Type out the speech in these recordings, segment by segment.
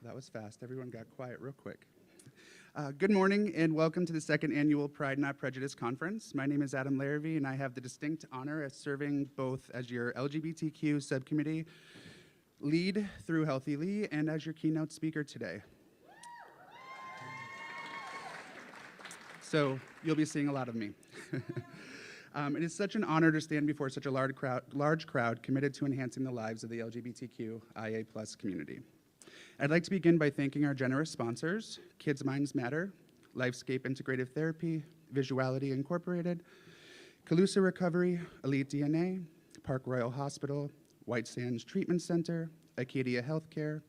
That was fast. Everyone got quiet real quick. Good morning and welcome to the second annual Pride Not Prejudice conference. My name is Adam Larrabee and I have the distinct honor of serving both as your LGBTQ subcommittee lead through Healthy Lee and as your keynote speaker today. So you'll be seeing a lot of me. It is such an honor to stand before such a large crowd committed to enhancing the lives of the LGBTQIA+ community. I'd like to begin by thanking our generous sponsors, Kids Minds Matter, Lifescape Integrative Therapy, Visuality Incorporated, Calusa Recovery, Elite DNA, Park Royal Hospital, White Sands Treatment Center, Acadia Healthcare,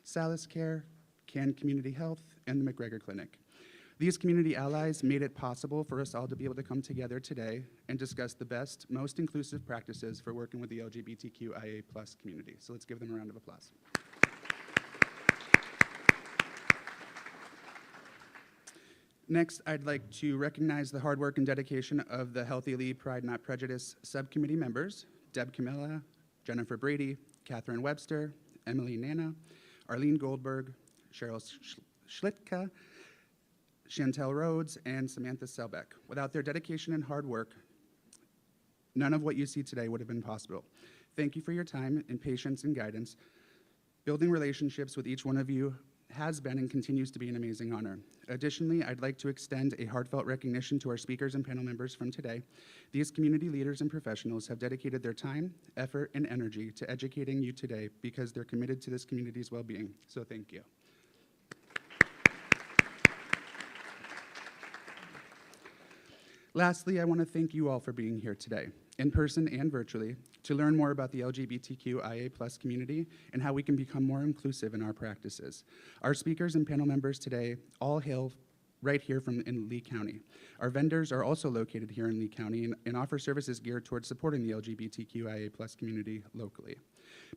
Salis Care, Can Community Health, and the McGregor Clinic. These community allies made it possible for us all to be able to come together today and discuss the best, most inclusive practices for working with the LGBTQIA+ community. So let's give them a round of applause. Next, I'd like to recognize the hard work and dedication of the Healthy Lee Pride Not Prejudice subcommittee members, Deb Camilla, Jennifer Brady, Catherine Webster, Emily Nana, Arlene Goldberg, Cheryl Schlitka, Chantel Rhodes, and Samantha Selbeck. Without their dedication and hard work, none of what you see today would have been possible. Thank you for your time and patience and guidance. Building relationships with each one of you has been and continues to be an amazing honor. Additionally, I'd like to extend a heartfelt recognition to our speakers and panel members from today. These community leaders and professionals have dedicated their time, effort, and energy to educating you today because they're committed to this community's well-being. So thank you. Lastly, I want to thank you all for being here today, in person and virtually, to learn more about the LGBTQIA+ community and how we can become more inclusive in our practices. Our speakers and panel members today all hail right here in Lee County. Our vendors are also located here in Lee County and offer services geared towards supporting the LGBTQIA+ community locally.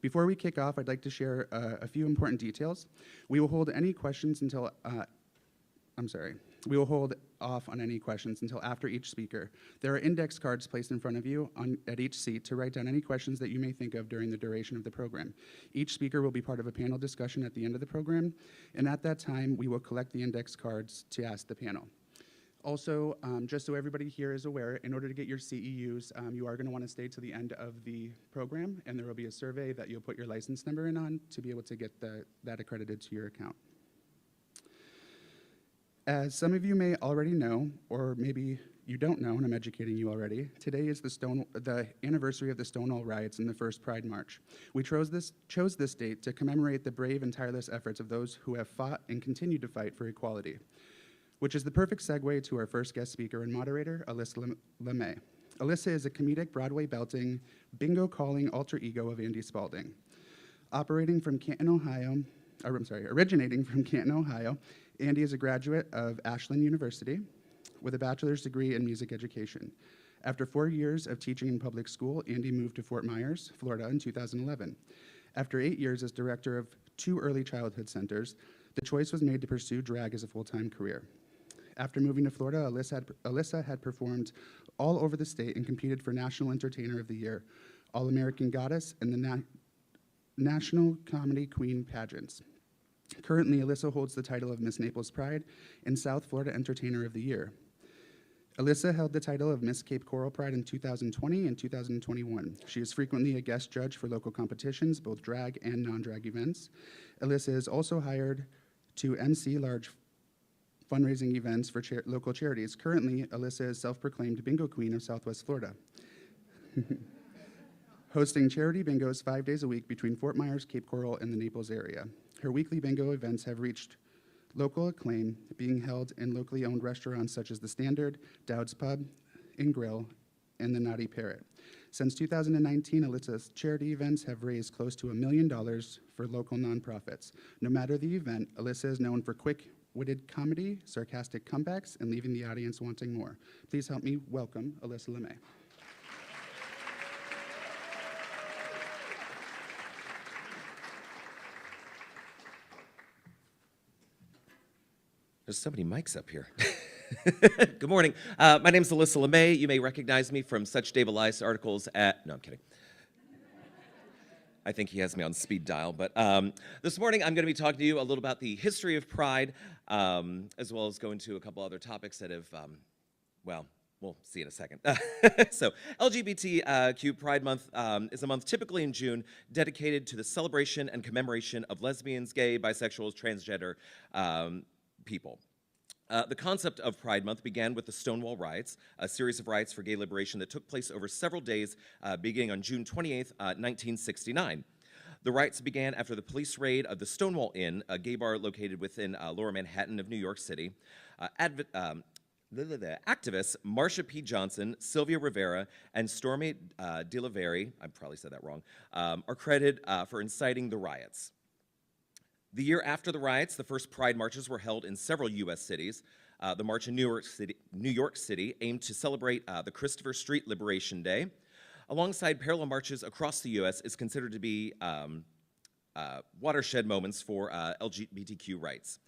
Before we kick off, I'd like to share a few important details. We will hold off on any questions until after each speaker. There are index cards placed in front of you at each seat to write down any questions that you may think of during the duration of the program. Each speaker will be part of a panel discussion at the end of the program, and at that time, we will collect the index cards to ask the panel. Also, just so everybody here is aware, in order to get your CEUs, you are going to want to stay to the end of the program, and there will be a survey that you'll put your license number in on to be able to get that accredited to your account. As some of you may already know, or maybe you don't know, and I'm educating you already, today is the anniversary of the Stonewall riots and the first Pride March. We chose this date to commemorate the brave and tireless efforts of those who have fought and continue to fight for equality, which is the perfect segue to our first guest speaker and moderator, Alyssa LeMay. Alyssa is a comedic Broadway-belting, bingo-calling alter ego of Andy Spalding. Originating from Canton, Ohio, Andy is a graduate of Ashland University with a bachelor's degree in music education. After 4 years of teaching in public school, Andy moved to Fort Myers, Florida in 2011. After 8 years as director of 2 early childhood centers, the choice was made to pursue drag as a full-time career. After moving to Florida, Alyssa had performed all over the state and competed for National Entertainer of the Year, All-American Goddess, and the National Comedy Queen pageants. Currently, Alyssa holds the title of Miss Naples Pride and South Florida Entertainer of the Year. Alyssa held the title of Miss Cape Coral Pride in 2020 and 2021. She is frequently a guest judge for local competitions, both drag and non-drag events. Alyssa is also hired to MC large fundraising events for local charities. Currently, Alyssa is self-proclaimed Bingo Queen of Southwest Florida, hosting charity bingos 5 days a week between Fort Myers, Cape Coral, and the Naples area. Her weekly bingo events have reached local acclaim, being held in locally owned restaurants such as The Standard, Dowd's Pub and Grill, and the Naughty Parrot. Since 2019, Alyssa's charity events have raised close to $1 million for local nonprofits. No matter the event, Alyssa is known for quick-witted comedy, sarcastic comebacks, and leaving the audience wanting more. Please help me welcome Alyssa LeMay. There's so many mics up here. Good morning. My name is Alyssa LeMay. You may recognize me from such Dave Elias articles at... No, I'm kidding. I think he has me on speed dial, but this morning I'm going to be talking to you a little about the history of Pride, as well as go into a couple other topics that have, well, we'll see in a second. So, LGBTQ Pride Month is a month typically in June dedicated to the celebration and commemoration of lesbians, gay, bisexuals, transgender people. The concept of Pride Month began with the Stonewall Riots, a series of riots for gay liberation that took place over several days, beginning on June 28, 1969. The riots began after the police raid of the Stonewall Inn, a gay bar located within Lower Manhattan of New York City. The activists Marsha P. Johnson, Sylvia Rivera, and Stormy DeLavery, I probably said that wrong, are credited for inciting the riots. The year after the riots, the first Pride marches were held in several U.S. cities. The march in New York City aimed to celebrate the Christopher Street Liberation Day. Alongside parallel marches across the U.S. is considered to be watershed moments for LGBTQ rights.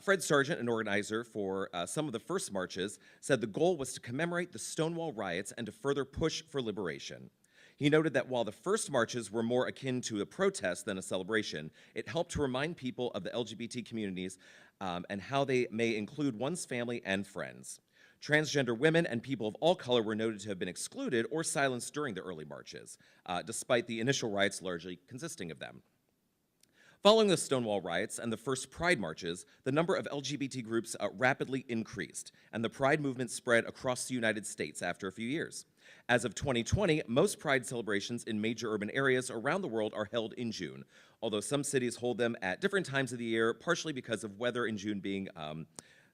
Fred Sargent, an organizer for some of the first marches, said the goal was to commemorate the Stonewall riots and to further push for liberation. He noted that while the first marches were more akin to a protest than a celebration, it helped to remind people of the LGBT communities and how they may include one's family and friends. Transgender women and people of all color were noted to have been excluded or silenced during the early marches, despite the initial riots largely consisting of them. Following the Stonewall riots and the first Pride marches, the number of LGBT groups rapidly increased, and the Pride movement spread across the United States after a few years. As of 2020, most Pride celebrations in major urban areas around the world are held in June, although some cities hold them at different times of the year, partially because of weather in June being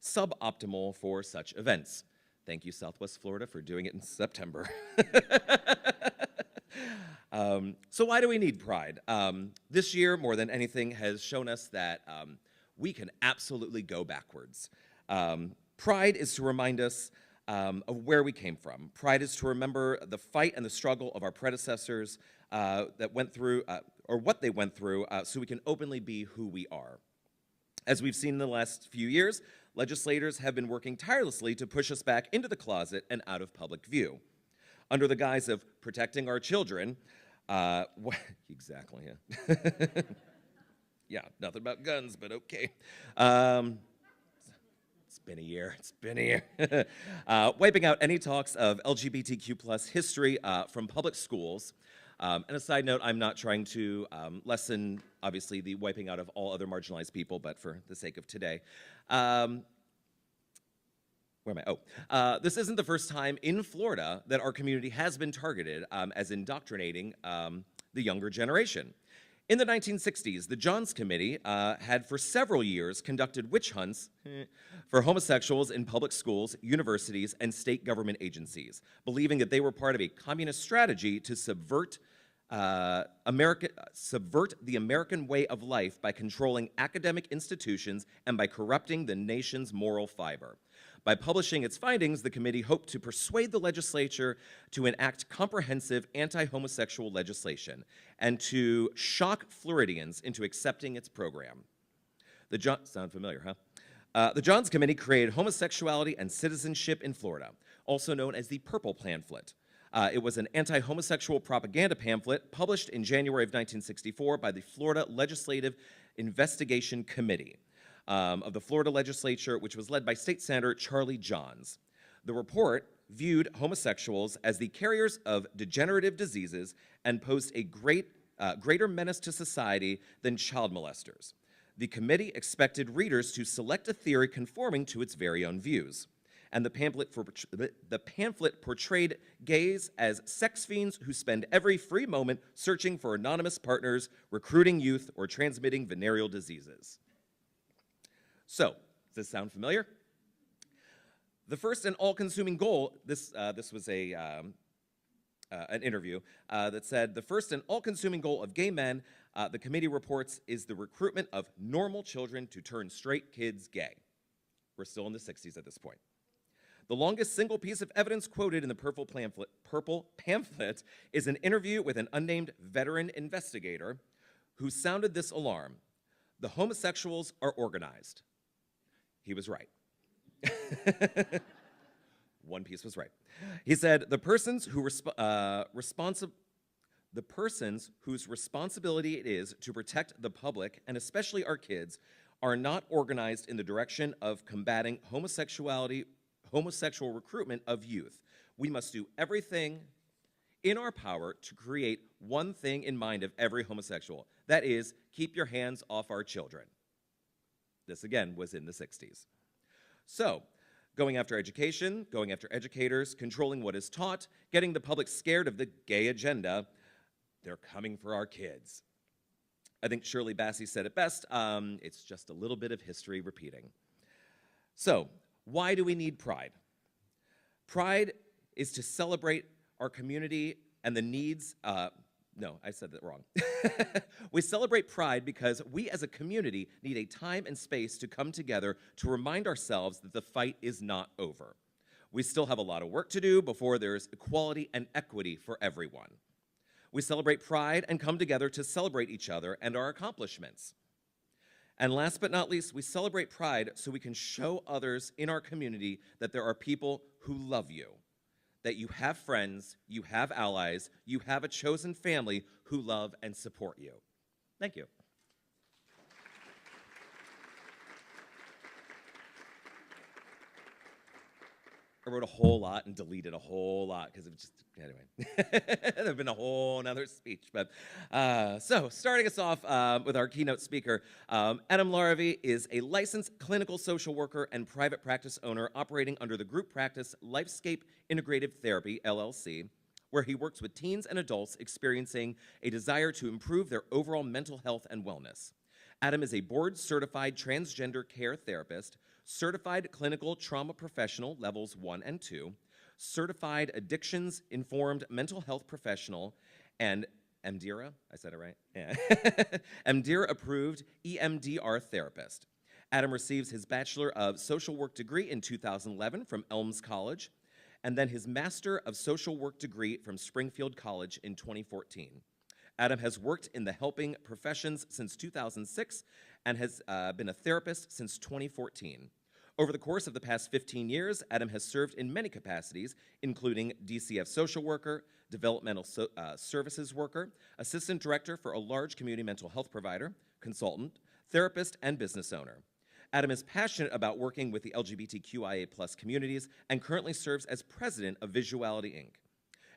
suboptimal for such events. Thank you, Southwest Florida, for doing it in September. So why do we need Pride? This year, more than anything, has shown us that we can absolutely go backwards. Pride is to remind us of where we came from. Pride is to remember the fight and the struggle of our predecessors that went through, or what they went through, so we can openly be who we are. As we've seen in the last few years, legislators have been working tirelessly to push us back into the closet and out of public view. Under the guise of protecting our children, exactly, yeah. Yeah, nothing about guns, but okay. It's been a year. Wiping out any talks of LGBTQ plus history from public schools. And a side note, I'm not trying to lessen, obviously, the wiping out of all other marginalized people, but for the sake of today. Where am I? Oh, this isn't the first time in Florida that our community has been targeted as indoctrinating the younger generation. In the 1960s, the Johns Committee had for several years conducted witch hunts for homosexuals in public schools, universities, and state government agencies, believing that they were part of a communist strategy to subvert the American way of life by controlling academic institutions and by corrupting the nation's moral fiber. By publishing its findings, the committee hoped to persuade the legislature to enact comprehensive anti-homosexual legislation and to shock Floridians into accepting its program. Sound familiar, huh? The Johns Committee created Homosexuality and Citizenship in Florida, also known as the Purple Pamphlet. It was an anti-homosexual propaganda pamphlet published in January of 1964 by the Florida Legislative Investigation Committee of the Florida legislature, which was led by State Senator Charlie Johns. The report viewed homosexuals as the carriers of degenerative diseases and posed a greater menace to society than child molesters. The committee expected readers to select a theory conforming to its very own views. And the pamphlet portrayed gays as sex fiends who spend every free moment searching for anonymous partners, recruiting youth, or transmitting venereal diseases. So, does this sound familiar? The first and all-consuming goal, this was an interview that said, the first and all-consuming goal of gay men, the committee reports, is the recruitment of normal children to turn straight kids gay. We're still in the 60s at this point. The longest single piece of evidence quoted in the Purple Pamphlet is an interview with an unnamed veteran investigator who sounded this alarm: the homosexuals are organized. He was right. One piece was right. He said, the persons who The persons whose responsibility it is to protect the public, and especially our kids, are not organized in the direction of combating homosexual recruitment of youth. We must do everything in our power to create one thing in mind of every homosexual. That is, keep your hands off our children. This, again, was in the 60s. So, going after education, going after educators, controlling what is taught, getting the public scared of the gay agenda, they're coming for our kids. I think Shirley Bassey said it best, it's just a little bit of history repeating. So, why do we need pride? Pride is to celebrate our community and the needs, no, I said that wrong. We celebrate pride because we as a community need a time and space to come together to remind ourselves that the fight is not over. We still have a lot of work to do before there's equality and equity for everyone. We celebrate pride and come together to celebrate each other and our accomplishments. And last but not least, we celebrate pride so we can show others in our community that there are people who love you, that you have friends, you have allies, you have a chosen family who love and support you. Thank you. I wrote a whole lot and deleted a whole lot because it was just, anyway, there'd been a whole nother speech. But so starting us off with our keynote speaker, Adam Larrivee is a licensed clinical social worker and private practice owner operating under the group practice Lifescape Integrative Therapy, LLC, where he works with teens and adults experiencing a desire to improve their overall mental health and wellness. Adam is a board-certified transgender care therapist, certified clinical trauma professional levels 1 and 2, certified addictions-informed mental health professional, and MDRA, I said it right? Yeah. MDRA-approved EMDR therapist. Adam receives his Bachelor of Social Work degree in 2011 from Elms College, and then his Master of Social Work degree from Springfield College in 2014. Adam has worked in the helping professions since 2006 and has been a therapist since 2014. Over the course of the past 15 years, Adam has served in many capacities, including DCF social worker, developmental services worker, assistant director for a large community mental health provider, consultant, therapist, and business owner. Adam is passionate about working with the LGBTQIA+ communities and currently serves as president of Visuality, Inc.,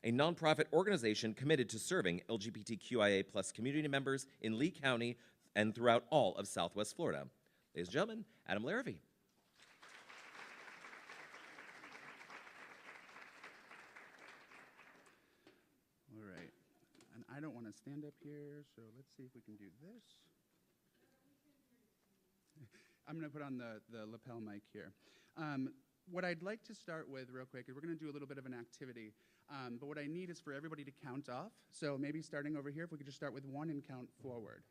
a nonprofit organization committed to serving LGBTQIA+ community members in Lee County and throughout all of Southwest Florida. Ladies and gentlemen, Adam Larrivee. All right, and I don't want to stand up here, so let's see if we can do this. I'm going to put on the lapel mic here. What I'd like to start with real quick is we're going to do a little bit of an activity, but what I need is for everybody to count off. So maybe starting over here, if we could just start with 1 and count forward.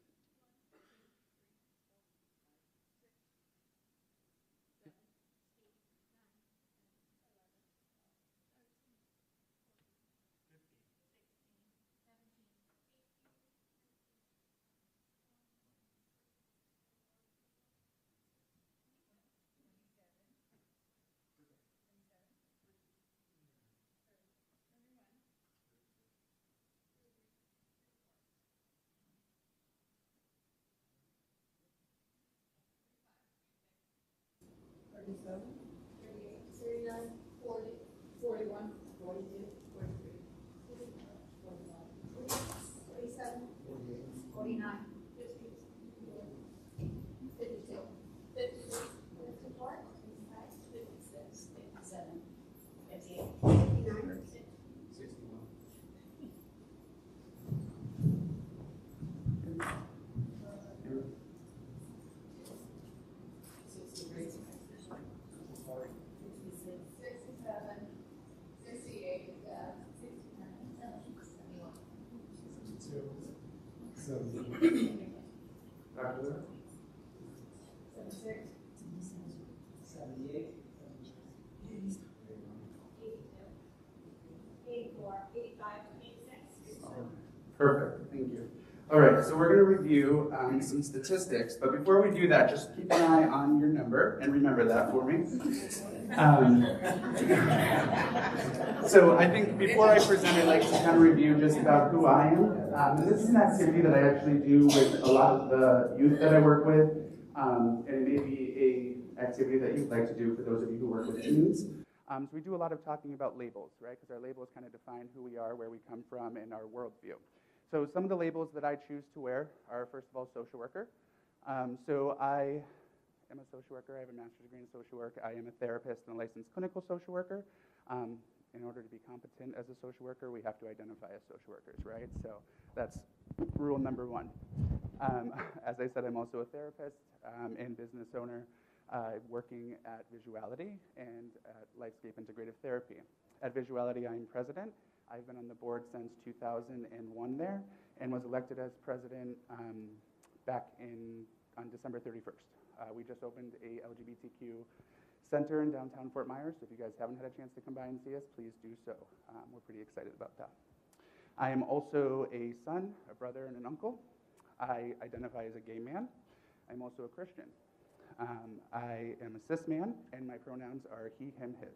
Thirty-seven, 38, 39, 40, 41, 42, 43, 45, 47, 49, 50, 52, 53, 54, 55, 56, 57, 58, 59, 61. After that? 76, 78. 84, 85, 86. Perfect, thank you. All right, so we're going to review some statistics, but before we do that, just keep an eye on your number and remember that for me. Um, so I think before I present, I'd like to kind of review just about who I am. And this is an activity that I actually do with a lot of the youth that I work with, and it may be a activity that you'd like to do for those of you who work with teens. So we do a lot of talking about labels, right? Because our labels kind of define who we are, where we come from, and our worldview. So some of the labels that I choose to wear are, first of all, social worker. So I am a social worker. I have a master's degree in social work. I am a therapist and a licensed clinical social worker. In order to be competent as a social worker, we have to identify as social workers, right? So that's rule number one. As I said, I'm also a therapist and business owner working at Visuality and at Lifescape Integrative Therapy. At Visuality, I'm president. I've been on the board since 2001 there and was elected as president back on December 31st. We just opened a LGBTQ center in downtown Fort Myers, so if you guys haven't had a chance to come by and see us, please do so. We're pretty excited about that. I am also a son, a brother, and an uncle. I identify as a gay man. I'm also a Christian. I am a cis man, and my pronouns are he, him, his.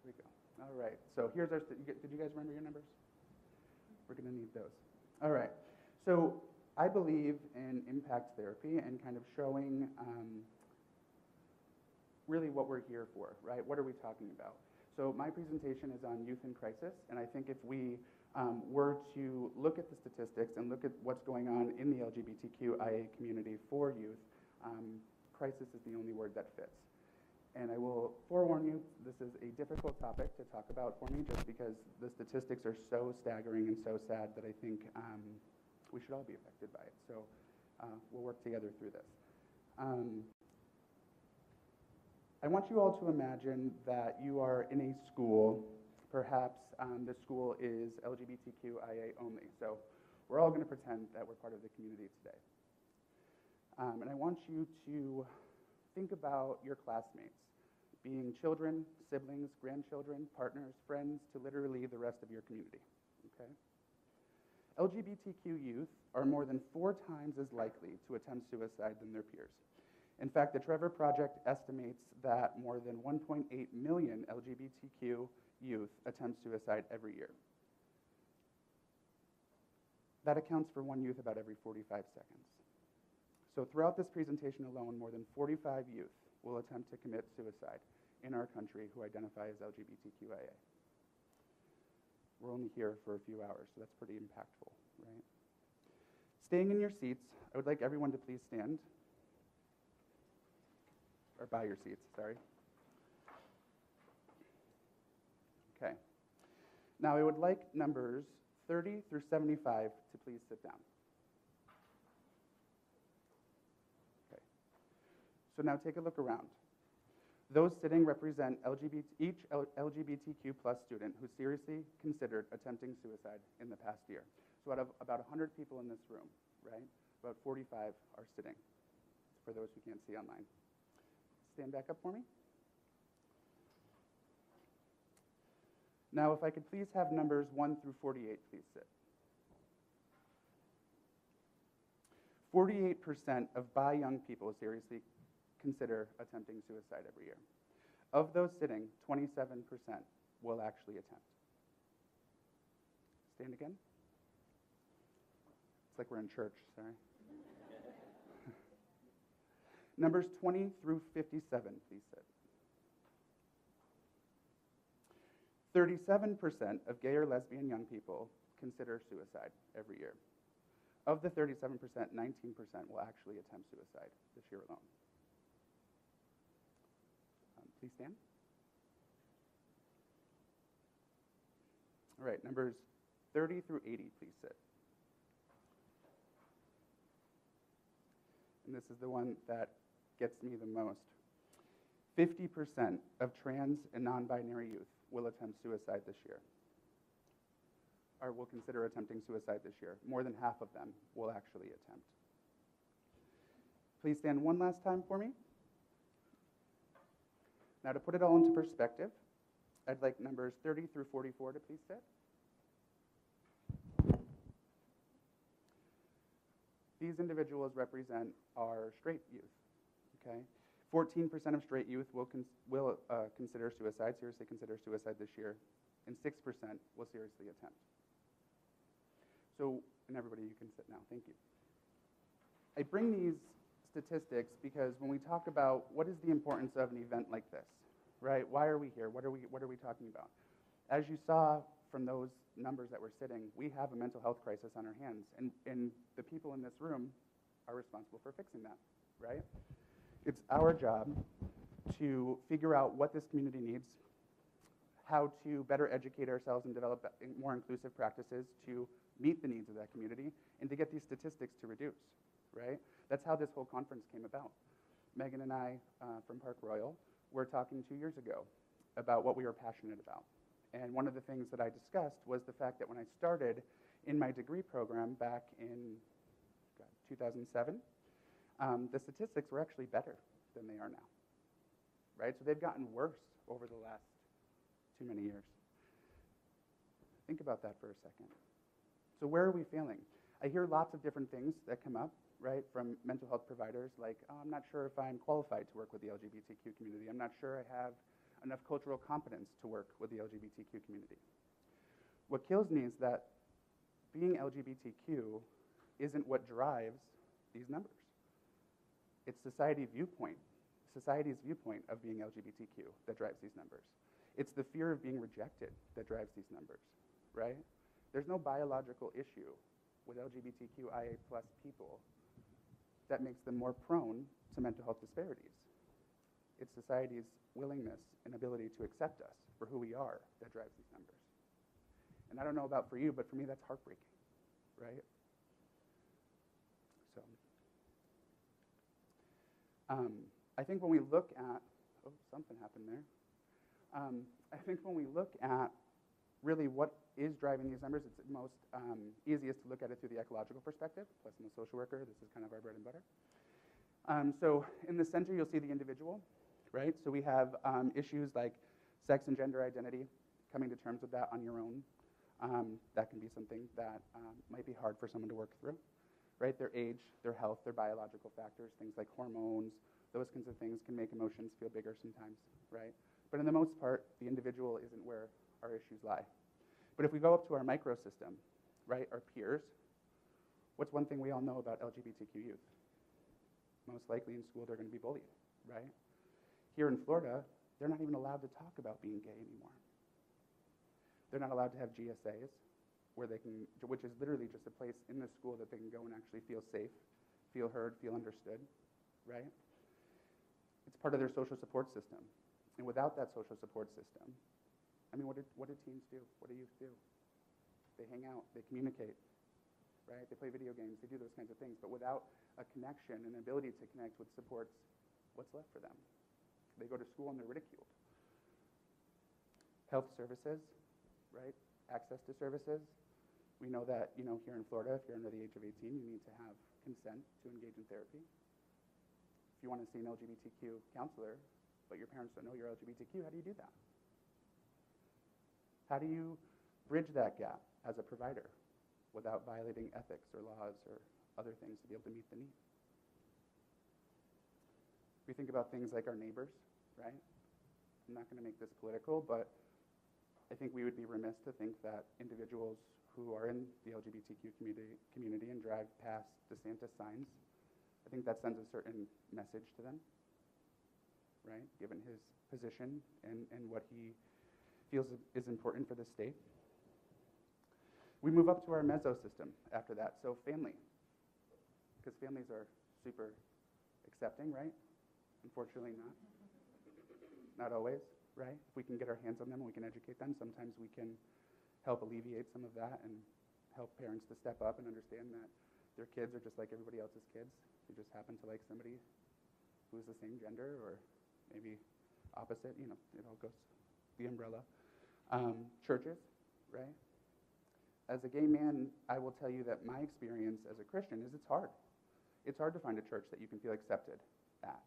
Here we go. All right, so here's our, did you guys remember your numbers? We're gonna need those. All right, so I believe in impact therapy and kind of showing really what we're here for, right? What are we talking about? So my presentation is on youth in crisis, and I think if we were to look at the statistics and look at what's going on in the LGBTQIA community for youth, crisis is the only word that fits. And I will forewarn you, this is a difficult topic to talk about for me just because the statistics are so staggering and so sad that I think we should all be affected by it. So we'll work together through this. I want you all to imagine that you are in a school. Perhaps the school is LGBTQIA only. So we're all going to pretend that we're part of the community today. And I want you to think about your classmates being children, siblings, grandchildren, partners, friends, to literally the rest of your community, okay? LGBTQ youth are more than 4 times as likely to attempt suicide than their peers. In fact, the Trevor Project estimates that more than 1.8 million LGBTQ youth attempt suicide every year. That accounts for one youth about every 45 seconds. So throughout this presentation alone, more than 45 youth will attempt to commit suicide in our country who identify as LGBTQIA. We're only here for a few hours, so that's pretty impactful, right? Staying in your seats, I would like everyone to please stand. Or by your seats, sorry. Okay. Now I would like numbers 30 through 75 to please sit down. So now take a look around. Those sitting represent each LGBTQ plus student who seriously considered attempting suicide in the past year. So out of about 100 people in this room, right, about 45 are sitting, for those who can't see online. Stand back up for me. Now if I could please have numbers 1 through 48 please sit. 48% of bi young people seriously consider attempting suicide every year. Of those sitting, 27% will actually attempt. Stand again. It's like we're in church, sorry. Numbers 20 through 57, please sit. 37% of gay or lesbian young people consider suicide every year. Of the 37%, 19% will actually attempt suicide this year alone. Please stand. All right, numbers 30 through 80, please sit. And this is the one that gets me the most. 50% of trans and non-binary youth will attempt suicide this year, or will consider attempting suicide this year. More than half of them will actually attempt. Please stand one last time for me. Now to put it all into perspective, I'd like numbers 30 through 44 to please sit. these individuals represent our straight youth, okay? 14% of straight youth will consider suicide, seriously consider suicide this year, and 6% will seriously attempt. So, and everybody, you can sit now, thank you. I bring these statistics because when we talk about what is the importance of an event like this, right? Why are we here? What are we talking about? As you saw from those numbers that were sitting, we have a mental health crisis on our hands, and the people in this room are responsible for fixing that, right? It's our job to figure out what this community needs, how to better educate ourselves and develop more inclusive practices to meet the needs of that community, and to get these statistics to reduce, right? That's how this whole conference came about. Megan and I from Park Royal were talking 2 years ago about what we were passionate about. And one of the things that I discussed was the fact that when I started in my degree program back in 2007, the statistics were actually better than they are now, right? So they've gotten worse over the last too many years. Think about that for a second. So where are we failing? I hear lots of different things that come up, right, from mental health providers, like, oh, I'm not sure if I'm qualified to work with the LGBTQ community. I'm not sure I have enough cultural competence to work with the LGBTQ community. What kills me is that being LGBTQ isn't what drives these numbers. It's society's viewpoint of being LGBTQ that drives these numbers. It's the fear of being rejected that drives these numbers, right? There's no biological issue with LGBTQIA+ people that makes them more prone to mental health disparities. It's society's willingness and ability to accept us for who we are that drives these numbers. And I don't know about for you, but for me that's heartbreaking, right? So, I think when we look at, oh, something happened there. I think when we look at really what is driving these numbers, it's most easiest to look at it through the ecological perspective. Plus, I'm a social worker. This is kind of our bread and butter. So in the center, you'll see the individual, right? So we have issues like sex and gender identity, coming to terms with that on your own. That can be something that might be hard for someone to work through, right? Their age, their health, their biological factors, things like hormones, those kinds of things can make emotions feel bigger sometimes, right? But in the most part, the individual isn't where our issues lie. But if we go up to our microsystem, right, our peers, what's one thing we all know about LGBTQ youth? Most likely in school they're going to be bullied, right? Here in Florida, they're not even allowed to talk about being gay anymore. They're not allowed to have GSAs, where they can, which is literally just a place in the school that they can go and actually feel safe, feel heard, feel understood, right? It's part of their social support system. And without that social support system, I mean, what do teens do? What do youth do? They hang out, they communicate, right? They play video games, they do those kinds of things. But without a connection, an ability to connect with supports, what's left for them? They go to school and they're ridiculed. Health services, right? Access to services. We know that, here in Florida, if you're under the age of 18, you need to have consent to engage in therapy. If you want to see an LGBTQ counselor, but your parents don't know you're LGBTQ, how do you do that? How do you bridge that gap as a provider without violating ethics or laws or other things to be able to meet the need? We think about things like our neighbors, right? I'm not going to make this political, but I think we would be remiss to think that individuals who are in the LGBTQ community and drive past DeSantis signs, I think that sends a certain message to them, right? Given his position and what he feels is important for the state. We move up to our mesosystem after that, so family, because families are super accepting, right? Unfortunately not always, right? If we can get our hands on them and we can educate them, sometimes we can help alleviate some of that and help parents to step up and understand that their kids are just like everybody else's kids. They just happen to like somebody who's the same gender or maybe opposite, it all goes the umbrella. Churches, right? As a gay man, I will tell you that my experience as a Christian is it's hard. It's hard to find a church that you can feel accepted at,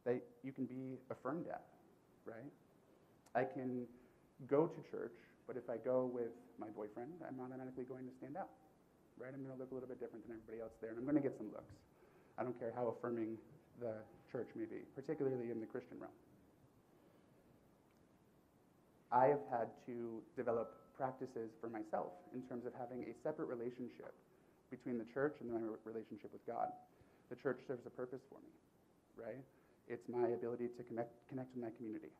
that you can be affirmed at, right? I can go to church, but if I go with my boyfriend, I'm automatically going to stand out, right? I'm going to look a little bit different than everybody else there, and I'm going to get some looks. I don't care how affirming the church may be, particularly in the Christian realm. I have had to develop practices for myself in terms of having a separate relationship between the church and my relationship with God. The church serves a purpose for me, right? It's my ability to connect with my community.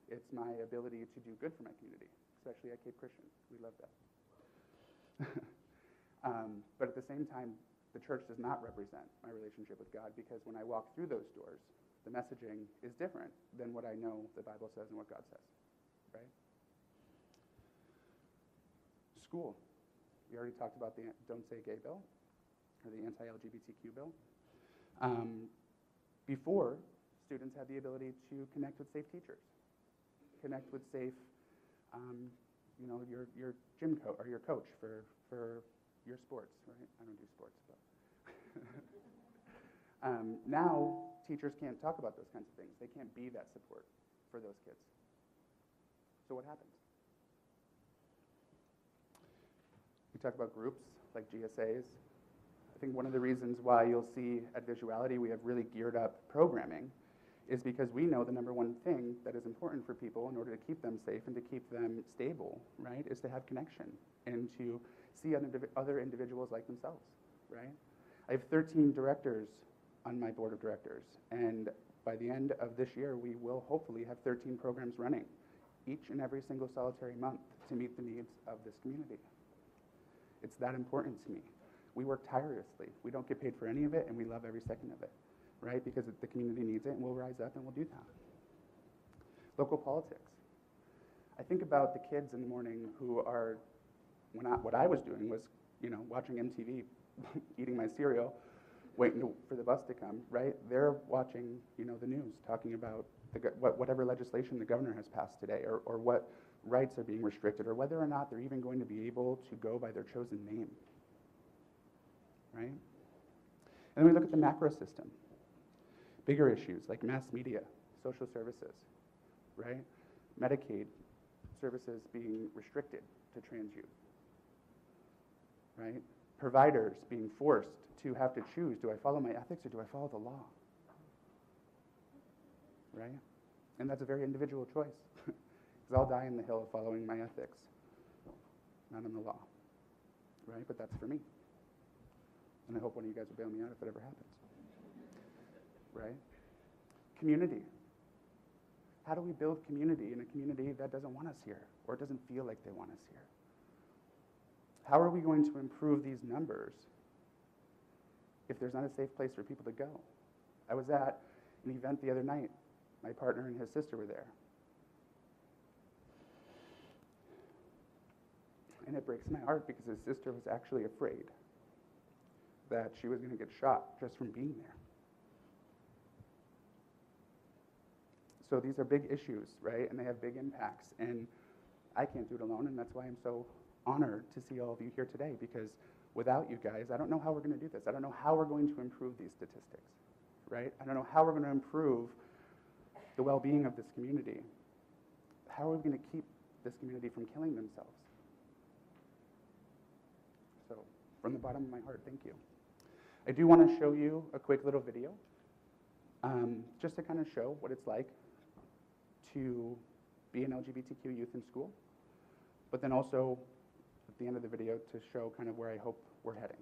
It's my ability to do good for my community, especially at Cape Christian. We love that. But at the same time, the church does not represent my relationship with God, because when I walk through those doors, the messaging is different than what I know the Bible says and what God says, right? School. We already talked about the Don't Say Gay bill, or the anti-LGBTQ bill. Before, students had the ability to connect with safe teachers, connect with safe, your gym coach or your coach for your sports, right? I don't do sports, but now teachers can't talk about those kinds of things. They can't be that support for those kids. So what happens? We talk about groups like GSAs. I think one of the reasons why you'll see at Visuality we have really geared up programming is because we know the number one thing that is important for people in order to keep them safe and to keep them stable, right, is to have connection and to see other individuals like themselves, right? I have 13 directors on my board of directors, and by the end of this year, we will hopefully have 13 programs running each and every single solitary month to meet the needs of this community. It's that important to me. We work tirelessly. We don't get paid for any of it, and we love every second of it, right? Because the community needs it, and we'll rise up and we'll do that. Local politics. I think about the kids in the morning who are, what I was doing was, watching MTV, eating my cereal, waiting for the bus to come, right? They're watching, the news, talking about whatever legislation the governor has passed today, or what rights are being restricted, or whether or not they're even going to be able to go by their chosen name, right? And then we look at the macro system. Bigger issues like mass media, social services, right? Medicaid services being restricted to trans youth, right? Providers being forced to have to choose, do I follow my ethics or do I follow the law? Right? And that's a very individual choice. Because I'll die in the hill of following my ethics, not in the law. Right? But that's for me. And I hope one of you guys will bail me out if it ever happens. Right? Community. How do we build community in a community that doesn't want us here, or doesn't feel like they want us here? How are we going to improve these numbers if there's not a safe place for people to go? I was at an event the other night. My partner and his sister were there. And it breaks my heart because his sister was actually afraid that she was going to get shot just from being there. So these are big issues, right? And they have big impacts. And I can't do it alone, and that's why I'm so honored to see all of you here today, because without you guys, I don't know how we're going to do this. I don't know how we're going to improve these statistics, right? I don't know how we're going to improve the well-being of this community. How are we going to keep this community from killing themselves? So, from the bottom of my heart, thank you. I do want to show you a quick little video, just to kind of show what it's like to be an LGBTQ youth in school, but then also at the end of the video to show kind of where I hope we're heading.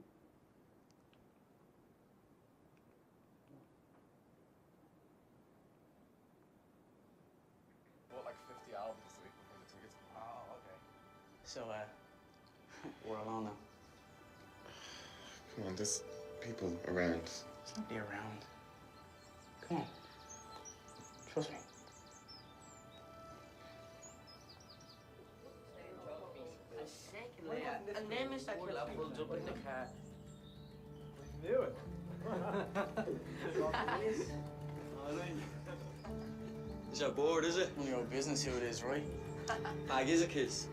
Bought like 50 albums this week before the tickets. Oh, okay. So, we're alone now. Come on, there's people around. There's nobody around. Come on. Trust me. And secondly, and then Mr. Killer pulls up in the car. You knew it. Is that bored, is it? None of your business who it is, right? Bag is a kiss.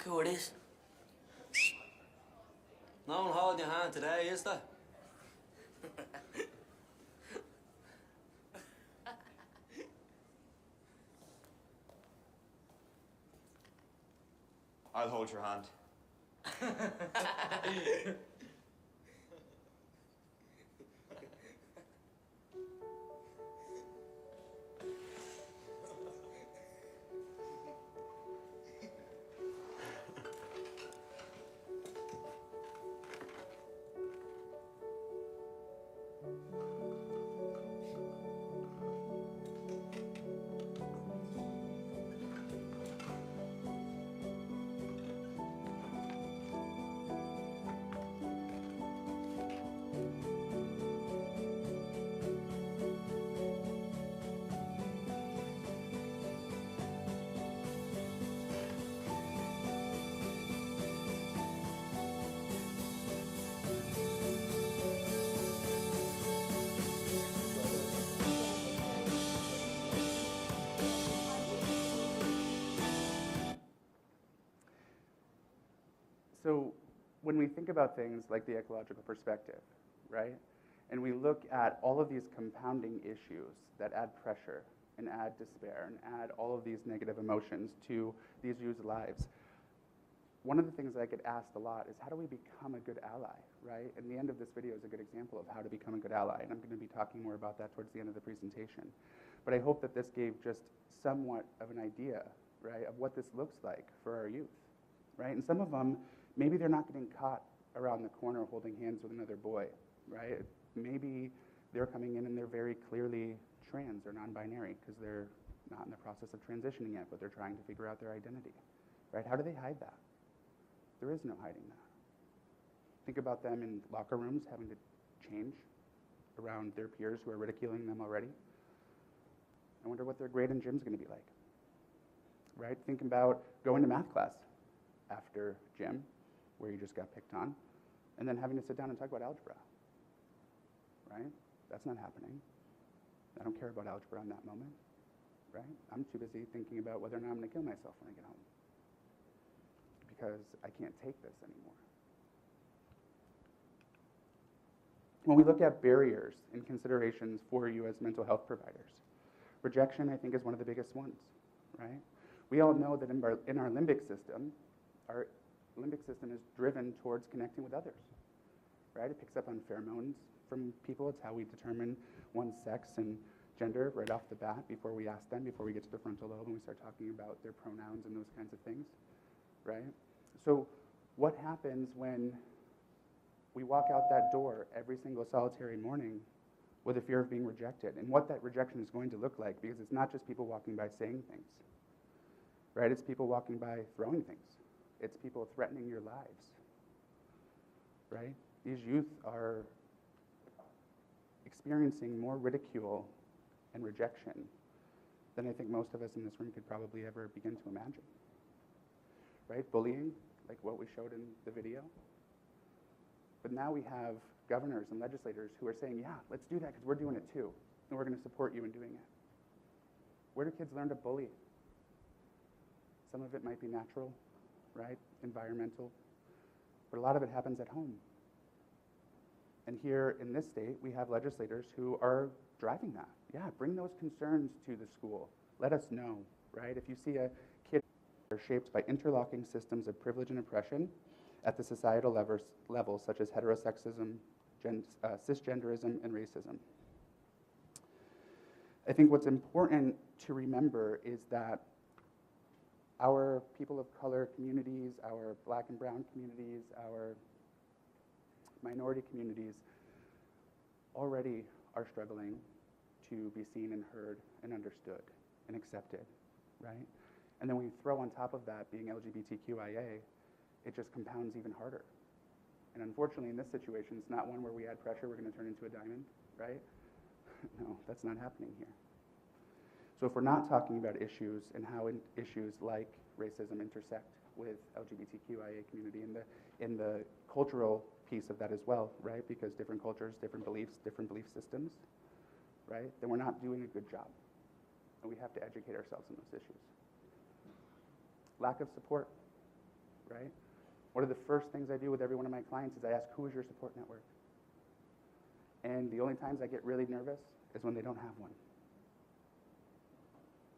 who it is? No one holding your hand today, is there? I'll hold your hand. So when we think about things like the ecological perspective, right, and we look at all of these compounding issues that add pressure and add despair and add all of these negative emotions to these youth's lives, one of the things I get asked a lot is how do we become a good ally, right? And the end of this video is a good example of how to become a good ally, and I'm going to be talking more about that towards the end of the presentation. But I hope that this gave just somewhat of an idea, right, of what this looks like for our youth, right? And some of them, maybe they're not getting caught around the corner holding hands with another boy, right? Maybe they're coming in and they're very clearly trans or non-binary because they're not in the process of transitioning yet, but they're trying to figure out their identity, right? How do they hide that? There is no hiding that. Think about them in locker rooms having to change around their peers who are ridiculing them already. I wonder what their grade in gym is going to be like, right? Think about going to math class after gym, where you just got picked on, and then having to sit down and talk about algebra, right? That's not happening. I don't care about algebra in that moment, right? I'm too busy thinking about whether or not I'm going to kill myself when I get home because I can't take this anymore. When we look at barriers and considerations for you as mental health providers, rejection, I think, is one of the biggest ones, right? We all know that in our limbic system is driven towards connecting with others, right? It picks up on pheromones from people. It's how we determine one's sex and gender right off the bat before we ask them, before we get to the frontal lobe and we start talking about their pronouns and those kinds of things, right? So what happens when we walk out that door every single solitary morning with a fear of being rejected and what that rejection is going to look like? Because it's not just people walking by saying things, right? It's people walking by throwing things. It's people threatening your lives, right? These youth are experiencing more ridicule and rejection than I think most of us in this room could probably ever begin to imagine, right? Bullying, like what we showed in the video. But now we have governors and legislators who are saying, yeah, let's do that because we're doing it too, and we're going to support you in doing it. Where do kids learn to bully? Some of it might be natural, right? Environmental. But a lot of it happens at home. And here in this state, we have legislators who are driving that. Yeah, bring those concerns to the school. Let us know, right? If you see a kid shaped by interlocking systems of privilege and oppression at the societal levels, such as heterosexism, cisgenderism, and racism. I think what's important to remember is that our people of color communities, our black and brown communities, our minority communities already are struggling to be seen and heard and understood and accepted, right? And then when you throw on top of that being LGBTQIA, it just compounds even harder. And unfortunately in this situation, it's not one where we add pressure, we're going to turn into a diamond, right? No, that's not happening here. So if we're not talking about issues and how issues like racism intersect with LGBTQIA community in the cultural piece of that as well, right? Because different cultures, different beliefs, different belief systems, right? Then we're not doing a good job. And we have to educate ourselves on those issues. Lack of support, right? One of the first things I do with every one of my clients is I ask, who is your support network? And the only times I get really nervous is when they don't have one,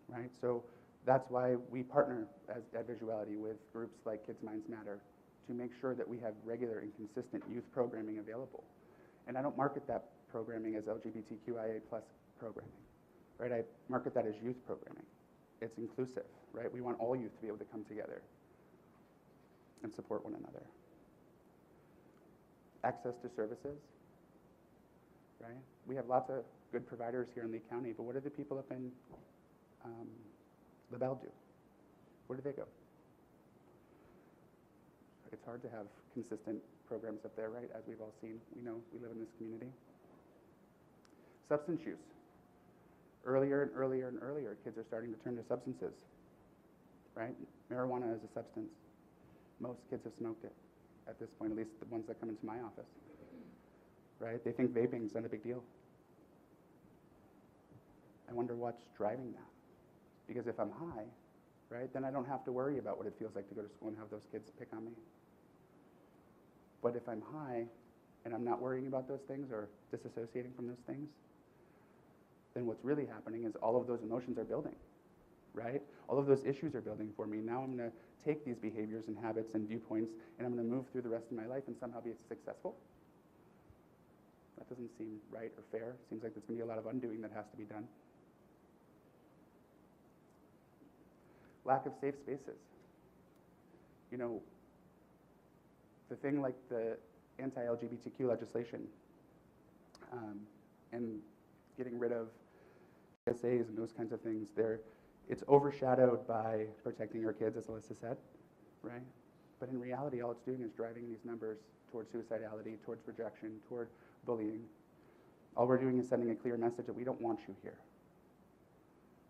right? So that's why we partner at Visuality with groups like Kids Minds Matter to make sure that we have regular and consistent youth programming available. And I don't market that programming as LGBTQIA+ programming, right? I market that as youth programming. It's inclusive, right? We want all youth to be able to come together and support one another. Access to services, right? We have lots of good providers here in Lee County, but what do the people up in LaBelle do? Where do they go? It's hard to have consistent programs up there, right? As we've all seen, we know we live in this community. Substance use. Earlier and earlier and earlier, kids are starting to turn to substances, right? Marijuana is a substance. Most kids have smoked it at this point, at least the ones that come into my office, right? They think vaping's not a big deal. I wonder what's driving that. Because if I'm high, right, then I don't have to worry about what it feels like to go to school and have those kids pick on me. But if I'm high and I'm not worrying about those things or disassociating from those things, then what's really happening is all of those emotions are building, right? All of those issues are building for me. Now I'm going to take these behaviors and habits and viewpoints and I'm going to move through the rest of my life and somehow be successful. That doesn't seem right or fair. It seems like there's going to be a lot of undoing that has to be done. Lack of safe spaces. You know, the thing like the anti-LGBTQ legislation and getting rid of GSAs and those kinds of things, it's overshadowed by protecting our kids, as Alyssa said, right? But in reality, all it's doing is driving these numbers towards suicidality, towards rejection, toward bullying. All we're doing is sending a clear message that we don't want you here.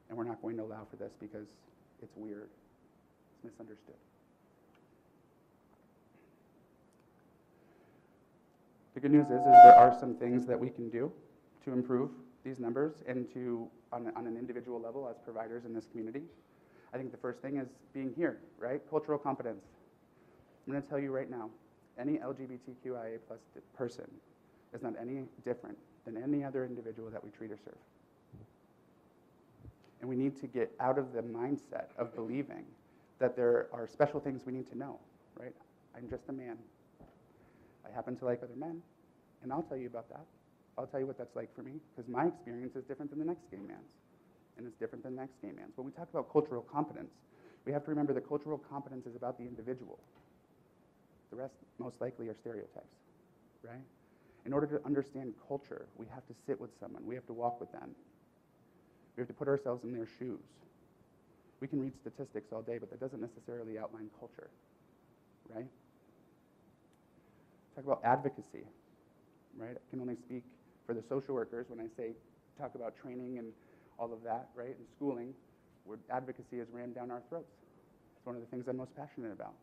And we're not going to allow for this because it's weird. It's misunderstood. The good news is there are some things that we can do to improve these numbers and to, on an individual level as providers in this community. I think the first thing is being here, right? Cultural competence. I'm going to tell you right now, any LGBTQIA+ person is not any different than any other individual that we treat or serve. And we need to get out of the mindset of believing that there are special things we need to know, right? I'm just a man. I happen to like other men, and I'll tell you about that. I'll tell you what that's like for me, because my experience is different than the next gay man's, and it's different than the next gay man's. When we talk about cultural competence, we have to remember that cultural competence is about the individual. The rest, most likely, are stereotypes, right? In order to understand culture, we have to sit with someone. We have to walk with them. We have to put ourselves in their shoes. We can read statistics all day, but that doesn't necessarily outline culture, right? Talk about advocacy, right? I can only speak for the social workers when I say talk about training and all of that, right? And schooling, where advocacy is rammed down our throats. It's one of the things I'm most passionate about.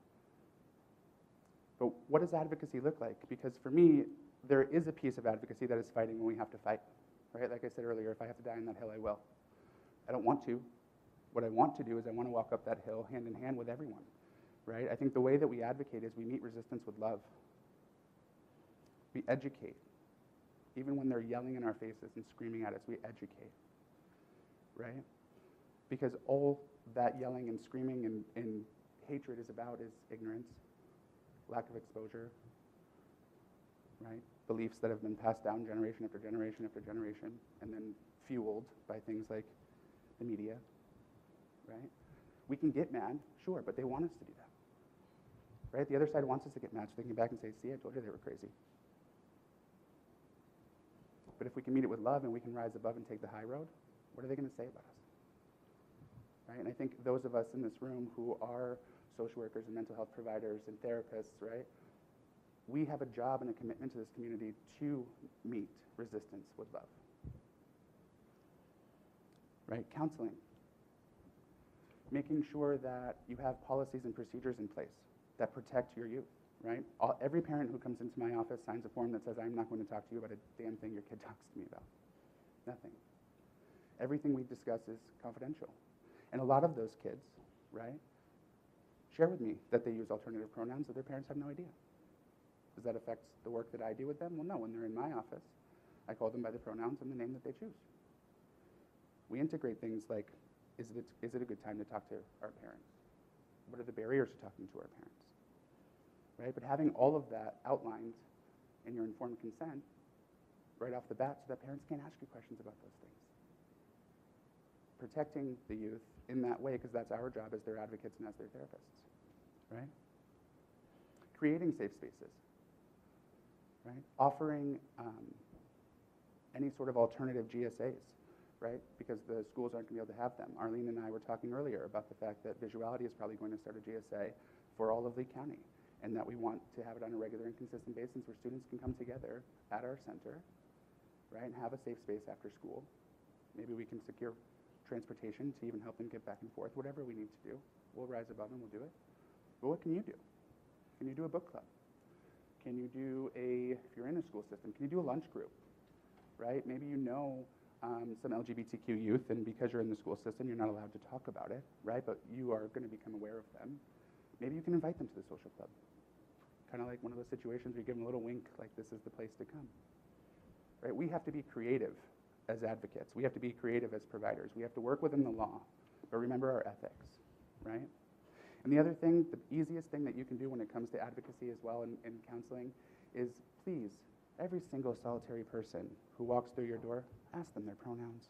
But what does advocacy look like? Because for me, there is a piece of advocacy that is fighting when we have to fight, right? Like I said earlier, if I have to die on that hill, I will. I don't want to. What I want to do is I want to walk up that hill hand in hand with everyone, right? I think the way that we advocate is we meet resistance with love. We educate. Even when they're yelling in our faces and screaming at us, we educate, right? Because all that yelling and screaming and hatred is about is ignorance, lack of exposure, right? Beliefs that have been passed down generation after generation after generation and then fueled by things like the media, right? We can get mad, sure, but they want us to do that, right? The other side wants us to get mad so they can get back and say, see, I told you they were crazy. But if we can meet it with love and we can rise above and take the high road, what are they going to say about us? Right? And I think those of us in this room who are social workers and mental health providers and therapists, right, we have a job and a commitment to this community to meet resistance with love. Right? Counseling. Making sure that you have policies and procedures in place that protect your youth. Right? Every parent who comes into my office signs a form that says, I'm not going to talk to you about a damn thing your kid talks to me about. Nothing. Everything we discuss is confidential. And a lot of those kids, right, share with me that they use alternative pronouns that their parents have no idea. Does that affect the work that I do with them? Well, no. When they're in my office, I call them by the pronouns and the name that they choose. We integrate things like, is it a good time to talk to our parents? What are the barriers to talking to our parents? Right? But having all of that outlined in your informed consent right off the bat so that parents can't ask you questions about those things. Protecting the youth in that way, because that's our job as their advocates and as their therapists, right? Creating safe spaces, right? Offering any sort of alternative GSAs, right? Because the schools aren't going to be able to have them. Arlene and I were talking earlier about the fact that visuality is probably going to start a GSA for all of Lee County, and that we want to have it on a regular and consistent basis where students can come together at our center, right, and have a safe space after school. Maybe we can secure transportation to even help them get back and forth, whatever we need to do. We'll rise above and we'll do it. But what can you do? Can you do a book club? Can you do if you're in a school system, can you do a lunch group, right? Maybe you know some LGBTQ youth, and because you're in the school system, you're not allowed to talk about it, right? But you are going to become aware of them. Maybe you can invite them to the social club. Kind of like one of those situations where you give them a little wink, like this is the place to come, right? We have to be creative as advocates. We have to be creative as providers. We have to work within the law, but remember our ethics, right? And the other thing, the easiest thing that you can do when it comes to advocacy as well in counseling is please, every single solitary person who walks through your door, ask them their pronouns.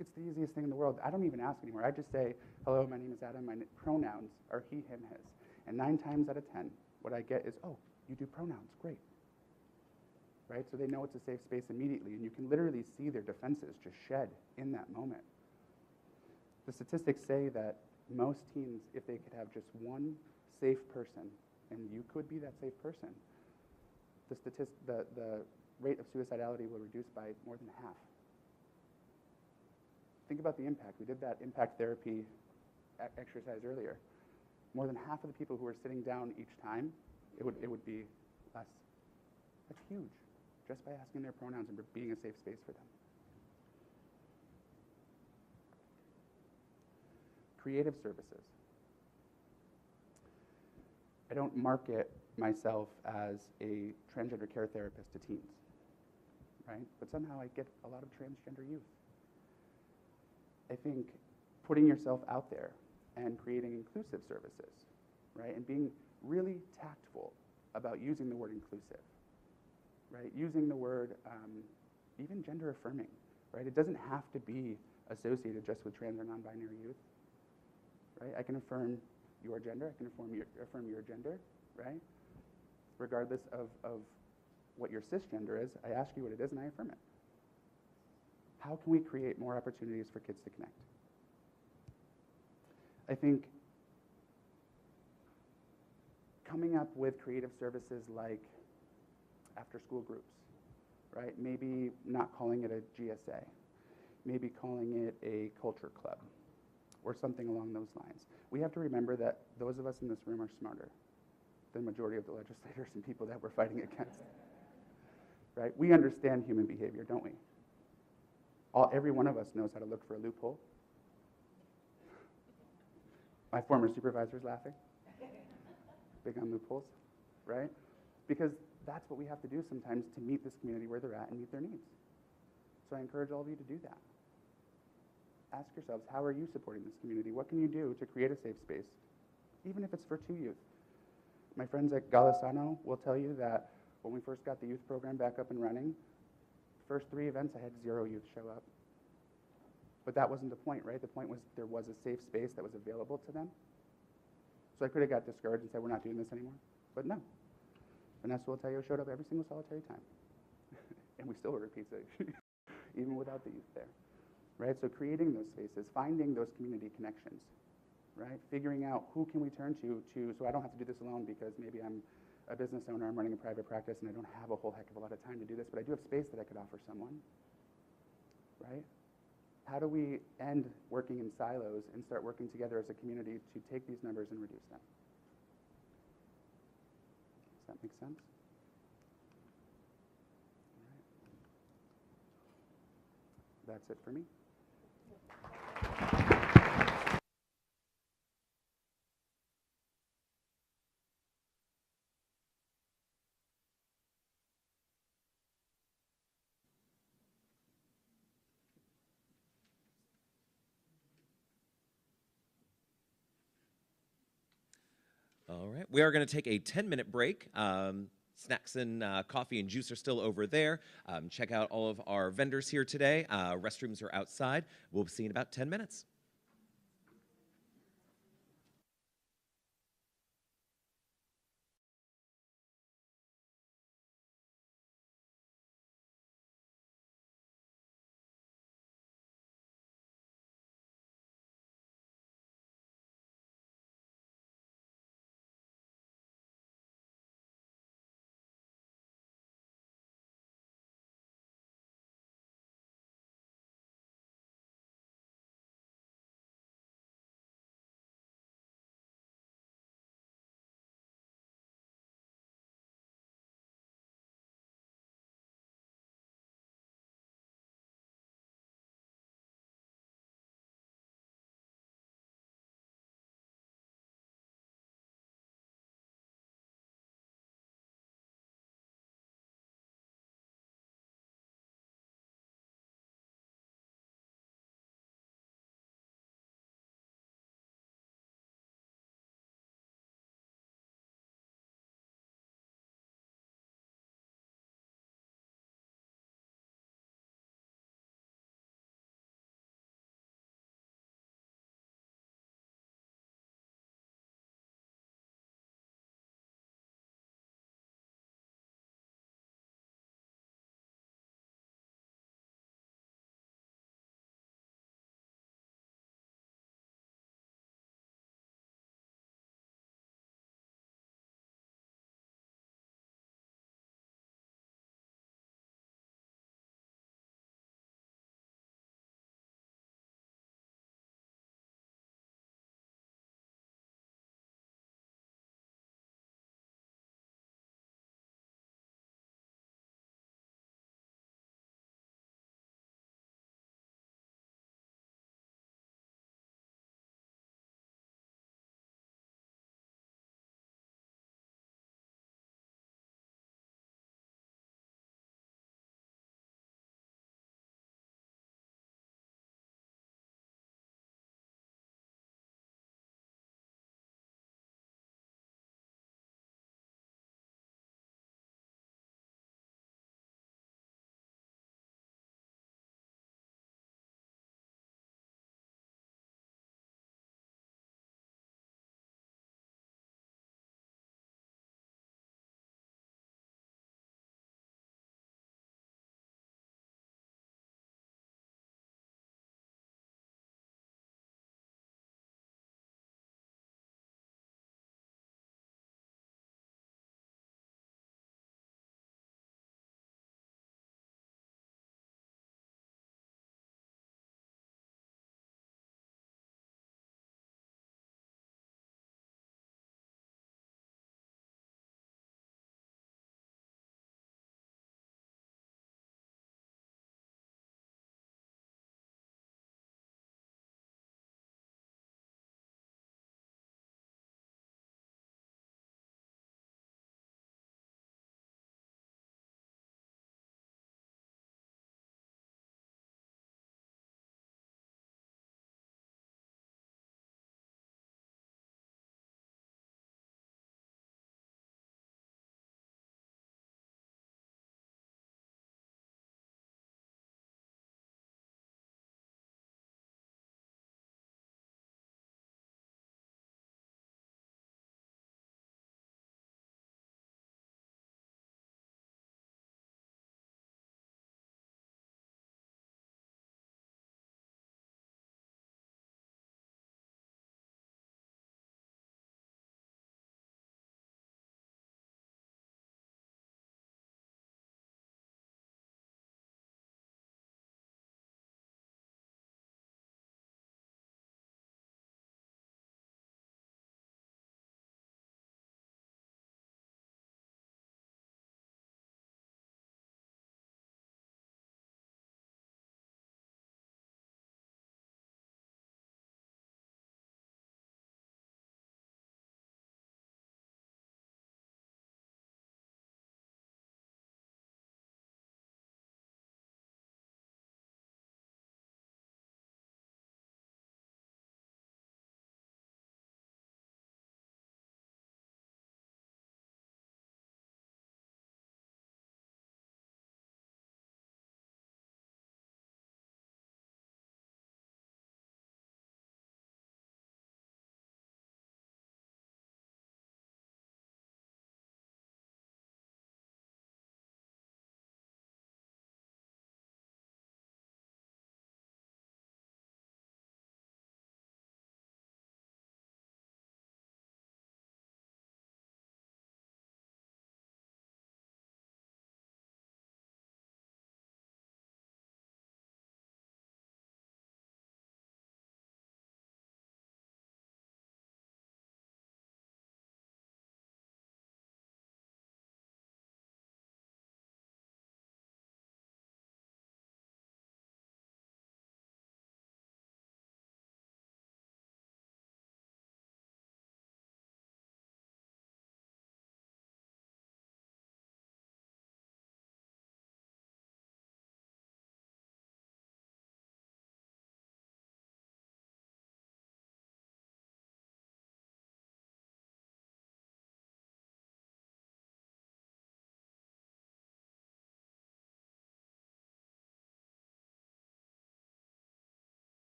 It's the easiest thing in the world. I don't even ask anymore. I just say, hello, my name is Adam. My pronouns are he, him, his. And 9 times out of 10, what I get is, oh, you do pronouns, great. Right? So they know it's a safe space immediately, and you can literally see their defenses just shed in that moment. The statistics say that most teens, if they could have just one safe person, and you could be that safe person, the rate of suicidality will reduce by more than half. Think about the impact. We did that impact therapy exercise earlier. More than half of the people who were sitting down each time, it would be less. That's huge, just by asking their pronouns and being a safe space for them. Creative services. I don't market myself as a transgender care therapist to teens, right? But somehow I get a lot of transgender youth. I think putting yourself out there and creating inclusive services, right? And being really tactful about using the word inclusive, right? Using the word even gender affirming, right? It doesn't have to be associated just with trans or non-binary youth, right? I can affirm your gender, I can affirm your gender, right? Regardless of what your cisgender is, I ask you what it is and I affirm it. How can we create more opportunities for kids to connect? I think coming up with creative services like after-school groups, right? Maybe not calling it a GSA, maybe calling it a culture club or something along those lines. We have to remember that those of us in this room are smarter than the majority of the legislators and people that we're fighting against, right? We understand human behavior, don't we? Every one of us knows how to look for a loophole. My former supervisor's laughing. Big on loopholes, right? Because that's what we have to do sometimes to meet this community where they're at and meet their needs. So I encourage all of you to do that. Ask yourselves, how are you supporting this community? What can you do to create a safe space, even if it's for 2 youth? My friends at Golisano will tell you that when we first got the youth program back up and running, first 3 events, I had 0 youth show up. But that wasn't the point, right? The point was there was a safe space that was available to them. So I could have got discouraged and said, we're not doing this anymore. But no. Vanessa will tell you, I showed up every single solitary time. And we still ordered pizza, even without the youth there. Right? So creating those spaces, finding those community connections, right? Figuring out who can we turn to, so I don't have to do this alone because maybe I'm a business owner, I'm running a private practice, and I don't have a whole heck of a lot of time to do this, but I do have space that I could offer someone, right? How do we end working in silos and start working together as a community to take these numbers and reduce them? Does that make sense? All right. That's it for me. All right, we are going to take a 10-minute break. Snacks and coffee and juice are still over there. Check out all of our vendors here today. Restrooms are outside. We'll see you in about 10 minutes.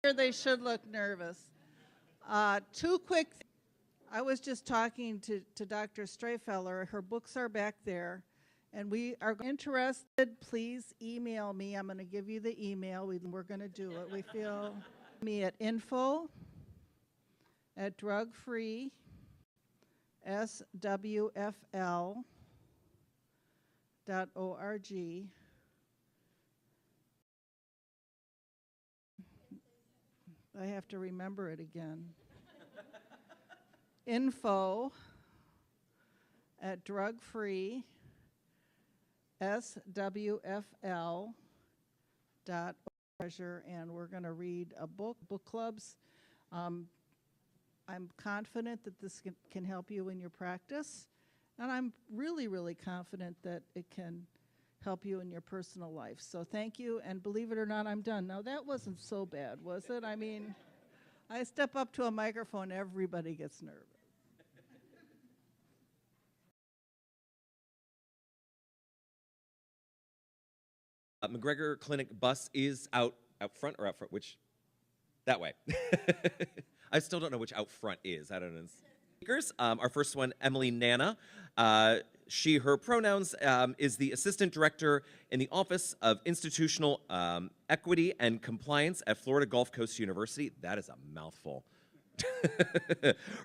They should look nervous. Two quick. I was just talking to Dr. Strayfeller. Her books are back there. And we are interested, please email me. I'm going to give you the email. We're going to do it. We feel me at info@drugfreeswfl.org. I have to remember it again. info@drugfreeswfl.org. And we're going to read a book clubs. I'm confident that this can help you in your practice, and I'm really confident that it can help you in your personal life. So thank you, and believe it or not, I'm done. Now that wasn't so bad, was it? I mean, I step up to a microphone, everybody gets nervous. McGregor Clinic bus is out front or out front? Which? That way. I still don't know which out front is. I don't know. Speakers. Our first one, Emily Nana. She, her pronouns, is the Assistant Director in the Office of Institutional Equity and Compliance at Florida Gulf Coast University. That is a mouthful.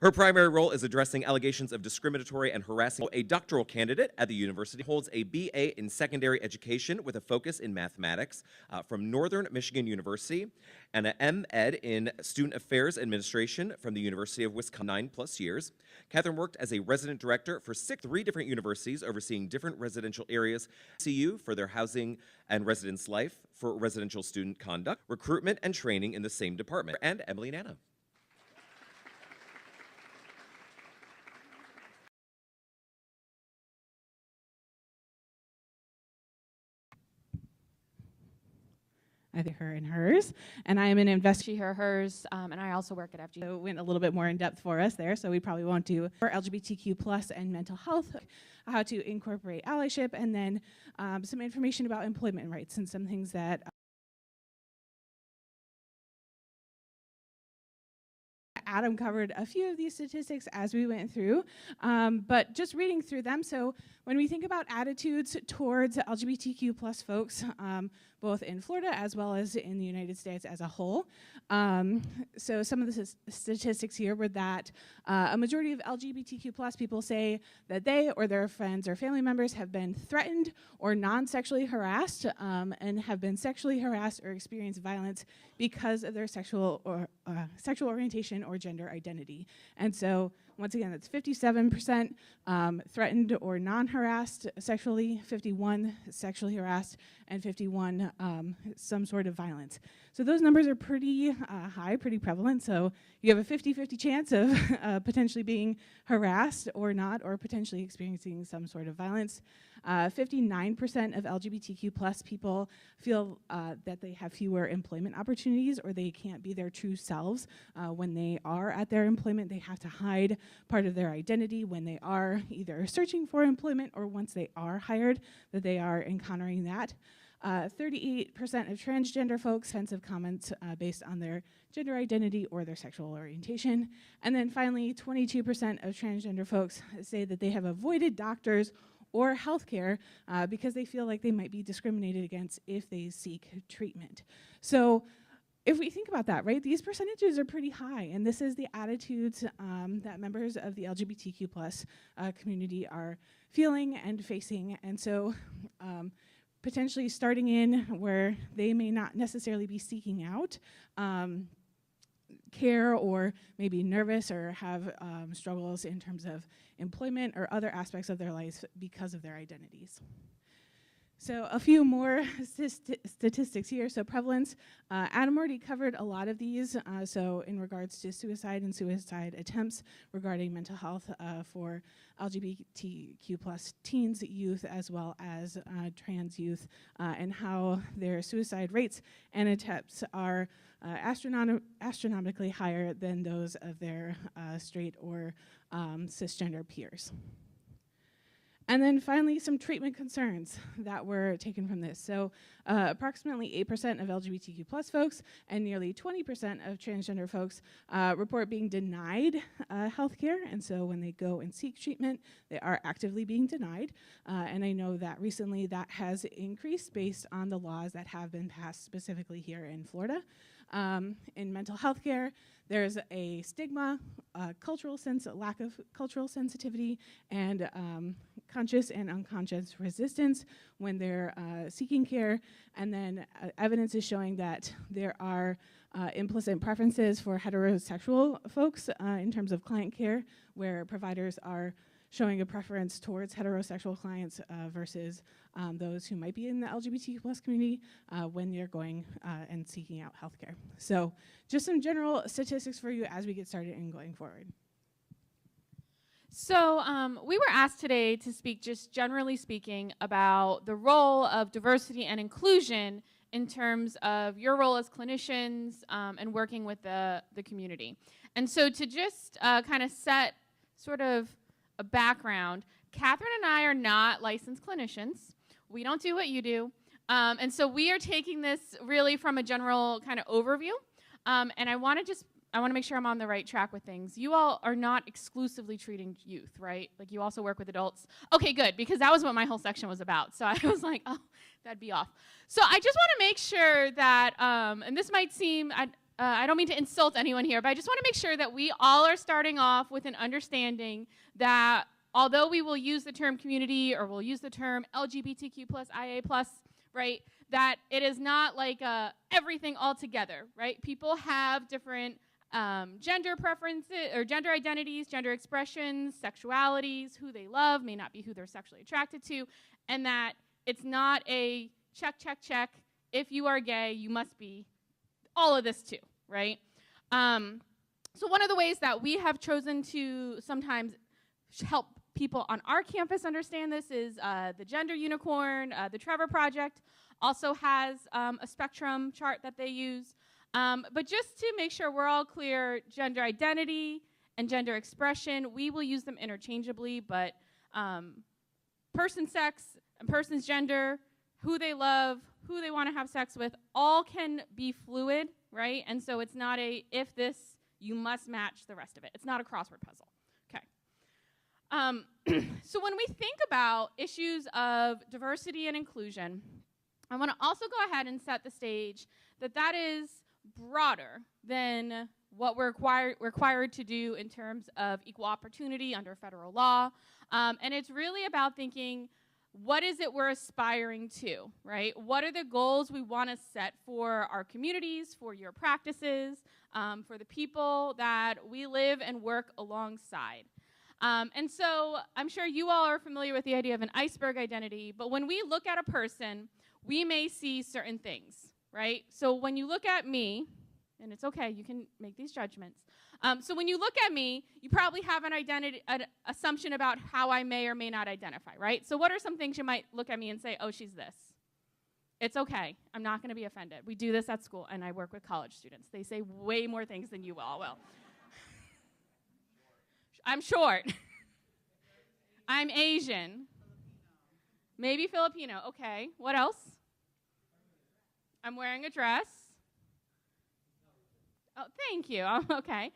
Her primary role is addressing allegations of discriminatory and harassing. A doctoral candidate at the university, holds a BA in secondary education with a focus in mathematics from Northern Michigan University, and an MEd in student affairs administration from the University of Wisconsin, 9+ years. Catherine worked as a resident director for three different universities, overseeing different residential areas. CU for their housing and residence life, for residential student conduct, recruitment, and training in the same department. And Emily Nana. I think her and hers, and I am an investigator. She, her, hers, and I also work at FG. So went a little bit more in depth for us there, so we probably won't do for LGBTQ plus and mental health, how to incorporate allyship, and then some information about employment rights and some things that Adam covered a few of these statistics as we went through, but just reading through them. So when we think about attitudes towards LGBTQ plus folks, both in Florida as well as in the United States as a whole. So some of the statistics here were that a majority of LGBTQ plus people say that they or their friends or family members have been threatened or non-sexually harassed and have been sexually harassed or experienced violence because of their sexual orientation or gender identity. And so once again, that's 57% threatened or non-harassed sexually, 51 sexually harassed, and 51 some sort of violence. So those numbers are pretty high, pretty prevalent. So you have a 50-50 chance of potentially being harassed or not, or potentially experiencing some sort of violence. 59% of LGBTQ plus people feel that they have fewer employment opportunities, or they can't be their true selves when they are at their employment. They have to hide part of their identity when they are either searching for employment or once they are hired, that they are encountering that. 38% of transgender folks offensive comments based on their gender identity or their sexual orientation. And then finally, 22% of transgender folks say that they have avoided doctors or healthcare because they feel like they might be discriminated against if they seek treatment. So if we think about that, right, these percentages are pretty high, and this is the attitudes that members of the LGBTQ plus community are feeling and facing. And so potentially starting in where they may not necessarily be seeking out care, or maybe nervous or have struggles in terms of employment or other aspects of their lives because of their identities. So a few more statistics here. So prevalence, Adam already covered a lot of these. So in regards to suicide and suicide attempts regarding mental health for LGBTQ plus teens, youth, as well as trans youth, and how their suicide rates and attempts are astronomically higher than those of their straight or cisgender peers. And then finally, some treatment concerns that were taken from this. So approximately 8% of LGBTQ plus folks and nearly 20% of transgender folks report being denied healthcare. And so when they go and seek treatment, they are actively being denied. And I know that recently that has increased based on the laws that have been passed specifically here in Florida. In mental health care, there's a stigma, lack of cultural sensitivity, and conscious and unconscious resistance when they're seeking care. And then evidence is showing that there are implicit preferences for heterosexual folks in terms of client care, where providers are showing a preference towards heterosexual clients versus those who might be in the LGBTQ plus community when you're going and seeking out healthcare. So just some general statistics for you as we get started and going forward. So we were asked today to speak, just generally speaking, about the role of diversity and inclusion in terms of your role as clinicians and working with the community. And so to just kind of set sort of a background, Catherine and I are not licensed clinicians. We don't do what you do. And so we are taking this really from a general kind of overview. And I want to make sure I'm on the right track with things. You all are not exclusively treating youth, right? Like you also work with adults. Okay, good, because that was what my whole section was about. So I was like, oh, that'd be off. So I just want to make sure that, and this might seem, I don't mean to insult anyone here, but I just want to make sure that we all are starting off with an understanding that although we will use the term community or we'll use the term LGBTQ plus, IA plus, right, that it is not like everything altogether, right? People have different gender preferences or gender identities, gender expressions, sexualities, who they love may not be who they're sexually attracted to, and that it's not a check, check, check. If you are gay, you must be all of this too, right? So one of the ways that we have chosen to sometimes help people on our campus understand this is the Gender Unicorn. The Trevor Project also has a spectrum chart that they use. But just to make sure we're all clear, gender identity and gender expression, we will use them interchangeably, but person's sex and person's gender, who they love, who they want to have sex with, all can be fluid, right? And so it's not a if this, you must match the rest of it. It's not a crossword puzzle, okay? So when we think about issues of diversity and inclusion, I want to also go ahead and set the stage that that is broader than what we're required to do in terms of equal opportunity under federal law. And it's really about thinking, what is it we're aspiring to, right? What are the goals we want to set for our communities, for your practices, for the people that we live and work alongside? And so I'm sure you all are familiar with the idea of an iceberg identity, but when we look at a person, we may see certain things, right? So when you look at me, and it's okay, you can make these judgments. So when you look at me, you probably have an assumption about how I may or may not identify, right? So what are some things you might look at me and say, oh, she's this? It's okay. I'm not going to be offended. We do this at school, and I work with college students. They say way more things than you all will. I'm short. I'm Asian. Maybe Filipino. Okay. What else? I'm wearing a dress. Oh, thank you. Okay.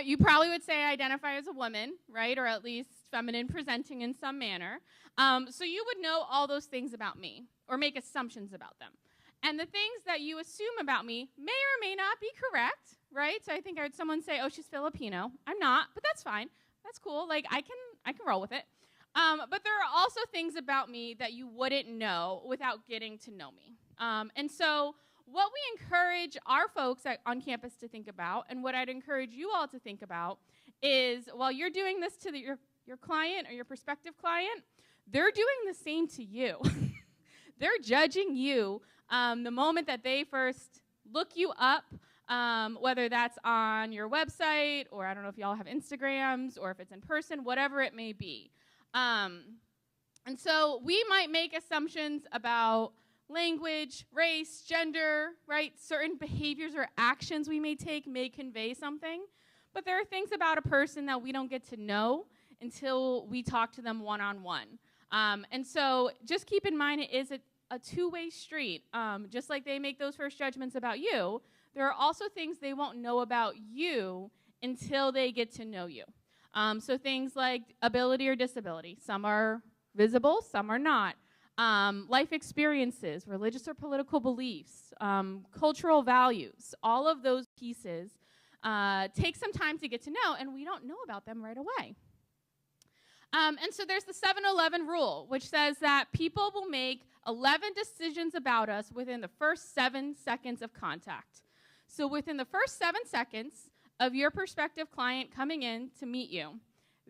You probably would say I identify as a woman, right? Or at least feminine presenting in some manner. So you would know all those things about me or make assumptions about them. And the things that you assume about me may or may not be correct, right? So I think I heard someone say, oh, she's Filipino. I'm not, but that's fine. That's cool. Like, I can roll with it. But there are also things about me that you wouldn't know without getting to know me. And so what we encourage our folks on campus to think about, and what I'd encourage you all to think about, is while you're doing this to your client or your prospective client, they're doing the same to you. They're judging you the moment that they first look you up, whether that's on your website, or I don't know if y'all have Instagrams, or if it's in person, whatever it may be. And so we might make assumptions about language, race, gender, right? Certain behaviors or actions we may take may convey something. But there are things about a person that we don't get to know until we talk to them one-on-one. And so just keep in mind it is a two-way street. Just like they make those first judgments about you, there are also things they won't know about you until they get to know you. So things like ability or disability. Some are visible, some are not. Life experiences, religious or political beliefs, cultural values, all of those pieces take some time to get to know, and we don't know about them right away. And so there's the 7-11 rule, which says that people will make 11 decisions about us within the first 7 seconds of contact. So within the first 7 seconds of your prospective client coming in to meet you,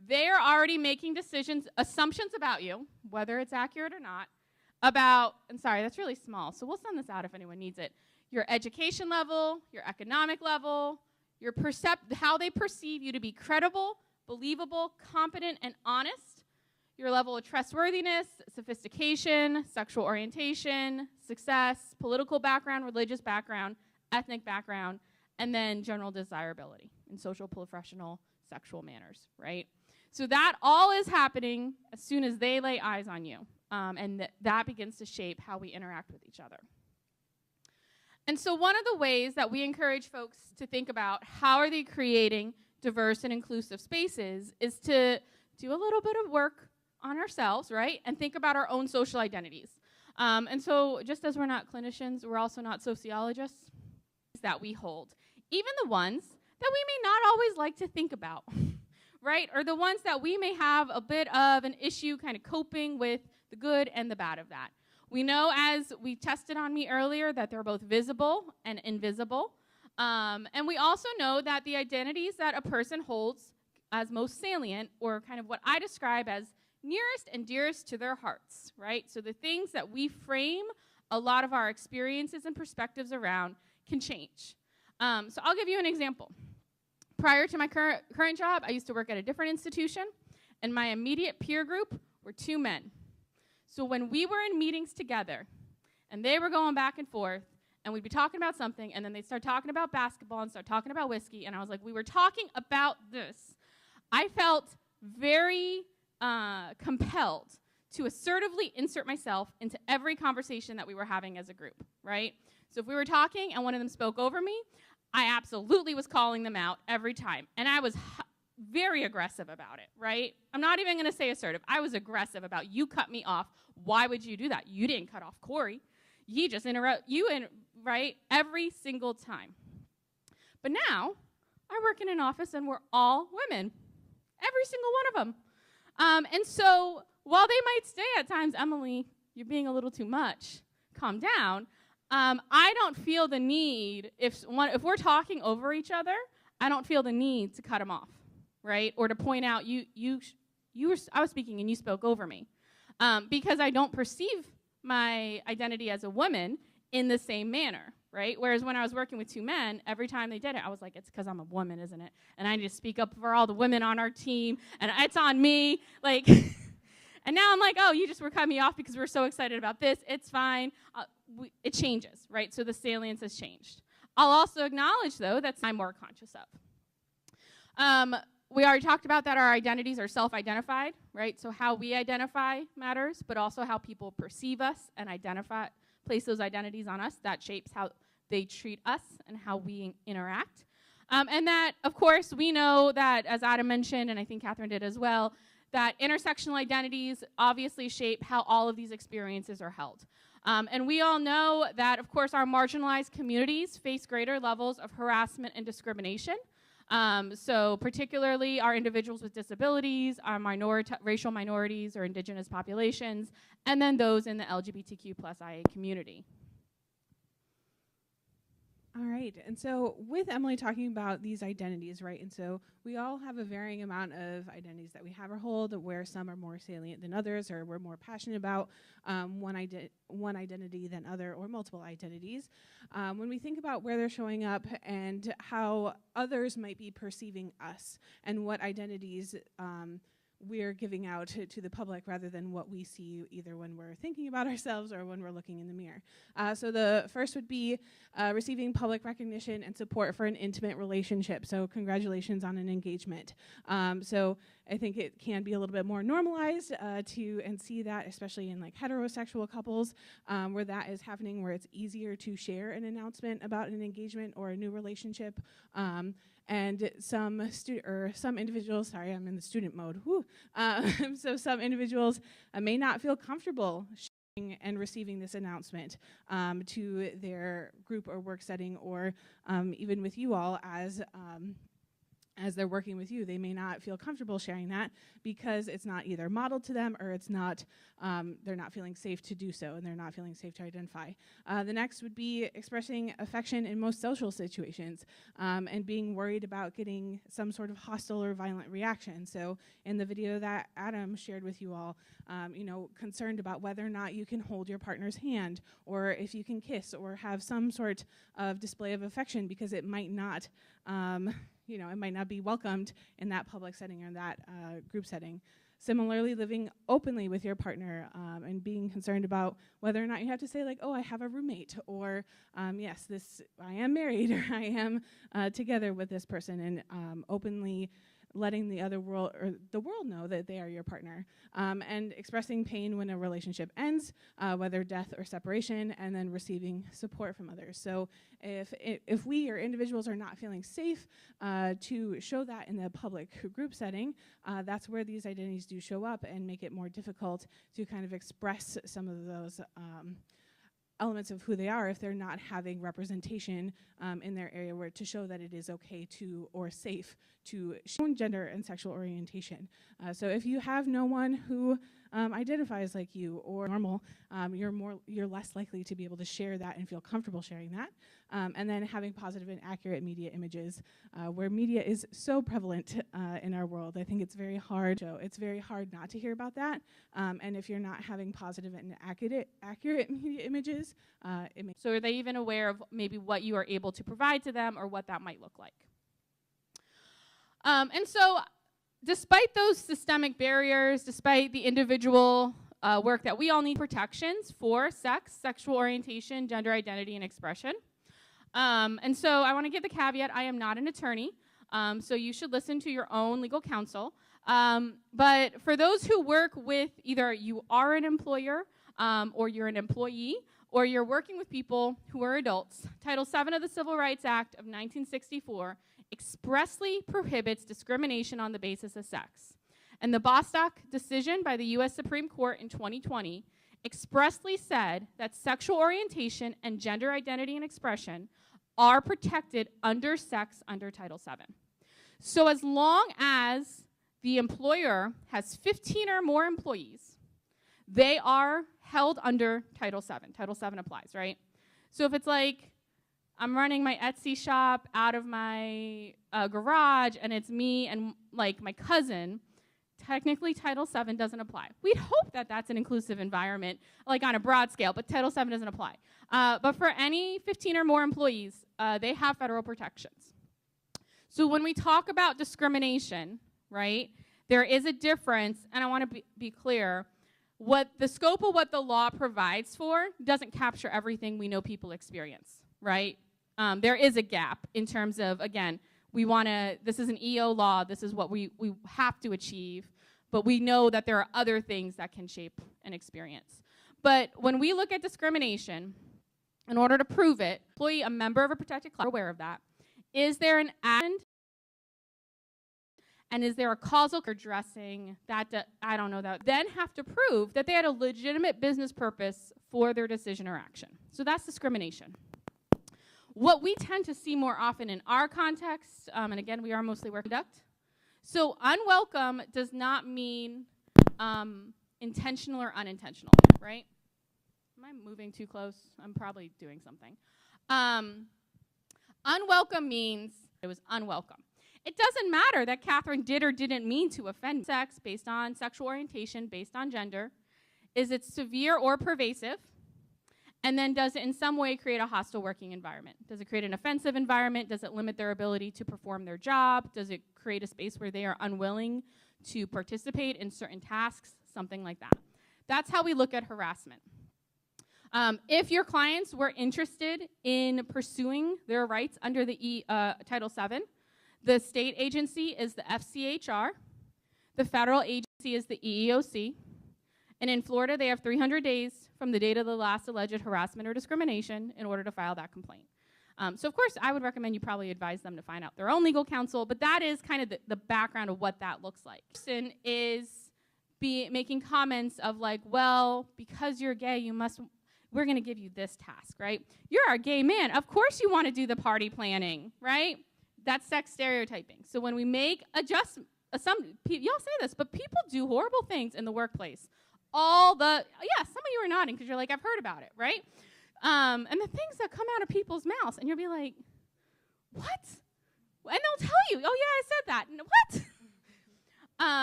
they are already making decisions, assumptions about you, whether it's accurate or not, about, and sorry, that's really small, so we'll send this out if anyone needs it, your education level, your economic level, your how they perceive you to be credible, believable, competent, and honest, your level of trustworthiness, sophistication, sexual orientation, success, political background, religious background, ethnic background, and then general desirability in social, professional, sexual manners, right? So that all is happening as soon as they lay eyes on you, and that begins to shape how we interact with each other. And so one of the ways that we encourage folks to think about how are they creating diverse and inclusive spaces is to do a little bit of work on ourselves, right, and think about our own social identities. And so just as we're not clinicians, we're also not sociologists that we hold, even the ones that we may not always like to think about, right, or the ones that we may have a bit of an issue kind of coping with the good and the bad of that. We know, as we tested on me earlier, that they're both visible and invisible. And we also know that the identities that a person holds as most salient, or kind of what I describe as nearest and dearest to their hearts, right? So the things that we frame a lot of our experiences and perspectives around can change. So I'll give you an example. Prior to my current job, I used to work at a different institution, and my immediate peer group were 2 men. So when we were in meetings together, and they were going back and forth, and we'd be talking about something, and then they'd start talking about basketball and start talking about whiskey, and I was like, we were talking about this. I felt very compelled to assertively insert myself into every conversation that we were having as a group, right? So if we were talking and one of them spoke over me, I absolutely was calling them out every time, and I was very aggressive about it, right? I'm not even going to say assertive. I was aggressive about, you cut me off. Why would you do that? You didn't cut off Corey. You just interrupt, right? Every single time. But now, I work in an office and we're all women. Every single one of them. And so, while they might say at times, Emily, you're being a little too much, calm down, I don't feel the need, if we're talking over each other, I don't feel the need to cut them off, right? Or to point out, I was speaking and you spoke over me. Because I don't perceive my identity as a woman in the same manner, right? Whereas when I was working with 2 men, every time they did it, I was like, it's because I'm a woman, isn't it? And I need to speak up for all the women on our team, and it's on me, like, and now I'm like, oh, you just were cutting me off because we're so excited about this. It's fine. It changes, right? So the salience has changed. I'll also acknowledge, though, that I'm more conscious of. We already talked about that our identities are self-identified, right? So how we identify matters, but also how people perceive us and place those identities on us. That shapes how they treat us and how we interact. And that, of course, we know that, as Adam mentioned, and I think Catherine did as well, that intersectional identities obviously shape how all of these experiences are held. And we all know that, of course, our marginalized communities face greater levels of harassment and discrimination. So particularly our individuals with disabilities, our racial minorities or indigenous populations, and then those in the LGBTQ+IA community. All right, and so with Emily talking about these identities, right, and so we all have a varying amount of identities that we have or hold, where some are more salient than others, or we're more passionate about one identity than other, or multiple identities. When we think about where they're showing up and how others might be perceiving us, and what identities we're giving out to the public rather than what we see either when we're thinking about ourselves or when we're looking in the mirror. So the first would be receiving public recognition and support for an intimate relationship. So congratulations on an engagement. So I think it can be a little bit more normalized and see that, especially in like heterosexual couples, where that is happening, where it's easier to share an announcement about an engagement or a new relationship. And some individuals, sorry, I'm in the student mode. So some individuals may not feel comfortable sharing and receiving this announcement to their group or work setting, or even with you all as they're working with you. They may not feel comfortable sharing that because it's not either modeled to them, or it's not, they're not feeling safe to do so, and they're not feeling safe to identify. The next would be expressing affection in most social situations, and being worried about getting some sort of hostile or violent reaction. So in the video that Adam shared with you all, concerned about whether or not you can hold your partner's hand, or if you can kiss or have some sort of display of affection, because it might not, it might not be welcomed in that public setting or that group setting. Similarly, living openly with your partner and being concerned about whether or not you have to say like, oh, I have a roommate, or yes, I am married, or I am together with this person, and openly letting the world know that they are your partner, and expressing pain when a relationship ends, whether death or separation, and then receiving support from others. So if we or individuals are not feeling safe to show that in the public group setting, that's where these identities do show up and make it more difficult to kind of express some of those elements of who they are if they're not having representation in their area where to show that it is okay to, or safe to, show gender and sexual orientation. So if you have no one who identifies like you or normal, you're less likely to be able to share that and feel comfortable sharing that. And then having positive and accurate media images, where media is so prevalent in our world. I think it's very hard. So it's very hard not to hear about that. And if you're not having positive and accurate media images, So are they even aware of maybe what you are able to provide to them, or what that might look like? And so despite those systemic barriers, despite the individual work that we all need, protections for sex, sexual orientation, gender identity, and expression. And so I want to give the caveat, I am not an attorney, so you should listen to your own legal counsel. But for those who work with, either you are an employer, or you're an employee, or you're working with people who are adults, Title VII of the Civil Rights Act of 1964 expressly prohibits discrimination on the basis of sex. And the Bostock decision by the U.S. Supreme Court in 2020 expressly said that sexual orientation and gender identity and expression are protected under Title VII. So as long as the employer has 15 or more employees, they are held under Title VII. Title VII applies, right? So if it's like, I'm running my Etsy shop out of my garage, and it's me and like my cousin, technically Title VII doesn't apply. We'd hope that that's an inclusive environment, like on a broad scale, but Title VII doesn't apply. But for any 15 or more employees, they have federal protections. So when we talk about discrimination, right, there is a difference, and I want to be clear. What the scope of what the law provides for doesn't capture everything we know people experience, right? There is a gap in terms of, again, this is an EO law, this is what we have to achieve, but we know that there are other things that can shape an experience. But when we look at discrimination, in order to prove it, employee, a member of a protected class, aware of that. Is there an end? And is there a causal addressing that, I don't know that, then have to prove that they had a legitimate business purpose for their decision or action. So that's discrimination. What we tend to see more often in our context, and again, we are mostly work conduct. So unwelcome does not mean intentional or unintentional, right? Am I moving too close? I'm probably doing something. Unwelcome means it was unwelcome. It doesn't matter that Catherine did or didn't mean to offend sex based on sexual orientation, based on gender. Is it severe or pervasive? And then does it in some way create a hostile working environment? Does it create an offensive environment? Does it limit their ability to perform their job? Does it create a space where they are unwilling to participate in certain tasks, something like that. That's how we look at harassment. If your clients were interested in pursuing their rights under the Title VII, the state agency is the FCHR, the federal agency is the EEOC, and in Florida they have 300 days from the date of the last alleged harassment or discrimination in order to file that complaint. So of course I would recommend you probably advise them to find out their own legal counsel, but that is kind of the background of what that looks like. Person is making comments of like, well, because you're gay, we're going to give you this task, right? You're a gay man. Of course you want to do the party planning, right? That's sex stereotyping. So when we make adjustments, y'all say this, but people do horrible things in the workplace. Some of you are nodding because you're like, I've heard about it, right? And the things that come out of people's mouths, and you'll be like, what? And they'll tell you, oh yeah, I said that.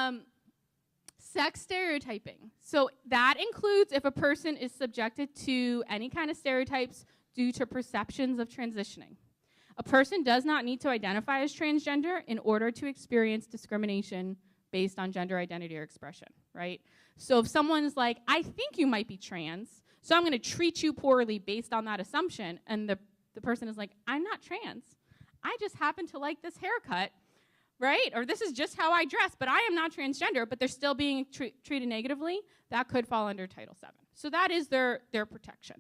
What? Sex stereotyping. So that includes if a person is subjected to any kind of stereotypes due to perceptions of transitioning. A person does not need to identify as transgender in order to experience discrimination based on gender identity or expression, right? So if someone's like, I think you might be trans, so I'm going to treat you poorly based on that assumption, and the person is like, I'm not trans. I just happen to like this haircut, right? Or this is just how I dress, but I am not transgender, but they're still being treated negatively. That could fall under Title VII. So that is their protection.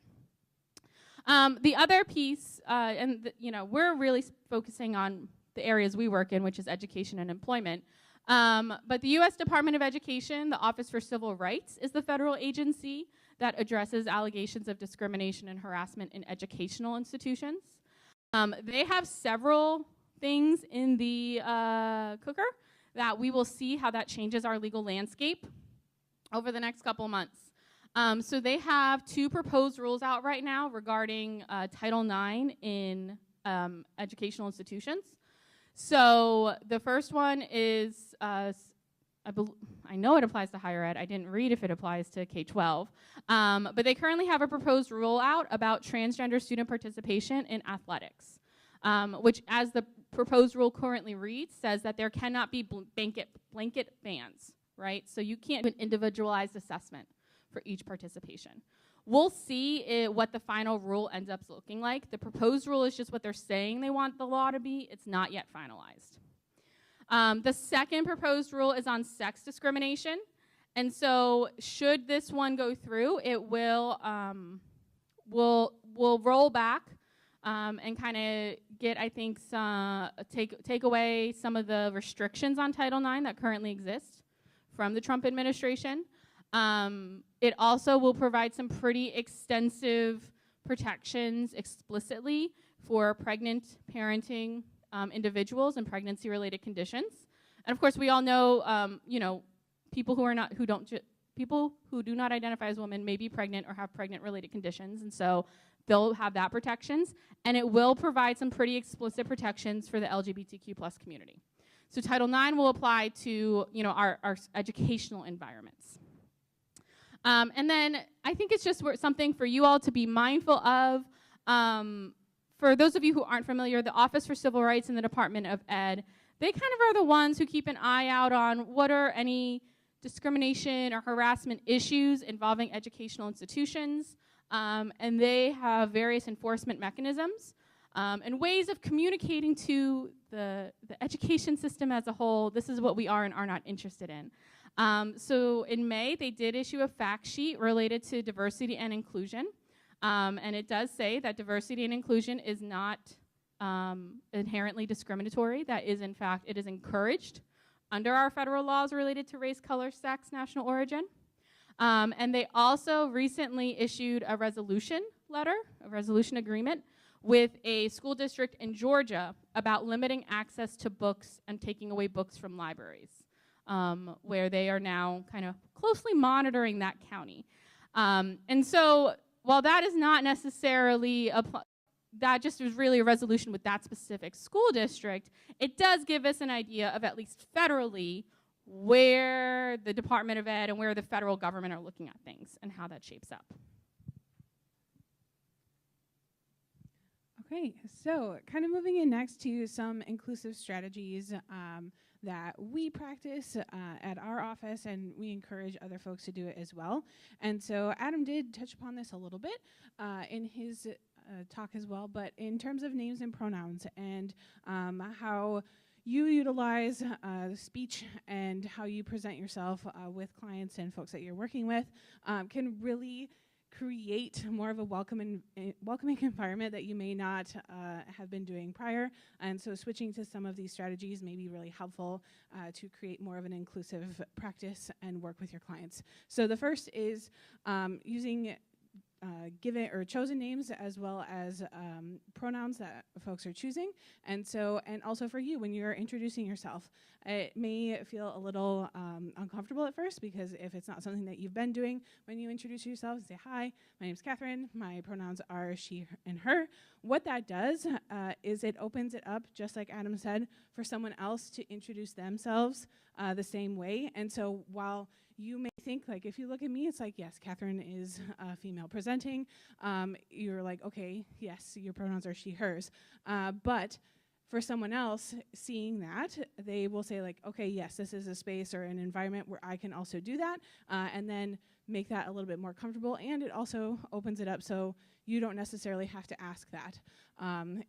The other piece, we're really focusing on the areas we work in, which is education and employment. But the U.S. Department of Education, the Office for Civil Rights, is the federal agency that addresses allegations of discrimination and harassment in educational institutions. They have several things in the cooker that we will see how that changes our legal landscape over the next couple months. So they have 2 proposed rules out right now regarding Title IX in educational institutions. So the first one is, I know it applies to higher ed. I didn't read if it applies to K-12. But they currently have a proposed rule out about transgender student participation in athletics, which, as the proposed rule currently reads, says that there cannot be blanket bans, right? So you can't do an individualized assessment for each participation. We'll see what the final rule ends up looking like. The proposed rule is just what they're saying they want the law to be. It's not yet finalized. The second proposed rule is on sex discrimination. And so should this one go through, it will roll back and kind of get, I think, take away some of the restrictions on Title IX that currently exist from the Trump administration. It also will provide some pretty extensive protections explicitly for pregnant parenting individuals and pregnancy-related conditions. And of course, we all know, people who do not identify as women may be pregnant or have pregnant-related conditions, and so they'll have that protections. And it will provide some pretty explicit protections for the LGBTQ+ community. So Title IX will apply to, our educational environments. And then I think it's just something for you all to be mindful of. For those of you who aren't familiar, the Office for Civil Rights in the Department of Ed, they kind of are the ones who keep an eye out on what are any discrimination or harassment issues involving educational institutions. And they have various enforcement mechanisms and ways of communicating to the education system as a whole. This is what we are and are not interested in. So in May, they did issue a fact sheet related to diversity and inclusion. And it does say that diversity and inclusion is not inherently discriminatory. That is, in fact, it is encouraged under our federal laws related to race, color, sex, national origin. And they also recently issued a resolution letter, a resolution agreement, with a school district in Georgia about limiting access to books and taking away books from libraries, where they are now kind of closely monitoring that county. And so while that is not necessarily, that just is really a resolution with that specific school district, it does give us an idea of, at least federally, where the Department of Ed and where the federal government are looking at things and how that shapes up. Okay, so kind of moving in next to some inclusive strategies that we practice at our office, and we encourage other folks to do it as well. And so Adam did touch upon this a little bit in his talk as well, but in terms of names and pronouns and how you utilize speech and how you present yourself with clients and folks that you're working with can really create more of a welcoming environment that you may not have been doing prior. And so switching to some of these strategies may be really helpful to create more of an inclusive practice and work with your clients. So the first is using given or chosen names as well as pronouns that folks are choosing. And also for you, when you're introducing yourself, it may feel a little uncomfortable at first, because if it's not something that you've been doing, when you introduce yourself, say, hi, my name's Catherine, my pronouns are she and her. What that does is it opens it up, just like Adam said, for someone else to introduce themselves the same way. And so while you may think, like, if you look at me, it's like, yes, Catherine is female presenting. You're like, okay, yes, your pronouns are she, hers. But for someone else seeing that, they will say, like, okay, yes, this is a space or an environment where I can also do that, and then make that a little bit more comfortable. And it also opens it up so you don't necessarily have to ask that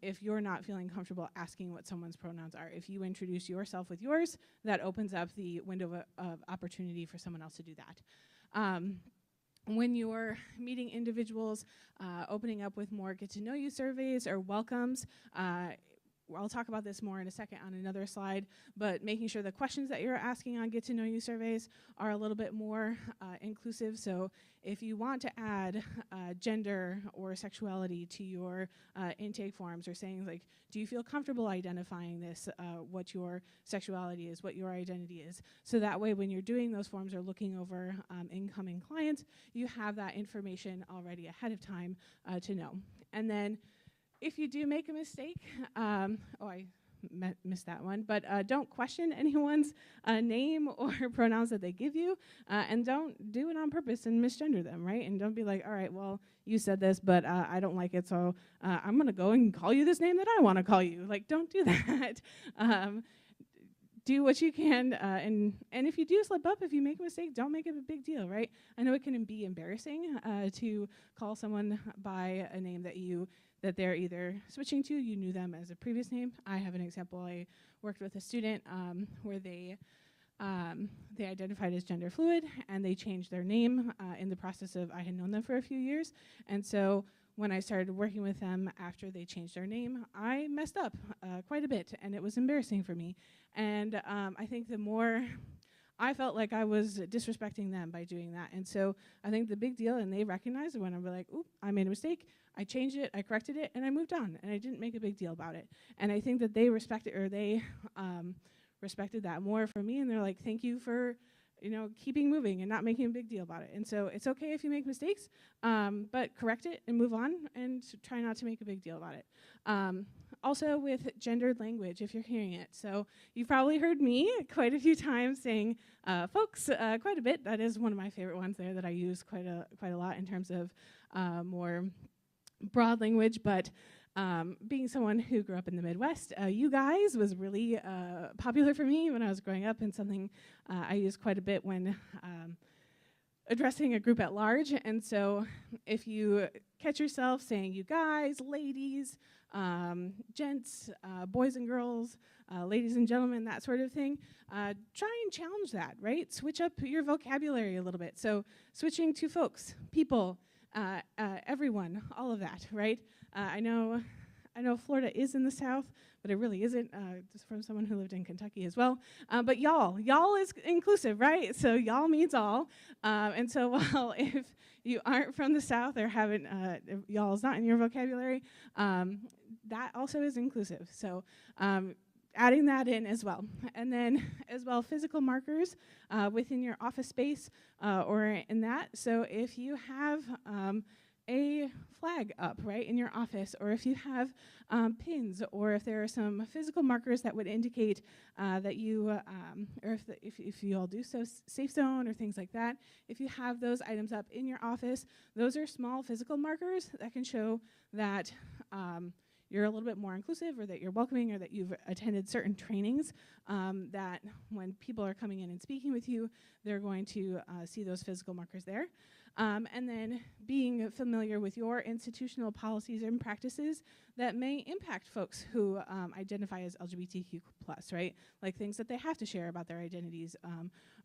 if you're not feeling comfortable asking what someone's pronouns are. If you introduce yourself with yours, that opens up the window of opportunity for someone else to do that. When you're meeting individuals, opening up with more get-to-know-you surveys or welcomes, I'll talk about this more in a second on another slide, but making sure the questions that you're asking on get-to-know-you surveys are a little bit more inclusive. So if you want to add gender or sexuality to your intake forms, or saying, like, do you feel comfortable identifying this, what your sexuality is, what your identity is? So that way, when you're doing those forms or looking over incoming clients, you have that information already ahead of time to know. And then if you do make a mistake, I missed that one, but don't question anyone's name or pronouns that they give you, and don't do it on purpose and misgender them, right? And don't be like, all right, well, you said this, but I don't like it, so I'm going to go and call you this name that I want to call you. Like, don't do that. Do what you can, and if you do slip up, if you make a mistake, don't make it a big deal, right? I know it can be embarrassing to call someone by a name that they're either switching to. You knew them as a previous name. I have an example. I worked with a student where they identified as gender fluid, and they changed their name in the process of, I had known them for a few years, and so when I started working with them after they changed their name, I messed up quite a bit, and it was embarrassing for me. And I think the more I felt like I was disrespecting them by doing that. And so I think the big deal, and they recognized it when I was like, oop, I made a mistake, I changed it, I corrected it, and I moved on, and I didn't make a big deal about it. And I think that they respected that more from me, and they're like, thank you for keeping moving and not making a big deal about it. And so it's okay if you make mistakes, but correct it and move on, and try not to make a big deal about it. Also with gendered language, if you're hearing it. So you've probably heard me quite a few times saying folks quite a bit. That is one of my favorite ones there that I use quite a lot in terms of more broad language. But being someone who grew up in the Midwest, you guys was really popular for me when I was growing up, and something I used quite a bit when addressing a group at large. And so if you catch yourself saying you guys, ladies, gents, boys and girls, ladies and gentlemen, that sort of thing, try and challenge that, right? Switch up your vocabulary a little bit. So switching to folks, people, everyone, all of that, right? I know Florida is in the South, but it really isn't, just from someone who lived in Kentucky as well. But y'all is inclusive, right? So y'all means all. And so while if you aren't from the South or haven't, y'all is not in your vocabulary, that also is inclusive. So adding that in as well. And then as well, physical markers within your office space or in that. So if you have a flag up, right, in your office, or if you have pins, or if there are some physical markers that would indicate that you, or if you all do so, safe zone or things like that, if you have those items up in your office, those are small physical markers that can show that you're a little bit more inclusive, or that you're welcoming, or that you've attended certain trainings, that when people are coming in and speaking with you, they're going to see those physical markers there. And then being familiar with your institutional policies and practices that may impact folks who identify as LGBTQ+, right? Like things that they have to share about their identities,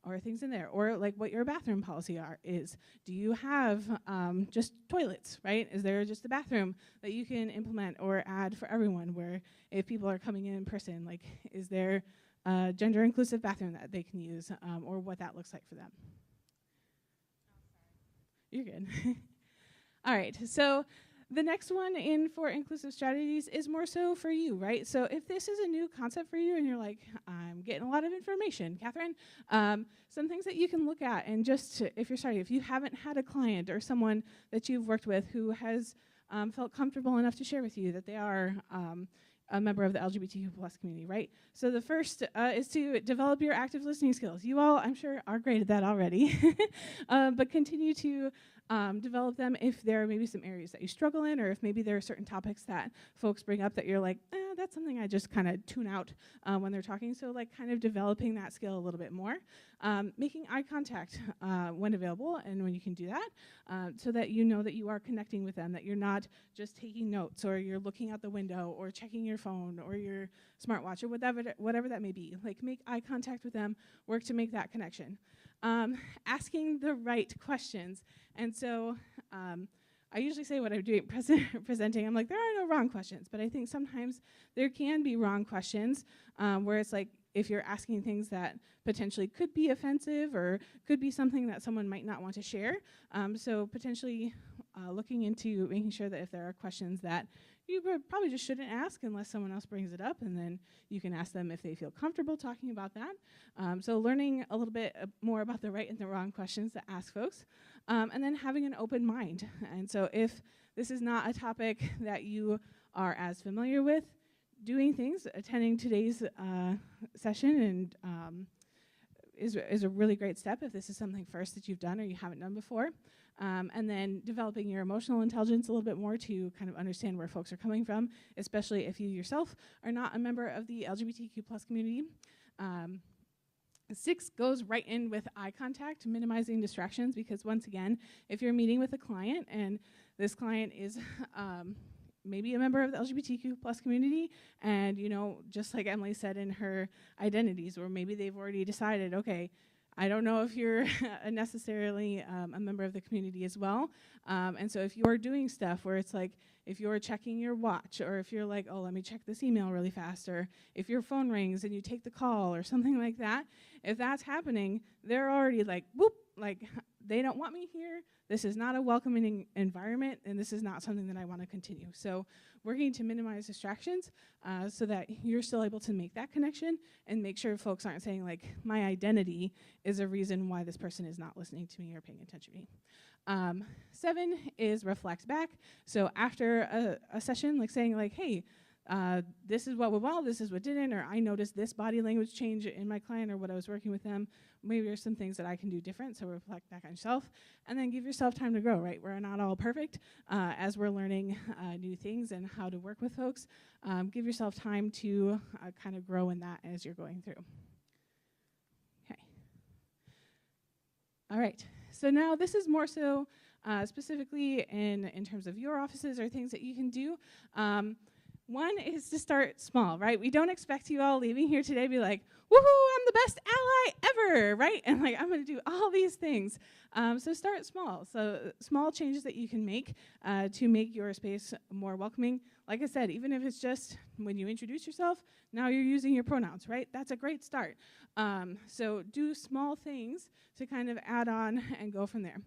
or things in there, or like what your bathroom policy is. Do you have just toilets, right? Is there just a bathroom that you can implement or add for everyone, where if people are coming in person, like is there a gender inclusive bathroom that they can use, or what that looks like for them? You're good. All right, so the next one in for inclusive strategies is more so for you, right? So if this is a new concept for you and you're like, I'm getting a lot of information, Catherine, some things that you can look at, and just if you haven't had a client or someone that you've worked with who has felt comfortable enough to share with you that they are a member of the LGBTQ+ community, right? So the first is to develop your active listening skills. You all, I'm sure, are great at that already, but continue to develop them if there are maybe some areas that you struggle in, or if maybe there are certain topics that folks bring up that you're like, that's something I just kind of tune out when they're talking. So like kind of developing that skill a little bit more. Making eye contact when available and when you can do that, so that you know that you are connecting with them, that you're not just taking notes, or you're looking out the window, or checking your phone or your smartwatch, or whatever that may be. Like make eye contact with them, work to make that connection. Asking the right questions. And so I usually say when I'm doing presenting, I'm like, there are no wrong questions, but I think sometimes there can be wrong questions, where it's like, if you're asking things that potentially could be offensive or could be something that someone might not want to share. So potentially looking into making sure that if there are questions that you probably just shouldn't ask unless someone else brings it up, and then you can ask them if they feel comfortable talking about that. So learning a little bit more about the right and the wrong questions to ask folks, and then having an open mind. And so if this is not a topic that you are as familiar with, doing things, attending today's session and is a really great step if this is something first that you've done or you haven't done before. And then developing your emotional intelligence a little bit more to kind of understand where folks are coming from, especially if you yourself are not a member of the LGBTQ+ community. 6 goes right in with eye contact, minimizing distractions, because once again, if you're meeting with a client and this client is maybe a member of the LGBTQ+ community, and just like Emily said in her identities, or maybe they've already decided, okay, I don't know if you're necessarily a member of the community as well. And so if you're doing stuff where it's like, if you're checking your watch, or if you're like, oh, let me check this email really fast, or if your phone rings and you take the call or something like that, if that's happening, they're already like, whoop, like they don't want me here. This is not a welcoming environment, and this is not something that I want to continue. So working to minimize distractions so that you're still able to make that connection and make sure folks aren't saying like, my identity is a reason why this person is not listening to me or paying attention to me. 7 is reflect back. So after a session, like saying like, hey, this is what went well, this is what didn't, or I noticed this body language change in my client or what I was working with them. Maybe there's some things that I can do different, so reflect back on yourself. And then give yourself time to grow, right? We're not all perfect as we're learning new things and how to work with folks. Give yourself time to kind of grow in that as you're going through. Okay. All right, so now this is more so specifically in terms of your offices or things that you can do. One is to start small, right? We don't expect you all leaving here today to be like, woohoo, I'm the best ally ever, right? And like, I'm gonna do all these things. So start small. So small changes that you can make to make your space more welcoming. Like I said, even if it's just when you introduce yourself, now you're using your pronouns, right? That's a great start. So do small things to kind of add on and go from there.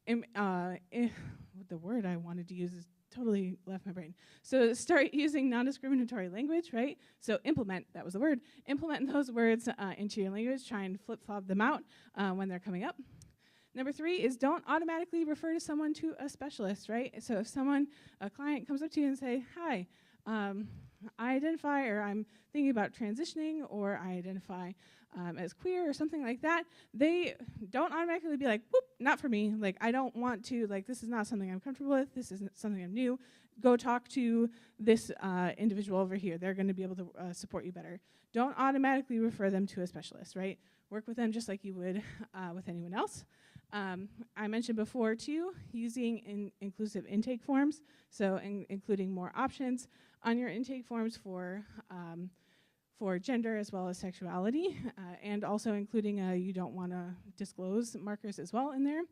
The word I wanted to use is totally left my brain. So start using non-discriminatory language, right? So implement, that was the word, implement those words into your language. Try and flip-flop them out when they're coming up. Number 3 is don't automatically refer to someone to a specialist, right? So if a client comes up to you and say, hi, I identify, or I'm thinking about transitioning, or I identify as queer or something like that, they don't automatically be like, whoop, not for me. Like, I don't want to, like, this is not something I'm comfortable with. This isn't something I'm new. Go talk to this individual over here. They're going to be able to support you better. Don't automatically refer them to a specialist, right? Work with them just like you would with anyone else. I mentioned before, too, using inclusive intake forms, so including more options on your intake forms for gender as well as sexuality, and also including you don't want to disclose markers as well in there.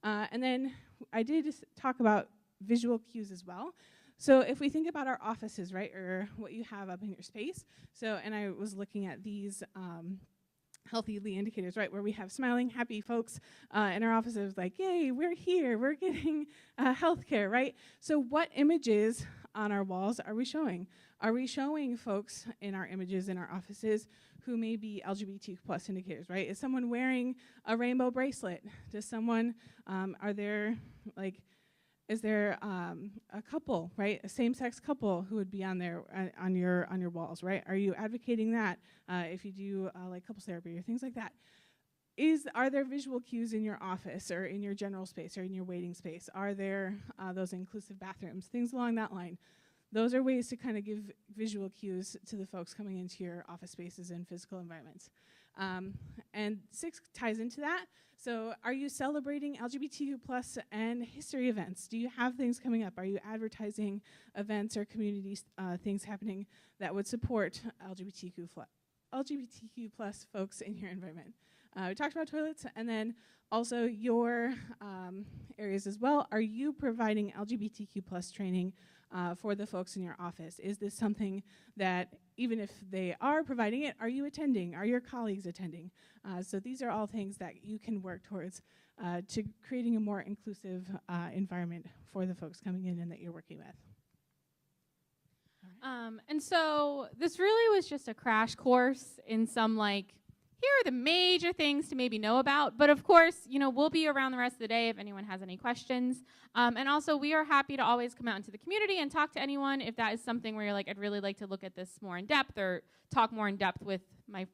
And then I did talk about visual cues as well. So if we think about our offices, right, or what you have up in your space, so, and I was looking at these healthy lead indicators, right, where we have smiling, happy folks in our offices, like, yay, we're here, we're getting healthcare, right? So what images on our walls are we showing? Are we showing folks in our images in our offices who may be LGBT plus indicators, right? Is someone wearing a rainbow bracelet? Does someone, is there a couple, right? A same-sex couple who would be on there on your walls, right? Are you advocating that if you do like couples therapy or things like that? Are there visual cues in your office or in your general space or in your waiting space? Are there those inclusive bathrooms? Things along that line. Those are ways to kind of give visual cues to the folks coming into your office spaces and physical environments. And 6 ties into that. So are you celebrating LGBTQ plus and history events? Do you have things coming up? Are you advertising events or community things happening that would support LGBTQ plus folks in your environment? We talked about toilets, and then also your areas as well. Are you providing LGBTQ plus training for the folks in your office? Is this something that, even if they are providing it, are you attending? Are your colleagues attending? So these are all things that you can work towards to creating a more inclusive environment for the folks coming in and that you're working with. And so this really was just a crash course in some, like, here are the major things to maybe know about. But of course, you know, we'll be around the rest of the day if anyone has any questions. And also, we are happy to always come out into the community and talk to anyone if that is something where you're like, I'd really like to look at this more in depth or talk more in depth with my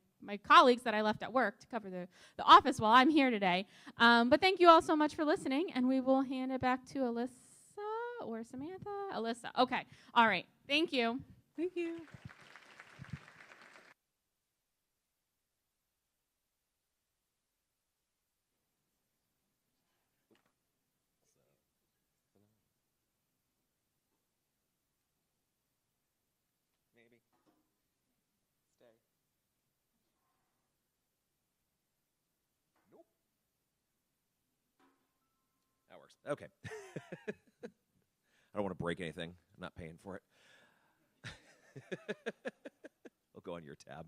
colleagues that I left at work to cover the office while I'm here today. But thank you all so much for listening, and we will hand it back to Alyssa or Samantha. Alyssa. Okay. All right. Thank you. Thank you. Maybe. Stay. Nope. That works. Okay. I don't want to break anything. I'm not paying for it. I'll go on your tab.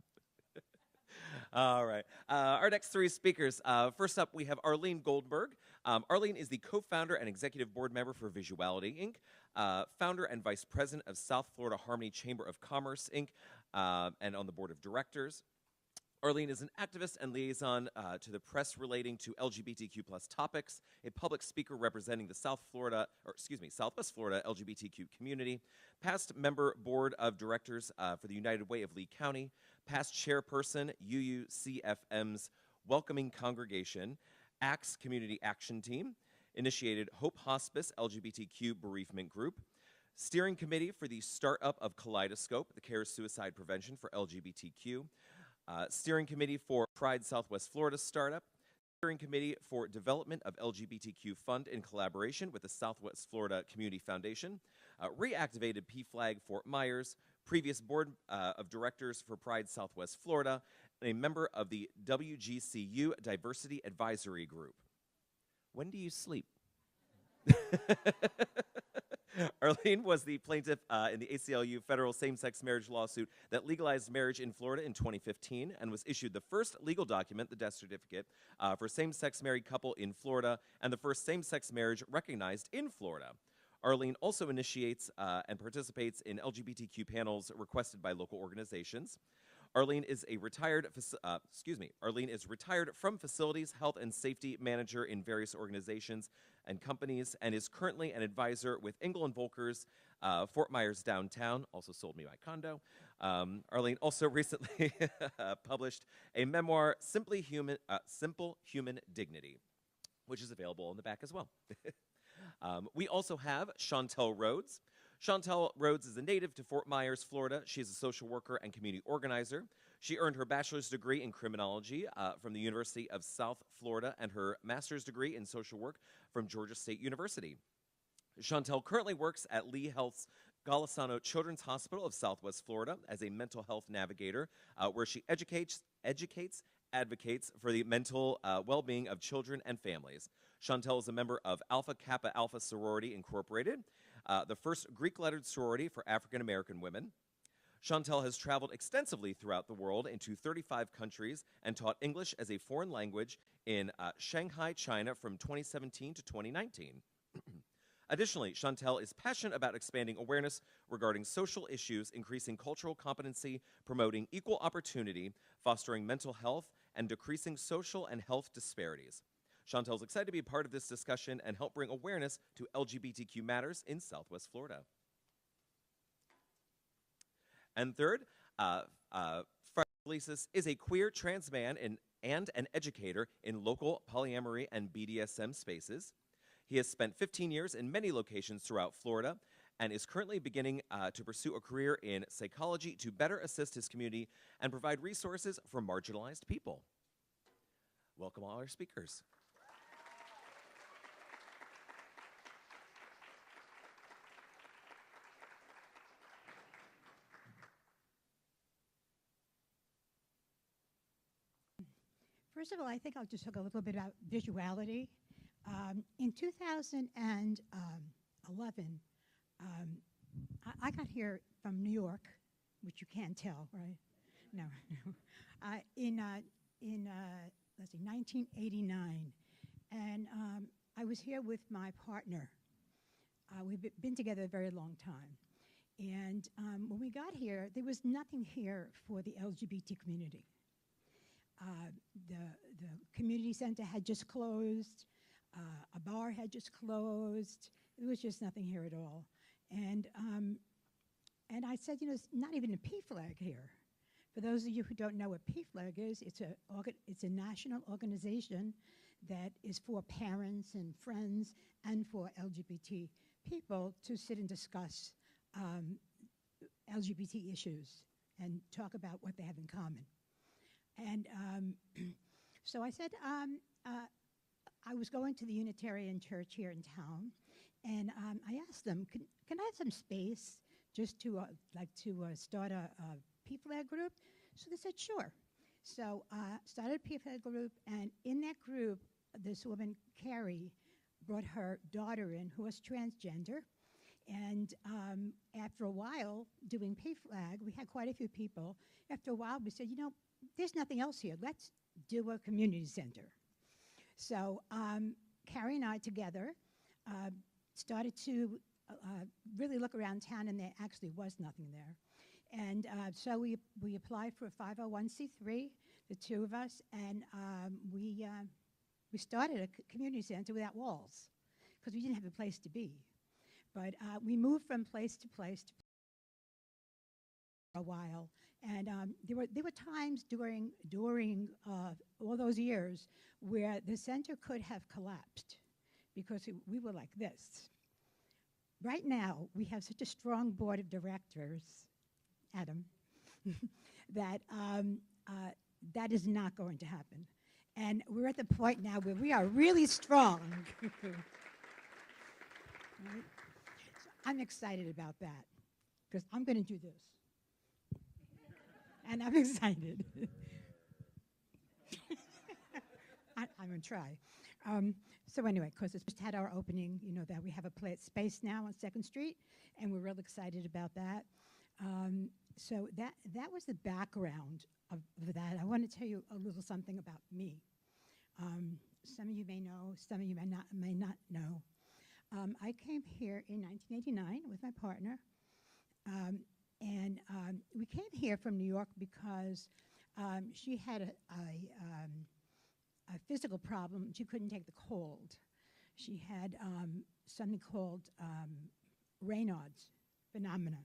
All right. Our next 3 speakers. First up, we have Arlene Goldberg. Arlene is the co-founder and executive board member for Visuality, Inc., founder and vice president of South Florida Harmony Chamber of Commerce, Inc., and on the board of directors. Arlene is an activist and liaison to the press relating to LGBTQ plus topics, a public speaker representing the Southwest Florida LGBTQ community, past member board of directors for the United Way of Lee County, past chairperson UUCFM's Welcoming Congregation, ACTS Community Action Team, initiated Hope Hospice LGBTQ Bereavement Group, steering committee for the startup of Kaleidoscope, the CARES Suicide Prevention for LGBTQ, steering committee for Pride Southwest Florida startup, steering committee for development of LGBTQ fund in collaboration with the Southwest Florida Community Foundation, reactivated PFLAG Fort Myers, previous board of directors for Pride Southwest Florida, and a member of the WGCU Diversity Advisory Group. When do you sleep? Arlene was the plaintiff in the ACLU federal same-sex marriage lawsuit that legalized marriage in Florida in 2015 and was issued the first legal document, the death certificate, for same-sex married couple in Florida and the first same-sex marriage recognized in Florida. Arlene also initiates and participates in LGBTQ panels requested by local organizations. Arlene is retired from facilities, health, and safety manager in various organizations and companies, and is currently an advisor with Engel & Volkers Fort Myers Downtown also sold me my condo. Arlene also recently published a memoir, Simple Human Dignity, which is available in the back as well. We also have Chantel Rhodes. Chantel Rhodes is a native to Fort Myers, Florida. She is a social worker and community organizer. She earned her bachelor's degree in criminology from the University of South Florida and her master's degree in social work from Georgia State University. Chantel currently works at Lee Health's Golisano Children's Hospital of Southwest Florida as a mental health navigator, where she educates, advocates for the mental well-being of children and families. Chantel is a member of Alpha Kappa Alpha Sorority Incorporated, the first Greek-lettered sorority for African-American women. Chantel has traveled extensively throughout the world into 35 countries and taught English as a foreign language in Shanghai, China from 2017 to 2019. Additionally, Chantel is passionate about expanding awareness regarding social issues, increasing cultural competency, promoting equal opportunity, fostering mental health, and decreasing social and health disparities. Chantel is excited to be a part of this discussion and help bring awareness to LGBTQ matters in Southwest Florida. And third, Frederick is a queer trans man and an educator in local polyamory and BDSM spaces. He has spent 15 years in many locations throughout Florida and is currently beginning to pursue a career in psychology to better assist his community and provide resources for marginalized people. Welcome all our speakers. First of all, I think I'll just talk a little bit about visuality. In 2011, I got here from New York, which you can't tell, right? No. in let's see, 1989, and I was here with my partner. We've been together a very long time, and when we got here, there was nothing here for the LGBT community. The community center had just closed. A bar had just closed. There was just nothing here at all. And I said, you know, it's not even a PFLAG here. For those of you who don't know what PFLAG is, it's a national organization that is for parents and friends and for LGBT people to sit and discuss LGBT issues and talk about what they have in common. And so I said, I was going to the Unitarian Church here in town, and I asked them, can I have some space just to start a PFLAG group? So they said, sure. So started a PFLAG group, and in that group, this woman, Carrie, brought her daughter in, who was transgender. And after a while doing PFLAG, we had quite a few people. After a while, we said, you know, there's nothing else here. Let's do a community center. So Carrie and I together started to really look around town, and there actually was nothing there. And so we applied for a 501c3, the two of us, and we started a community center without walls because we didn't have a place to be. But we moved from place to place for a while, and there were times during all those years where the center could have collapsed because we were like this. Right now, we have such a strong board of directors, Adam, that that is not going to happen. And we're at the point now where we are really strong. Right? So I'm excited about that because I'm going to do this. And I'm excited. I'm going to try. So anyway, because it's just had our opening, you know, that we have a space now on 2nd Street, and we're real excited about that. So that was the background of that. I want to tell you a little something about me. Some of you may know, some of you may not know. I came here in 1989 with my partner, and we came here from New York because she had a physical problem. She couldn't take the cold. She had something called Raynaud's phenomenon.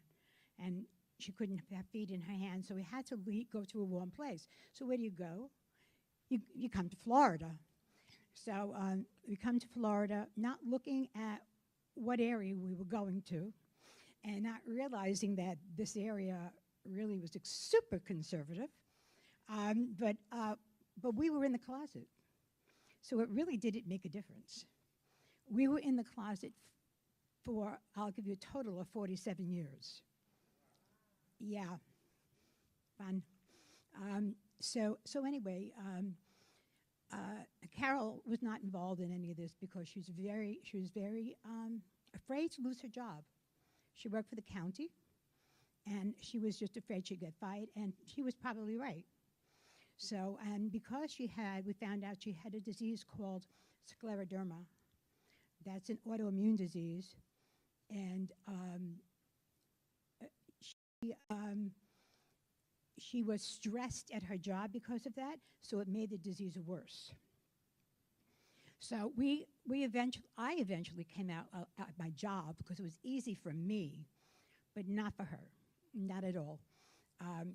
And she couldn't have feet in her hands, so we had to go to a warm place. So where do you go? You come to Florida. So we come to Florida, not looking at what area we were going to, and not realizing that this area really was super conservative. But we were in the closet, so it really didn't make a difference. We were in the closet for, I'll give you a total of 47 years. Yeah, fun. So anyway, Carol was not involved in any of this because she was very afraid to lose her job. She worked for the county, and she was just afraid she'd get fired, and she was probably right. So, and because we found out she had a disease called scleroderma. That's an autoimmune disease, and she was stressed at her job because of that, so it made the disease worse. So I eventually came out at my job because it was easy for me, but not for her, not at all.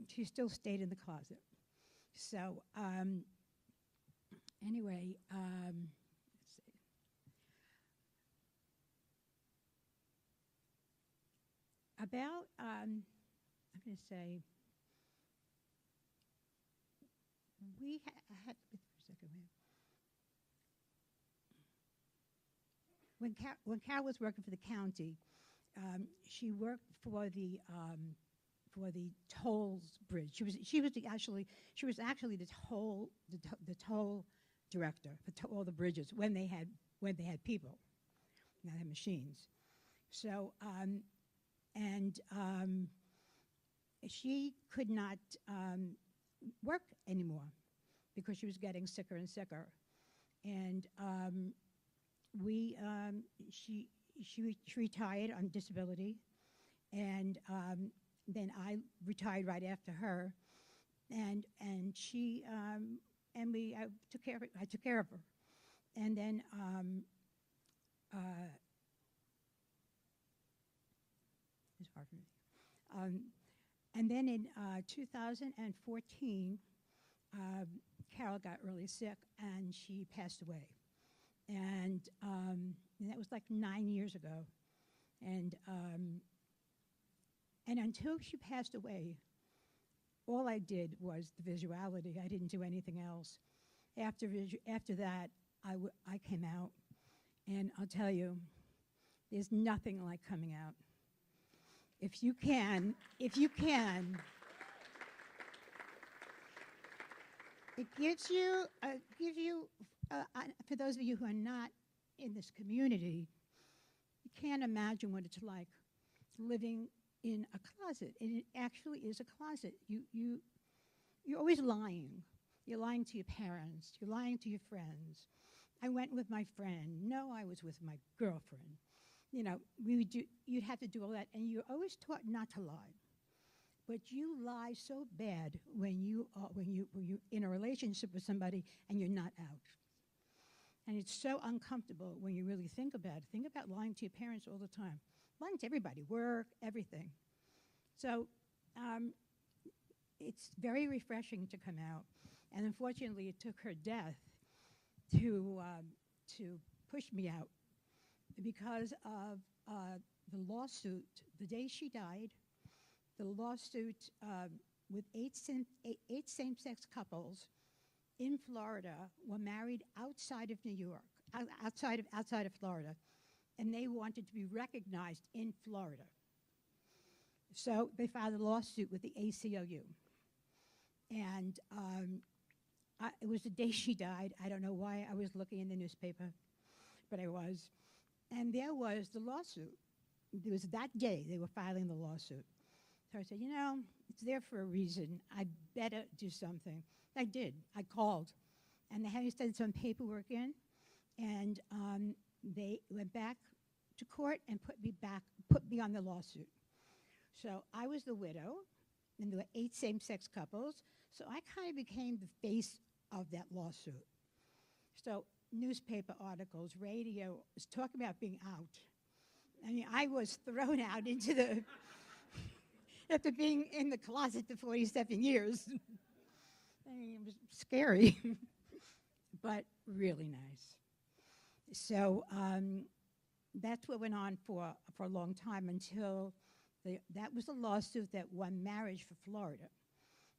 She still stayed in the closet. So anyway, let's see. About, I'm going to say, we had, for a second, when Carol was working for the county, she worked for the tolls bridge. She was actually the toll director for all the bridges when they had people, now they had machines. So she could not work anymore because she was getting sicker and sicker, and she retired on disability, and then I retired right after her, and she I took care of her, and then it's hard for me. And then in 2014, Carol got really sick and she passed away. And that was like 9 years ago. And until she passed away, all I did was the visuality. I didn't do anything else. After that, I came out. And I'll tell you, there's nothing like coming out. If you can, it gives you, for those of you who are not in this community, you can't imagine what it's like living in a closet. And it actually is a closet. You're always lying. You're lying to your parents. You're lying to your friends. I went with my friend. No, I was with my girlfriend. You know, you'd have to do all that, and you're always taught not to lie. But you lie so bad when you're in a relationship with somebody and you're not out. And it's so uncomfortable when you really think about it. Think about lying to your parents all the time. Lying to everybody, work, everything. So it's very refreshing to come out. And unfortunately, it took her death to push me out because of the lawsuit. The day she died, the lawsuit with eight same-sex couples in Florida were married outside of New York, outside of Florida, and they wanted to be recognized in Florida. So they filed a lawsuit with the ACLU. And it was the day she died. I don't know why I was looking in the newspaper, but I was. And there was the lawsuit. It was that day they were filing the lawsuit. So I said, you know, it's there for a reason. I better do something. I did. I called. And they had to send some paperwork in. And they went back to court and put me on the lawsuit. So I was the widow, and there were 8 same-sex couples. So I kind of became the face of that lawsuit. So newspaper articles, radio, was talking about being out. I mean, I was thrown out into the, after being in the closet for 47 years. I mean, it was scary, but really nice. So that's what went on for a long time until that was a lawsuit that won marriage for Florida.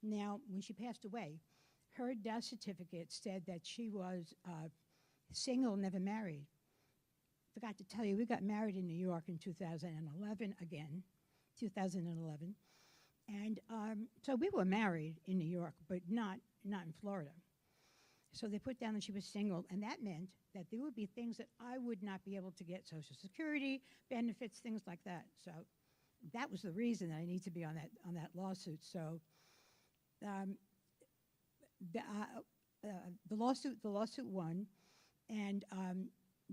Now, when she passed away, her death certificate said that she was single, never married. Forgot to tell you, we got married in New York in 2011 again, 2011. And so we were married in New York, but not in Florida. So they put down that she was single, and that meant that there would be things that I would not be able to get, Social Security, benefits, things like that. So that was the reason that I need to be on that lawsuit. So the lawsuit won, and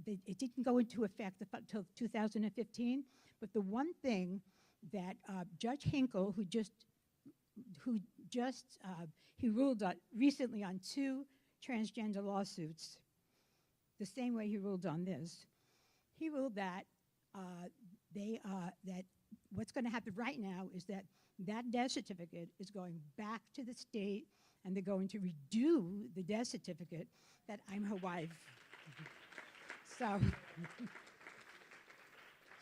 it didn't go into effect until 2015. But the one thing that Judge Hinkle, he ruled recently on 2 transgender lawsuits, the same way he ruled on this. He ruled that that what's going to happen right now is that death certificate is going back to the state, and they're going to redo the death certificate that I'm her wife.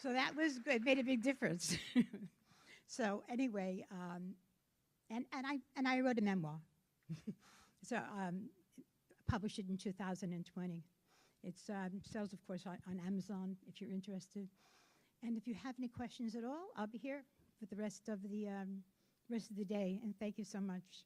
So that was good. It made a big difference. So anyway, and I wrote a memoir. So published it in 2020. It sells, of course, on Amazon if you're interested. And if you have any questions at all, I'll be here for the rest of the day. And thank you so much.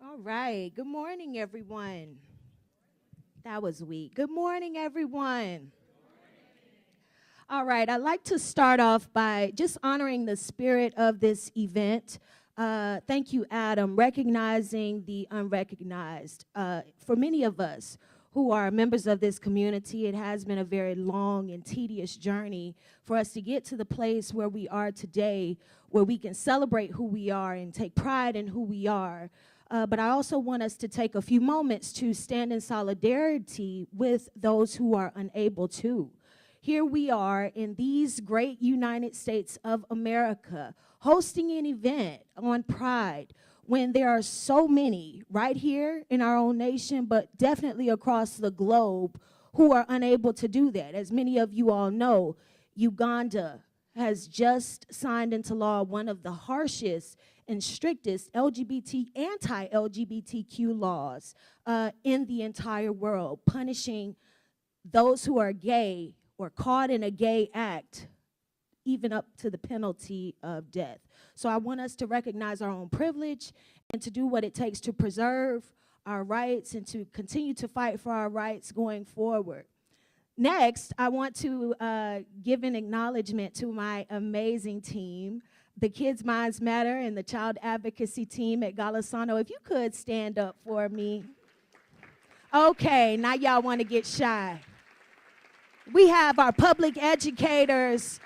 All right. Good morning, everyone. That was weak. Good morning, everyone. All right. I'd like to start off by just honoring the spirit of this event. Thank you, Adam, recognizing the unrecognized. For many of us who are members of this community, it has been a very long and tedious journey for us to get to the place where we are today, where we can celebrate who we are and take pride in who we are. But I also want us to take a few moments to stand in solidarity with those who are unable to. Here we are in these great United States of America hosting an event on Pride when there are so many right here in our own nation, but definitely across the globe, who are unable to do that. As many of you all know, Uganda has just signed into law one of the harshest and strictest anti-LGBTQ laws in the entire world, punishing those who are gay or caught in a gay act, even up to the penalty of death. So I want us to recognize our own privilege and to do what it takes to preserve our rights and to continue to fight for our rights going forward. Next, I want to give an acknowledgement to my amazing team, the Kids Minds Matter and the Child Advocacy team at Golisano. If you could stand up for me. Okay, now y'all want to get shy. We have our public educators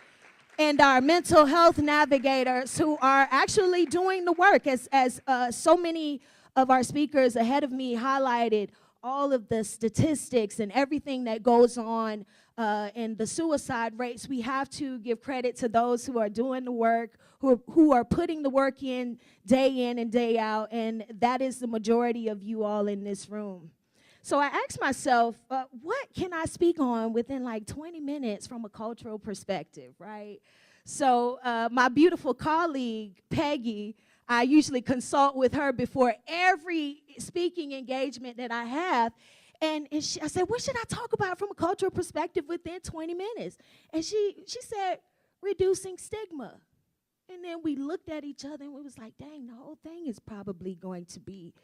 and our mental health navigators who are actually doing the work, as so many of our speakers ahead of me highlighted all of the statistics and everything that goes on and the suicide rates. We have to give credit to those who are doing the work, who are putting the work in and day out, and that is the majority of you all in this room. So I asked myself, what can I speak on within like 20 minutes from a cultural perspective, right? So my beautiful colleague, Peggy, I usually consult with her before every speaking engagement that I have. And I said, what should I talk about from a cultural perspective within 20 minutes? And she said, reducing stigma. And then we looked at each other and we was like, dang, the whole thing is probably going to be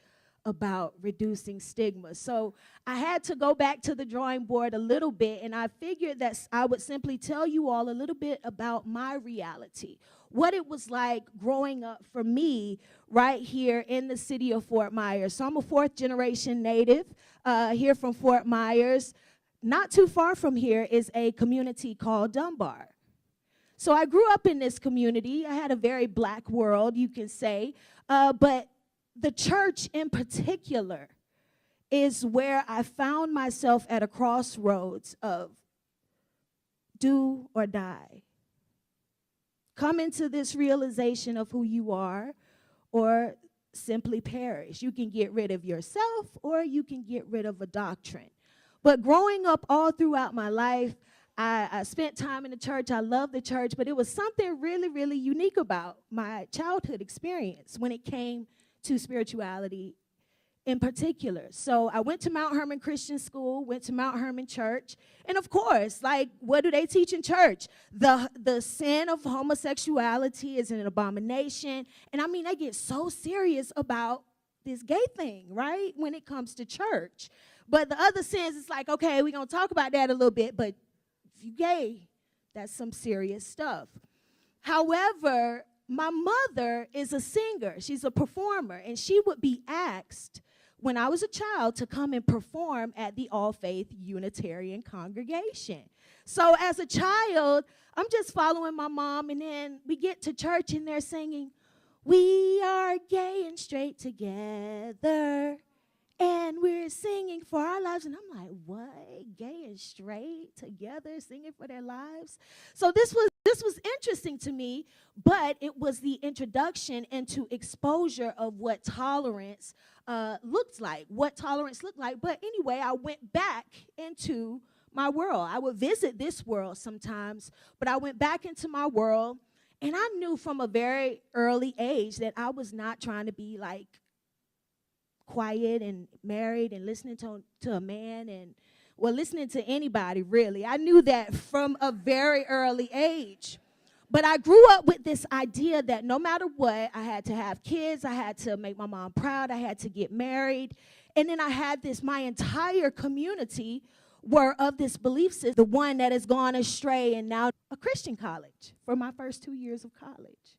about reducing stigma. So I had to go back to the drawing board a little bit, and I figured that I would simply tell you all a little bit about my reality, what it was like growing up for me right here in the city of Fort Myers. So I'm a fourth-generation native here from Fort Myers. Not too far from here is a community called Dunbar. So I grew up in this community. I had a very black world, you can say, but the church in particular is where I found myself at a crossroads of do or die. Come into this realization of who you are or simply perish. You can get rid of yourself or you can get rid of a doctrine. But growing up all throughout my life, I spent time in the church. I love the church, but it was something really, really unique about my childhood experience when it came to spirituality in particular. So I went to Mount Hermon Christian School, went to Mount Hermon Church, and of course, like, what do they teach in church? The sin of homosexuality is an abomination, and I mean, they get so serious about this gay thing, right, when it comes to church. But the other sins, it's like, okay, we're going to talk about that a little bit, but if you're gay, that's some serious stuff. However, my mother is a singer. She's a performer, and she would be asked when I was a child to come and perform at the All Faith Unitarian congregation. So as a child, I'm just following my mom, and then we get to church, and they're singing, "We are gay and straight together, and we're singing for our lives." And I'm like, what? Gay and straight together, singing for their lives? So this was interesting to me, but it was the introduction into exposure of what tolerance looked like, what tolerance looked like. But anyway, I went back into my world. I would visit this world sometimes, but I went back into my world, and I knew from a very early age that I was not trying to be like quiet and married and listening to a man and, well, listening to anybody, really. I knew that from a very early age. But I grew up with this idea that no matter what, I had to have kids, I had to make my mom proud, I had to get married. And then I had this, my entire community were of this belief system, the one that has gone astray, and now a Christian college for my first 2 years of college.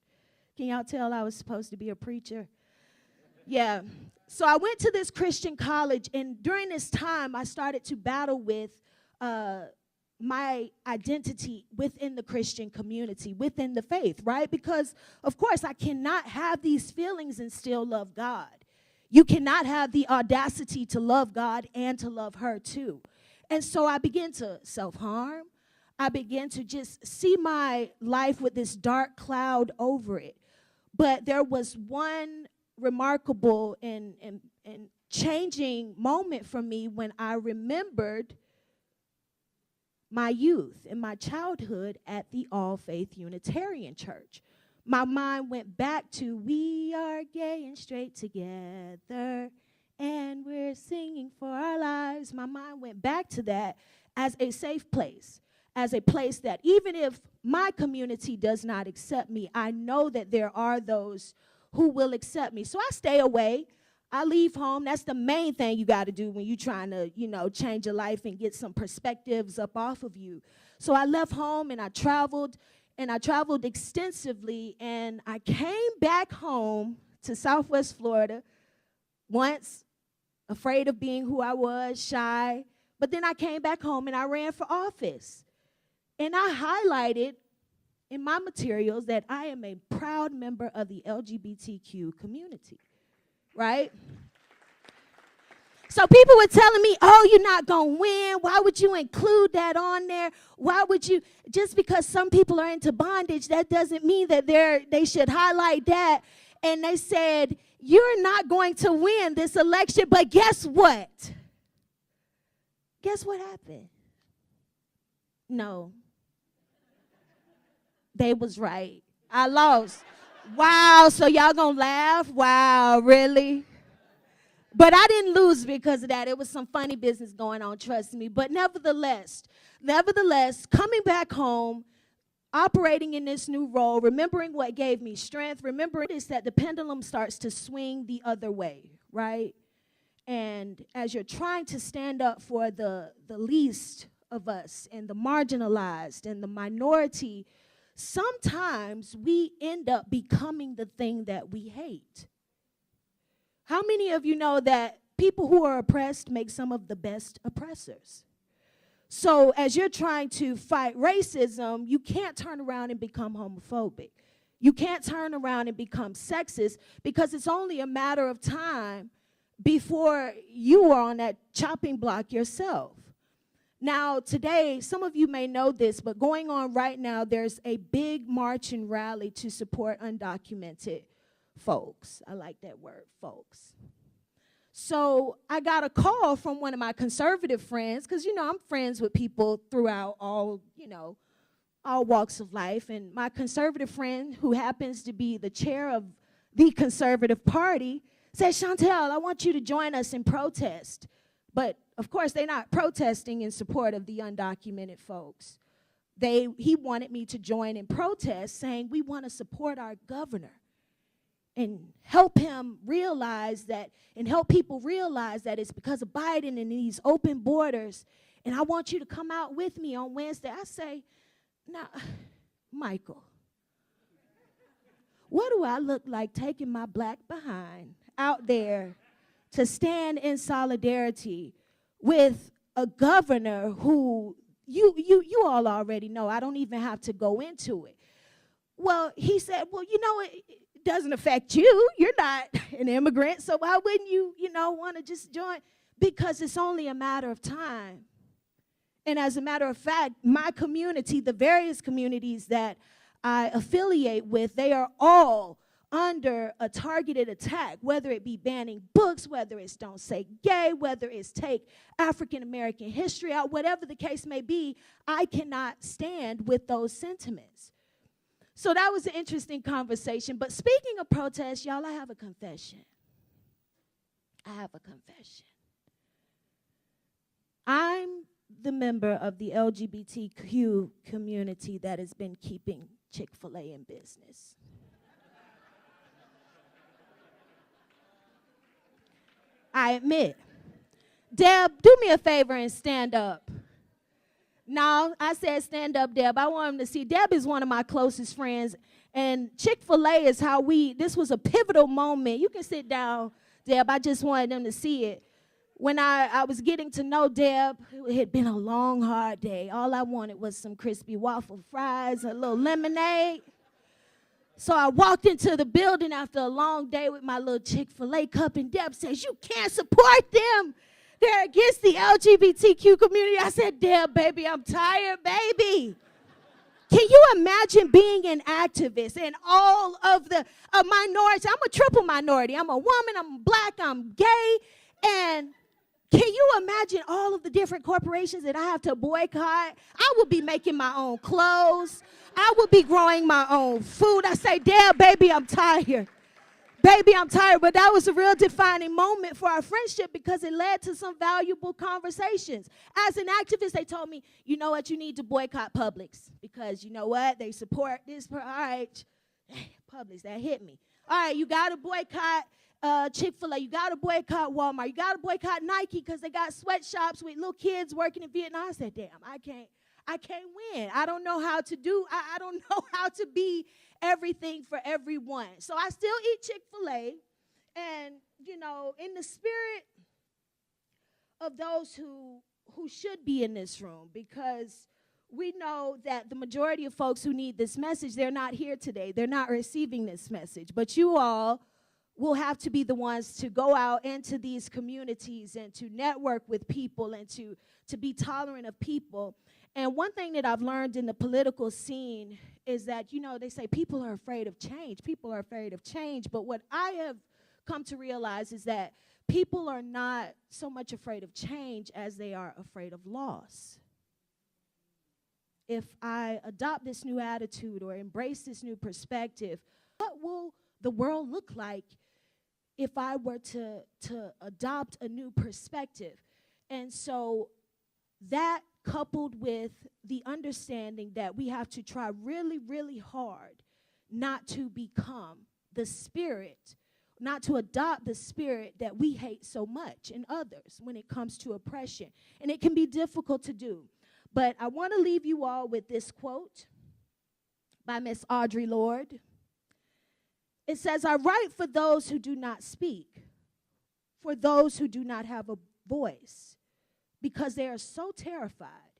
Can y'all tell I was supposed to be a preacher? Yeah. So I went to this Christian college, and during this time, I started to battle with my identity within the Christian community, within the faith, right? Because, of course, I cannot have these feelings and still love God. You cannot have the audacity to love God and to love her, too. And so I began to self-harm. I began to just see my life with this dark cloud over it. But there was one remarkable and changing moment for me when I remembered my youth and my childhood at the All Faith Unitarian Church. My mind went back to, we are gay and straight together, and we're singing for our lives. My mind went back to that as a safe place, as a place that even if my community does not accept me, I know that there are those who will accept me. So I stay away. I leave home. That's the main thing you got to do when you're trying to, change your life and get some perspectives up off of you. So I left home and I traveled extensively, and I came back home to Southwest Florida once, afraid of being who I was, shy. But then I came back home and I ran for office. And I highlighted in my materials that I am a proud member of the LGBTQ community, right? So people were telling me, oh, you're not going to win. Why would you include that on there? Why would you, just because some people are into bondage, that doesn't mean that they should highlight that. And they said, you're not going to win this election, but guess what? Guess what happened? No. They was right. I lost. Wow, so y'all gonna laugh? Wow, really? But I didn't lose because of that. It was some funny business going on, trust me. But nevertheless, coming back home, operating in this new role, remembering what gave me strength, remembering this, that the pendulum starts to swing the other way, right? And as you're trying to stand up for the least of us and the marginalized and the minority, sometimes we end up becoming the thing that we hate. How many of you know that people who are oppressed make some of the best oppressors? So as you're trying to fight racism, you can't turn around and become homophobic. You can't turn around and become sexist, because it's only a matter of time before you are on that chopping block yourself. Now, today, some of you may know this, but going on right now, there's a big march and rally to support undocumented folks. I like that word, folks. So I got a call from one of my conservative friends, because, you know, I'm friends with people throughout all walks of life. And my conservative friend, who happens to be the chair of the Conservative Party, said, Chantel, I want you to join us in protest. But, of course, they're not protesting in support of the undocumented folks. He wanted me to join in protest, saying we want to support our governor and help him realize that, and help people realize that it's because of Biden and these open borders, and I want you to come out with me on Wednesday. I say, now, Michael, what do I look like taking my black behind out there to stand in solidarity with a governor who you all already know? I don't even have to go into it. Well, he said, well, you know, it doesn't affect you. You're not an immigrant, so why wouldn't you, want to just join? Because it's only a matter of time. And as a matter of fact, my community, the various communities that I affiliate with, they are all under a targeted attack, whether it be banning books, whether it's don't say gay, whether it's take African American history out, whatever the case may be. I cannot stand with those sentiments. So that was an interesting conversation. But speaking of protests, y'all, I have a confession. I'm the member of the LGBTQ community that has been keeping Chick-fil-A in business. I admit. Deb, do me a favor and stand up. No, I said stand up, Deb. I want him to see. Deb is one of my closest friends, and Chick-fil-A is how this was a pivotal moment. You can sit down, Deb. I just wanted them to see it. When I was getting to know Deb, it had been a long, hard day. All I wanted was some crispy waffle fries, a little lemonade. So I walked into the building after a long day with my little Chick-fil-A cup, and Deb says, you can't support them. They're against the LGBTQ community. I said, Deb, baby, I'm tired, baby. Can you imagine being an activist and all of the minorities? I'm a triple minority. I'm a woman, I'm black, I'm gay, and can you imagine all of the different corporations that I have to boycott? I will be making my own clothes. I will be growing my own food. I say, Deb, baby, I'm tired. Baby, I'm tired. But that was a real defining moment for our friendship, because it led to some valuable conversations. As an activist, they told me, you know what, you need to boycott Publix, because you know what, they support this. All right, Publix, that hit me. All right, you got to boycott Chick-fil-A, you got to boycott Walmart, you got to boycott Nike because they got sweatshops with little kids working in Vietnam. I said, damn, I can't win. I don't know how to do, I don't know how to be everything for everyone. So I still eat Chick-fil-A, and, in the spirit of those who should be in this room, because we know that the majority of folks who need this message, they're not here today. They're not receiving this message. But you all will have to be the ones to go out into these communities and to network with people and to be tolerant of people. And one thing that I've learned in the political scene is that, they say people are afraid of change. People are afraid of change. But what I have come to realize is that people are not so much afraid of change as they are afraid of loss. If I adopt this new attitude or embrace this new perspective, what will the world look like if I were to adopt a new perspective? And so that, coupled with the understanding that we have to try really, really hard not to become the spirit not to adopt the spirit that we hate so much in others when it comes to oppression. And it can be difficult to do. But I want to leave you all with this quote by Miss Audre Lorde. It says, "I write for those who do not speak, for those who do not have a voice, because they are so terrified,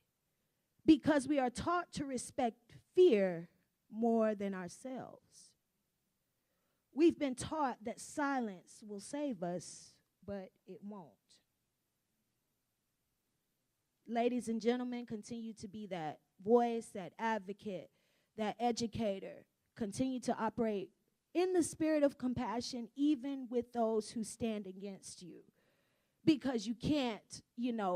because we are taught to respect fear more than ourselves. We've been taught that silence will save us, but it won't." Ladies and gentlemen, continue to be that voice, that advocate, that educator. Continue to operate in the spirit of compassion, even with those who stand against you. Because you can't,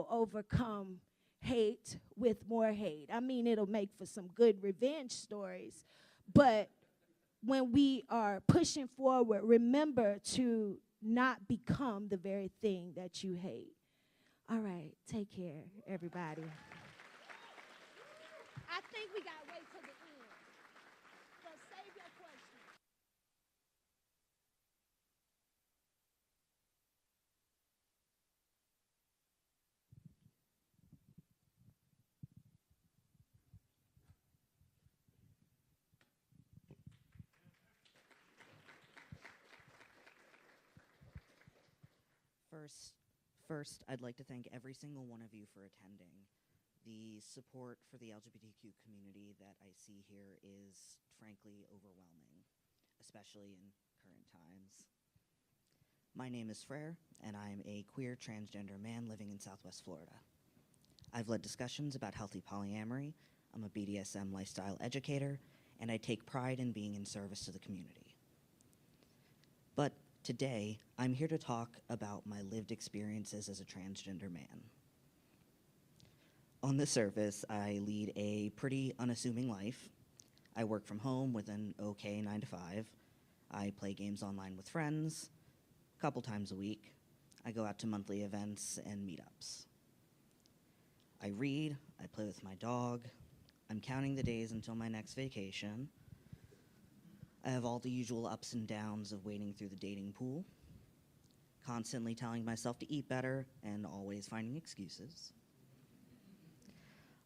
overcome hate with more hate. I mean, it'll make for some good revenge stories. But when we are pushing forward, remember to not become the very thing that you hate. All right, take care, everybody. I think we got to wait till the end. So save your questions. First, I'd like to thank every single one of you for attending. The support for the LGBTQ community that I see here is frankly overwhelming, especially in current times. My name is Frere, and I'm a queer transgender man living in Southwest Florida. I've led discussions about healthy polyamory, I'm a BDSM lifestyle educator, and I take pride in being in service to the community. But today, I'm here to talk about my lived experiences as a transgender man. On the surface, I lead a pretty unassuming life. I work from home with an okay 9 to 5. I play games online with friends a couple times a week. I go out to monthly events and meetups. I read, I play with my dog. I'm counting the days until my next vacation. I have all the usual ups and downs of wading through the dating pool, constantly telling myself to eat better and always finding excuses.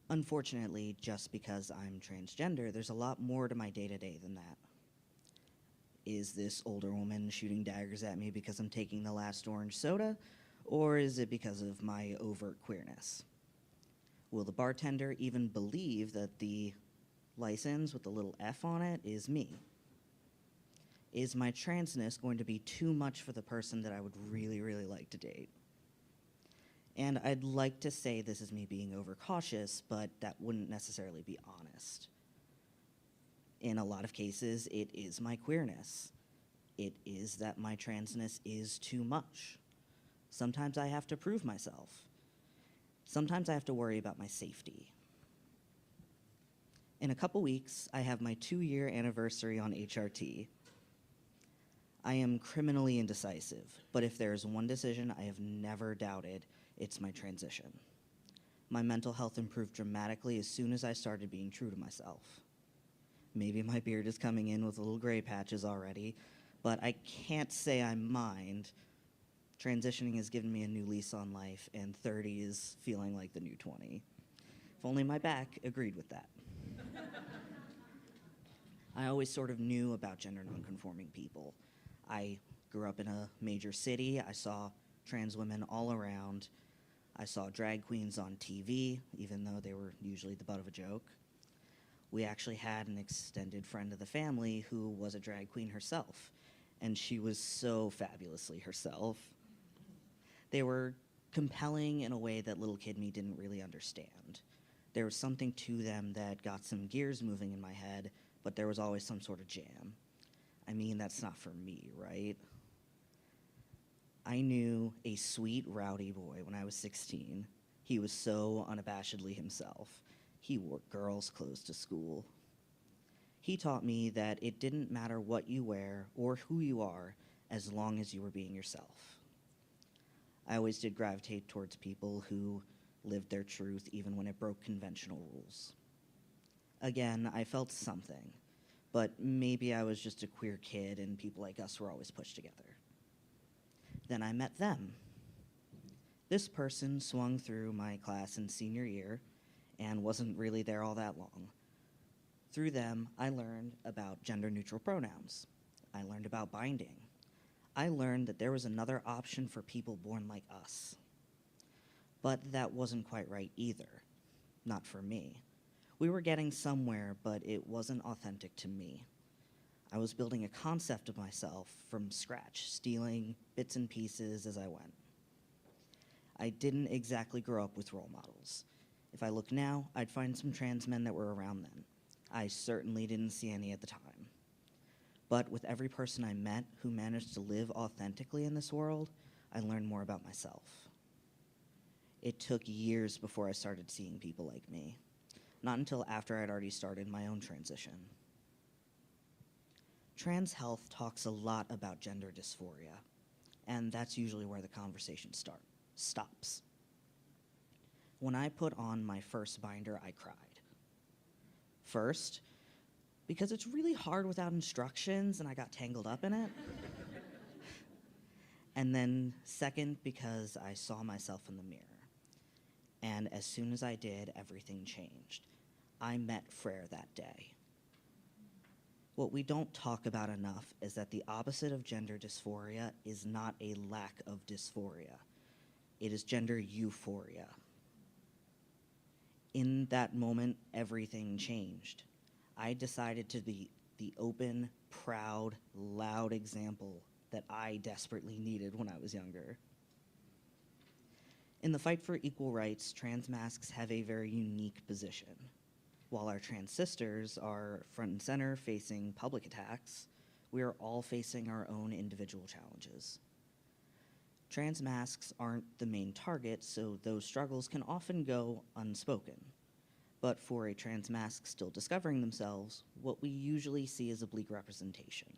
Unfortunately, just because I'm transgender, there's a lot more to my day-to-day than that. Is this older woman shooting daggers at me because I'm taking the last orange soda, or is it because of my overt queerness? Will the bartender even believe that the license with the little F on it is me? Is my transness going to be too much for the person that I would really, really like to date? And I'd like to say this is me being overcautious, but that wouldn't necessarily be honest. In a lot of cases, it is my queerness. It is that my transness is too much. Sometimes I have to prove myself. Sometimes I have to worry about my safety. In a couple weeks, I have my 2-year anniversary on HRT. I am criminally indecisive, but if there is one decision I have never doubted, it's my transition. My mental health improved dramatically as soon as I started being true to myself. Maybe my beard is coming in with little gray patches already, but I can't say I mind. Transitioning has given me a new lease on life, and 30 is feeling like the new 20. If only my back agreed with that. I always sort of knew about gender nonconforming people. I grew up in a major city. I saw trans women all around. I saw drag queens on TV, even though they were usually the butt of a joke. We actually had an extended friend of the family who was a drag queen herself, and she was so fabulously herself. They were compelling in a way that little kid me didn't really understand. There was something to them that got some gears moving in my head, but there was always some sort of jam. I mean, that's not for me, right? I knew a sweet, rowdy boy when I was 16. He was so unabashedly himself. He wore girls' clothes to school. He taught me that it didn't matter what you wear or who you are as long as you were being yourself. I always did gravitate towards people who lived their truth even when it broke conventional rules. Again, I felt something, but maybe I was just a queer kid and people like us were always pushed together. Then I met them. This person swung through my class in senior year and wasn't really there all that long. Through them, I learned about gender-neutral pronouns. I learned about binding. I learned that there was another option for people born like us. But that wasn't quite right either. Not for me. We were getting somewhere, but it wasn't authentic to me. I was building a concept of myself from scratch, stealing bits and pieces as I went. I didn't exactly grow up with role models. If I look now, I'd find some trans men that were around then. I certainly didn't see any at the time. But with every person I met who managed to live authentically in this world, I learned more about myself. It took years before I started seeing people like me, not until after I'd already started my own transition. Trans health talks a lot about gender dysphoria, and that's usually where the conversation stops. When I put on my first binder, I cried. First, because it's really hard without instructions and I got tangled up in it. And then second, because I saw myself in the mirror. And as soon as I did, everything changed. I met Frere that day. What we don't talk about enough is that the opposite of gender dysphoria is not a lack of dysphoria. It is gender euphoria. In that moment, everything changed. I decided to be the open, proud, loud example that I desperately needed when I was younger. In the fight for equal rights, trans masks have a very unique position. While our trans sisters are front and center facing public attacks, we are all facing our own individual challenges. Trans masks aren't the main target, so those struggles can often go unspoken. But for a trans mask still discovering themselves, what we usually see is a bleak representation.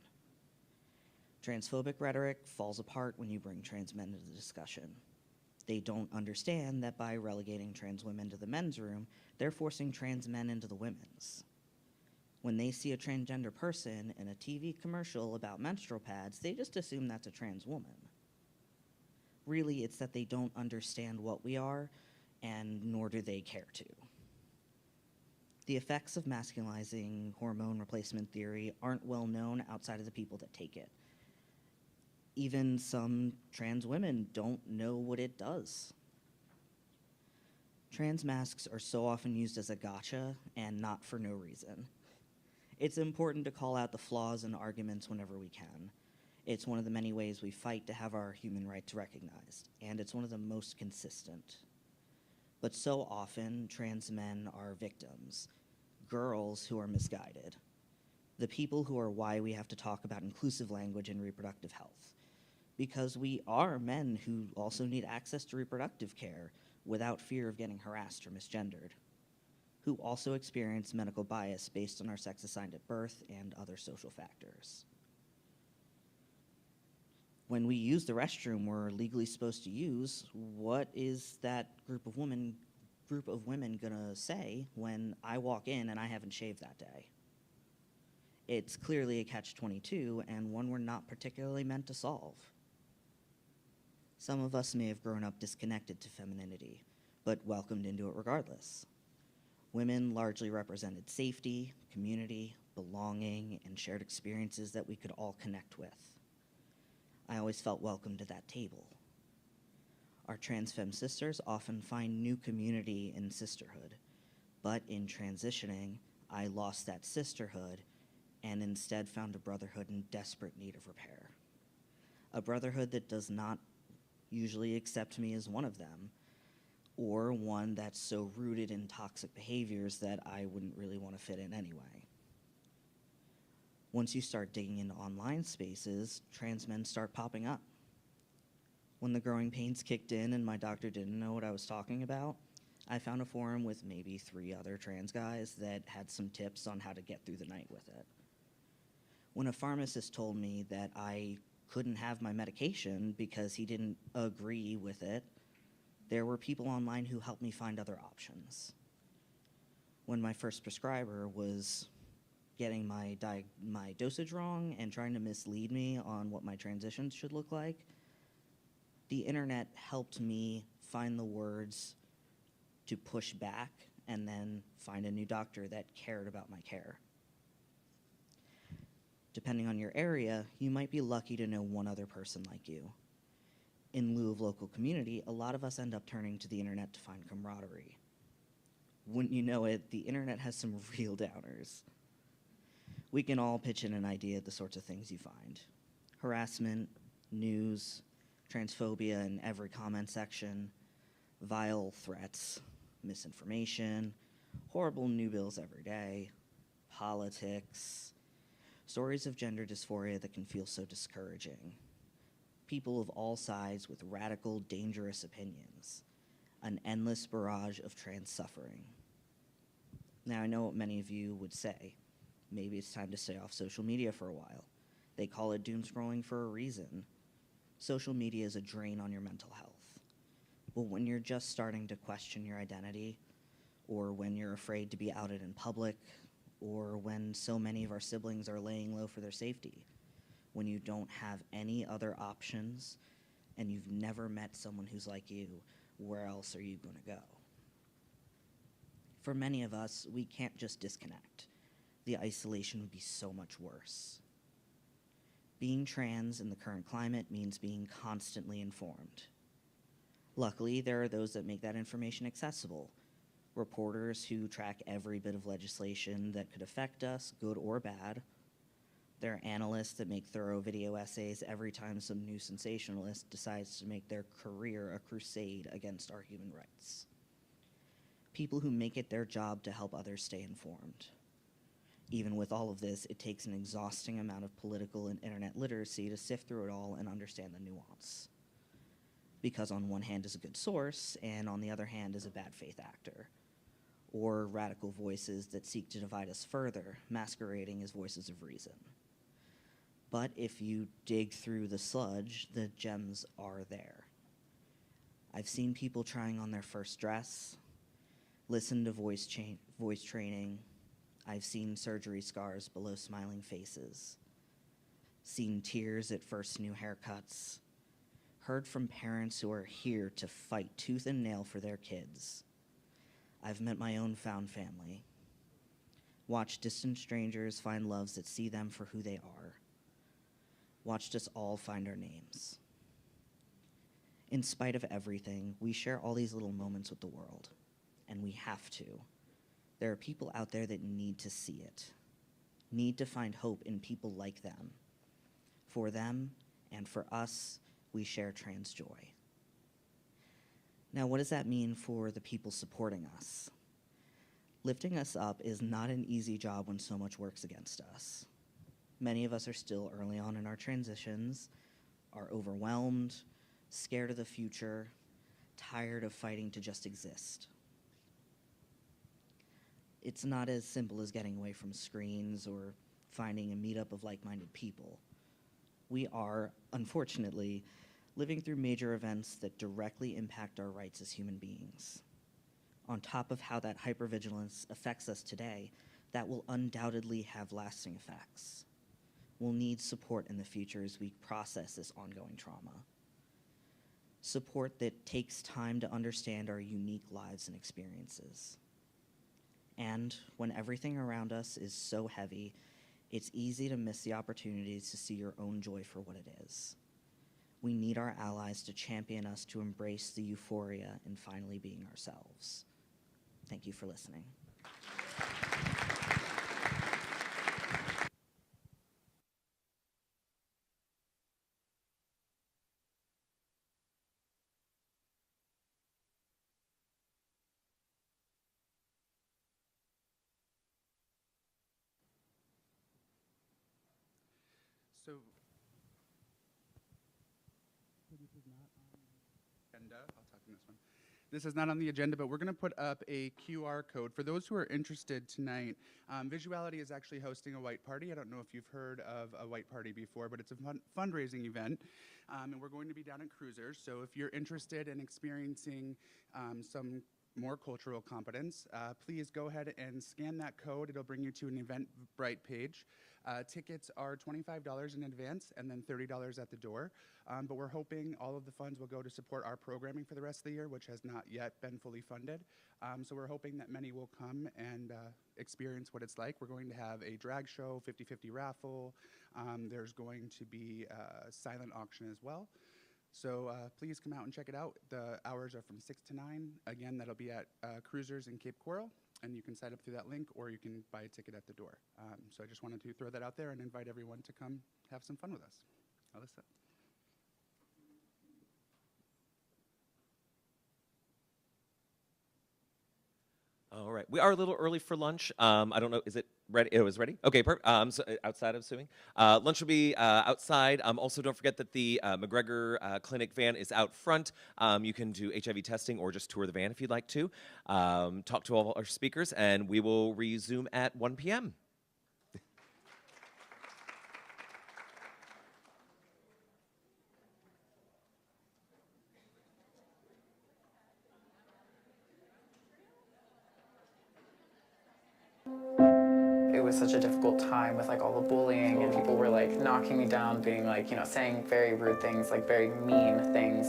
Transphobic rhetoric falls apart when you bring trans men into the discussion. They don't understand that by relegating trans women to the men's room, they're forcing trans men into the women's. When they see a transgender person in a TV commercial about menstrual pads, they just assume that's a trans woman. Really, it's that they don't understand what we are, and nor do they care to. The effects of masculinizing hormone replacement theory aren't well known outside of the people that take it. Even some trans women don't know what it does. Trans masks are so often used as a gotcha and not for no reason. It's important to call out the flaws in arguments whenever we can. It's one of the many ways we fight to have our human rights recognized, and it's one of the most consistent. But so often, trans men are victims, girls who are misguided, the people who are why we have to talk about inclusive language and reproductive health. Because we are men who also need access to reproductive care without fear of getting harassed or misgendered, who also experience medical bias based on our sex assigned at birth and other social factors. When we use the restroom we're legally supposed to use, what is that group of women gonna say when I walk in and I haven't shaved that day? It's clearly a catch-22 and one we're not particularly meant to solve. Some of us may have grown up disconnected to femininity, but welcomed into it regardless. Women largely represented safety, community, belonging, and shared experiences that we could all connect with. I always felt welcome to that table. Our trans femme sisters often find new community in sisterhood, but in transitioning, I lost that sisterhood and instead found a brotherhood in desperate need of repair. A brotherhood that does not usually accept me as one of them, or one that's so rooted in toxic behaviors that I wouldn't really want to fit in anyway. Once you start digging into online spaces, trans men start popping up. When the growing pains kicked in and my doctor didn't know what I was talking about, I found a forum with maybe 3 other trans guys that had some tips on how to get through the night with it. When a pharmacist told me that I couldn't have my medication because he didn't agree with it, there were people online who helped me find other options. When my first prescriber was getting my dosage wrong and trying to mislead me on what my transitions should look like, The internet helped me find the words to push back and then find a new doctor that cared about my care. Depending on your area, you might be lucky to know one other person like you. In lieu of local community, a lot of us end up turning to the internet to find camaraderie. Wouldn't you know it, the internet has some real downers. We can all pitch in an idea of the sorts of things you find. Harassment, news, transphobia in every comment section, vile threats, misinformation, horrible new bills every day, politics, stories of gender dysphoria that can feel so discouraging, people of all sides with radical, dangerous opinions, an endless barrage of trans suffering. Now, I know what many of you would say. Maybe it's time to stay off social media for a while. They call it doom scrolling for a reason. Social media is a drain on your mental health. But when you're just starting to question your identity, or when you're afraid to be outed in public, or when so many of our siblings are laying low for their safety, when you don't have any other options and you've never met someone who's like you, where else are you going to go? For many of us, we can't just disconnect. The isolation would be so much worse. Being trans in the current climate means being constantly informed. Luckily, there are those that make that information accessible. Reporters who track every bit of legislation that could affect us, good or bad. There are analysts that make thorough video essays every time some new sensationalist decides to make their career a crusade against our human rights. People who make it their job to help others stay informed. Even with all of this, it takes an exhausting amount of political and internet literacy to sift through it all and understand the nuance. Because on one hand is a good source, and on the other hand is a bad faith actor. Or radical voices that seek to divide us further, masquerading as voices of reason. But if you dig through the sludge, the gems are there. I've seen people trying on their first dress, listen to voice training. I've seen surgery scars below smiling faces, seen tears at first new haircuts, heard from parents who are here to fight tooth and nail for their kids. I've met my own found family, watched distant strangers find loves that see them for who they are, watched us all find our names. In spite of everything, we share all these little moments with the world, and we have to. There are people out there that need to see it, need to find hope in people like them. For them and for us, we share trans joy. Now, what does that mean for the people supporting us? Lifting us up is not an easy job when so much works against us. Many of us are still early on in our transitions, are overwhelmed, scared of the future, tired of fighting to just exist. It's not as simple as getting away from screens or finding a meetup of like-minded people. We are, unfortunately, living through major events that directly impact our rights as human beings. On top of how that hypervigilance affects us today, that will undoubtedly have lasting effects. We'll need support in the future as we process this ongoing trauma. Support that takes time to understand our unique lives and experiences. And when everything around us is so heavy, it's easy to miss the opportunities to see your own joy for what it is. We need our allies to champion us to embrace the euphoria in finally being ourselves. Thank you for listening. So this is not on the agenda. I'll talk in this one. This is not on the agenda, but we're going to put up a QR code. For those who are interested tonight, Visuality is actually hosting a white party. I don't know if you've heard of a white party before, but it's a fundraising event, and we're going to be down at Cruisers. So if you're interested in experiencing some more cultural competence, please go ahead and scan that code. It'll bring you to an Eventbrite page. Tickets are $25 in advance and then $30 at the door. But we're hoping all of the funds will go to support our programming for the rest of the year, which has not yet been fully funded. So we're hoping that many will come and experience what it's like. We're going to have a drag show, 50-50 raffle. There's going to be a silent auction as well. So please come out and check it out. The hours are from 6 to 9. Again, that'll be at Cruisers in Cape Coral, and you can sign up through that link or you can buy a ticket at the door. So I just wanted to throw that out there and invite everyone to come have some fun with us. Alyssa. All right, we are a little early for lunch. I don't know, is it ready? It was ready? Okay, perfect. So outside of suing. Lunch will be outside. Also, don't forget that the McGregor Clinic van is out front. You can do HIV testing or just tour the van if you'd like to. Talk to all our speakers, and we will resume at 1 p.m. It was such a difficult time with like all the bullying, and people were like knocking me down, being like, you know, saying very rude things, like very mean things.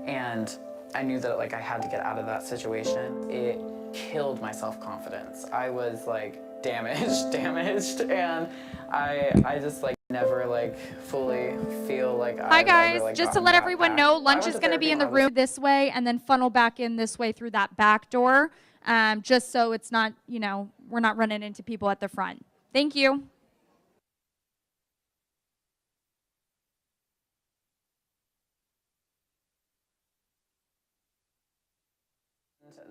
And I knew that like I had to get out of that situation. It killed my self-confidence. I was like damaged, and I just like never like fully feel like Hi I've guys, ever, like, just to gotten let that everyone back. know, I lunch went is to going to be therapy in the when I was room this way and then funnel back in this way through that back door, just so it's not, you know, we're not running into people at the front. Thank you.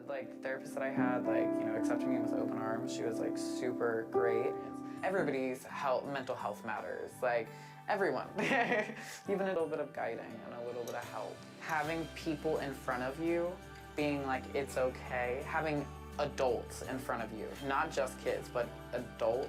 Like therapist that I had, like, you know, accepting me with open arms. She was like super great. Everybody's mental health matters. Like everyone, even a little bit of guiding and a little bit of help. Having people in front of you, being like it's okay. Having adults in front of you, not just kids, but adults.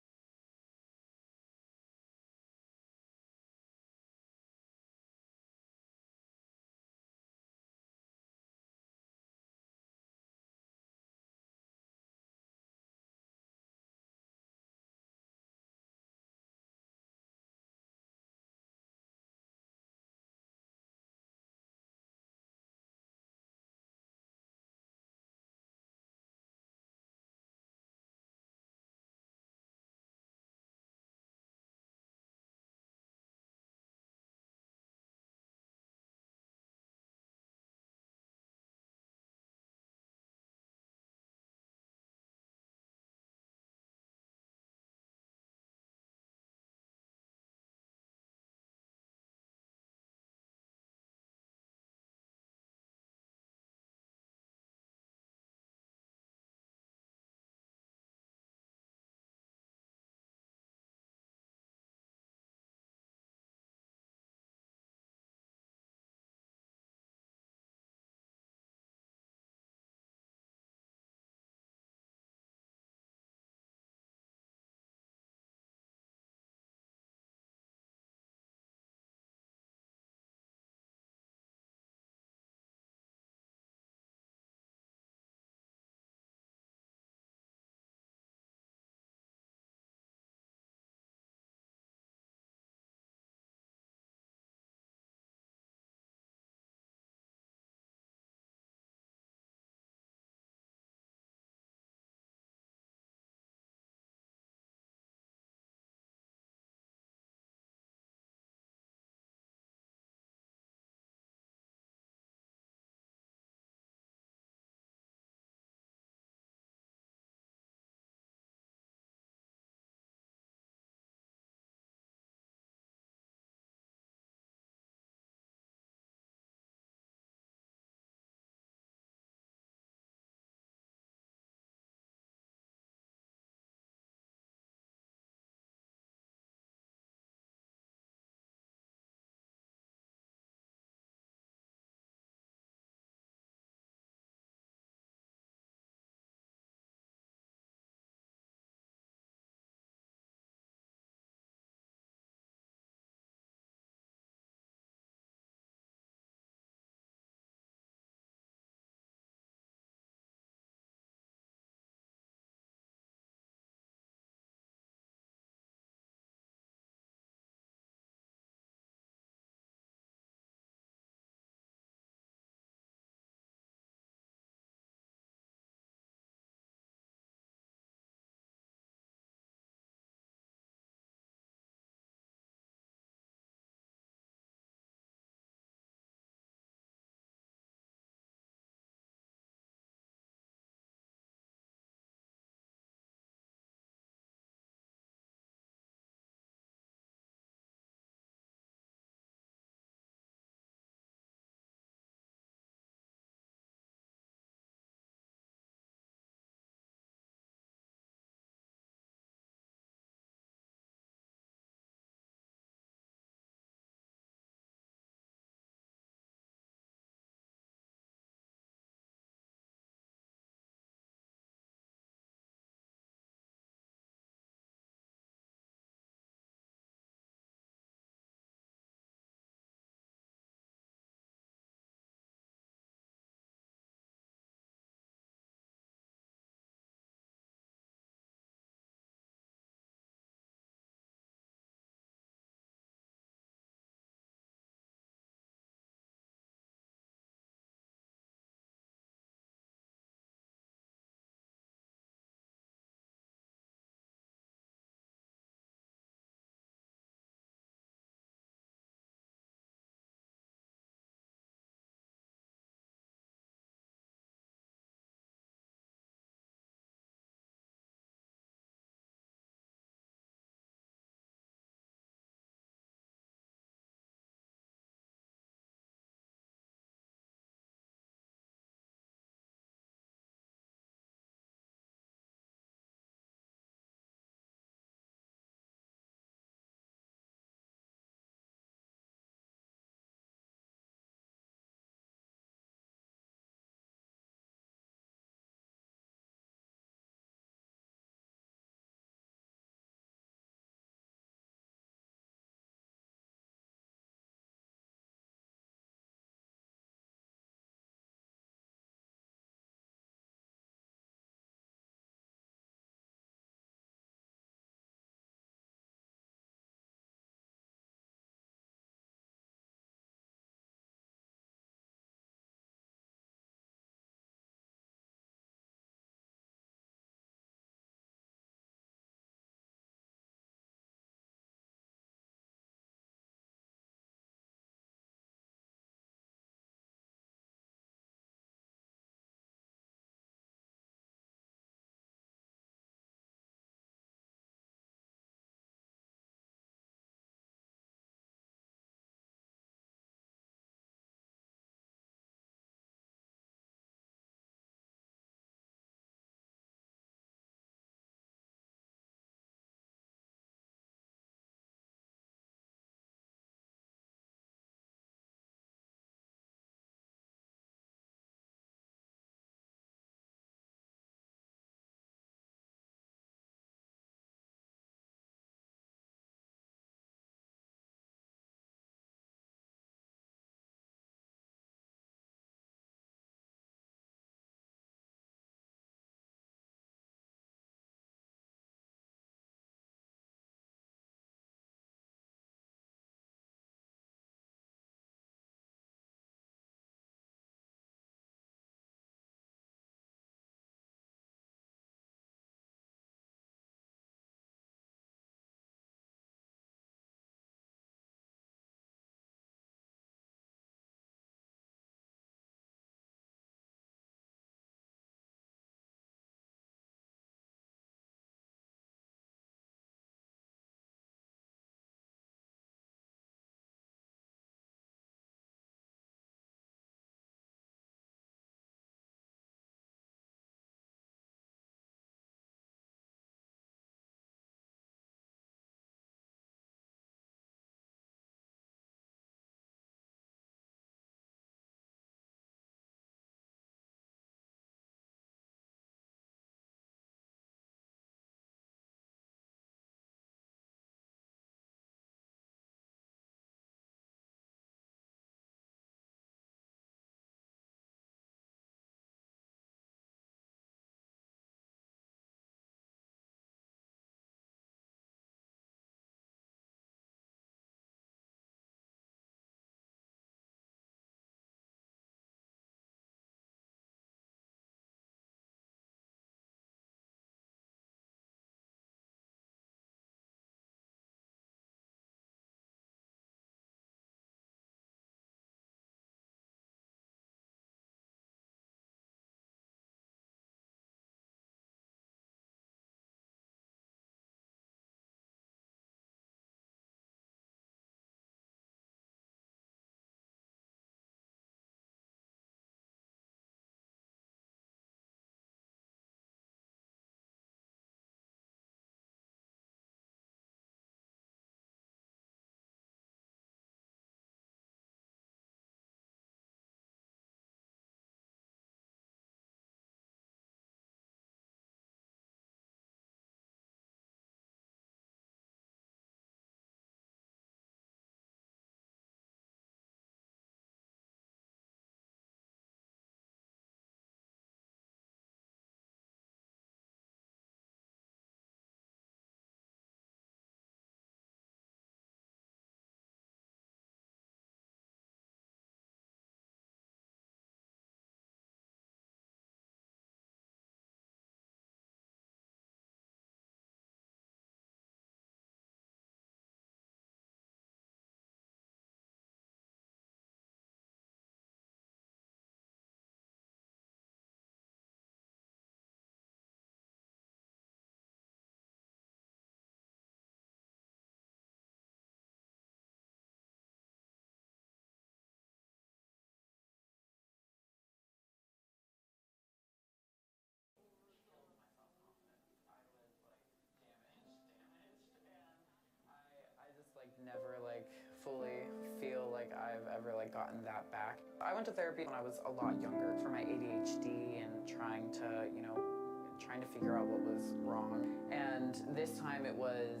like gotten that back. I went to therapy when I was a lot younger for my ADHD and trying to figure out what was wrong. And this time it was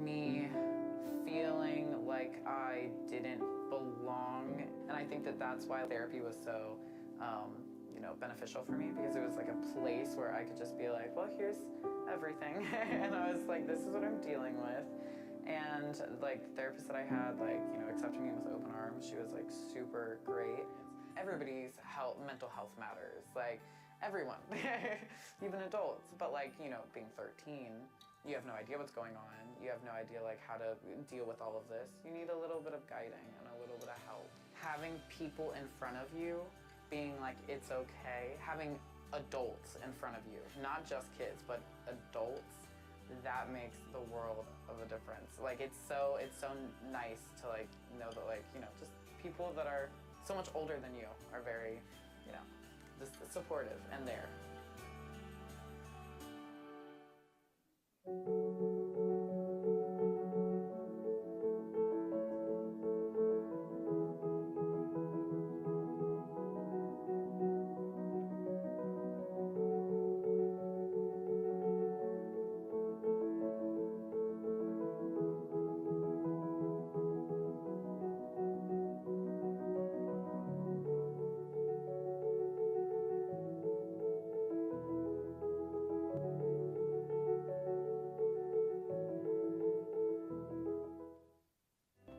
me feeling like I didn't belong. And I think that that's why therapy was so, beneficial for me, because it was like a place where I could just be like, well, here's everything. And I was like, this is what I'm dealing with. And like the therapist that I had, accepted me with open arms. She was like super great. Everybody's mental health matters. Like everyone, even adults. But being 13, you have no idea what's going on. You have no idea how to deal with all of this. You need a little bit of guiding and a little bit of help. Having people in front of you being like, it's okay. Having adults in front of you, not just kids, but adults, that makes the world of a difference. It's so nice to know that just people that are so much older than you are very, just supportive and there.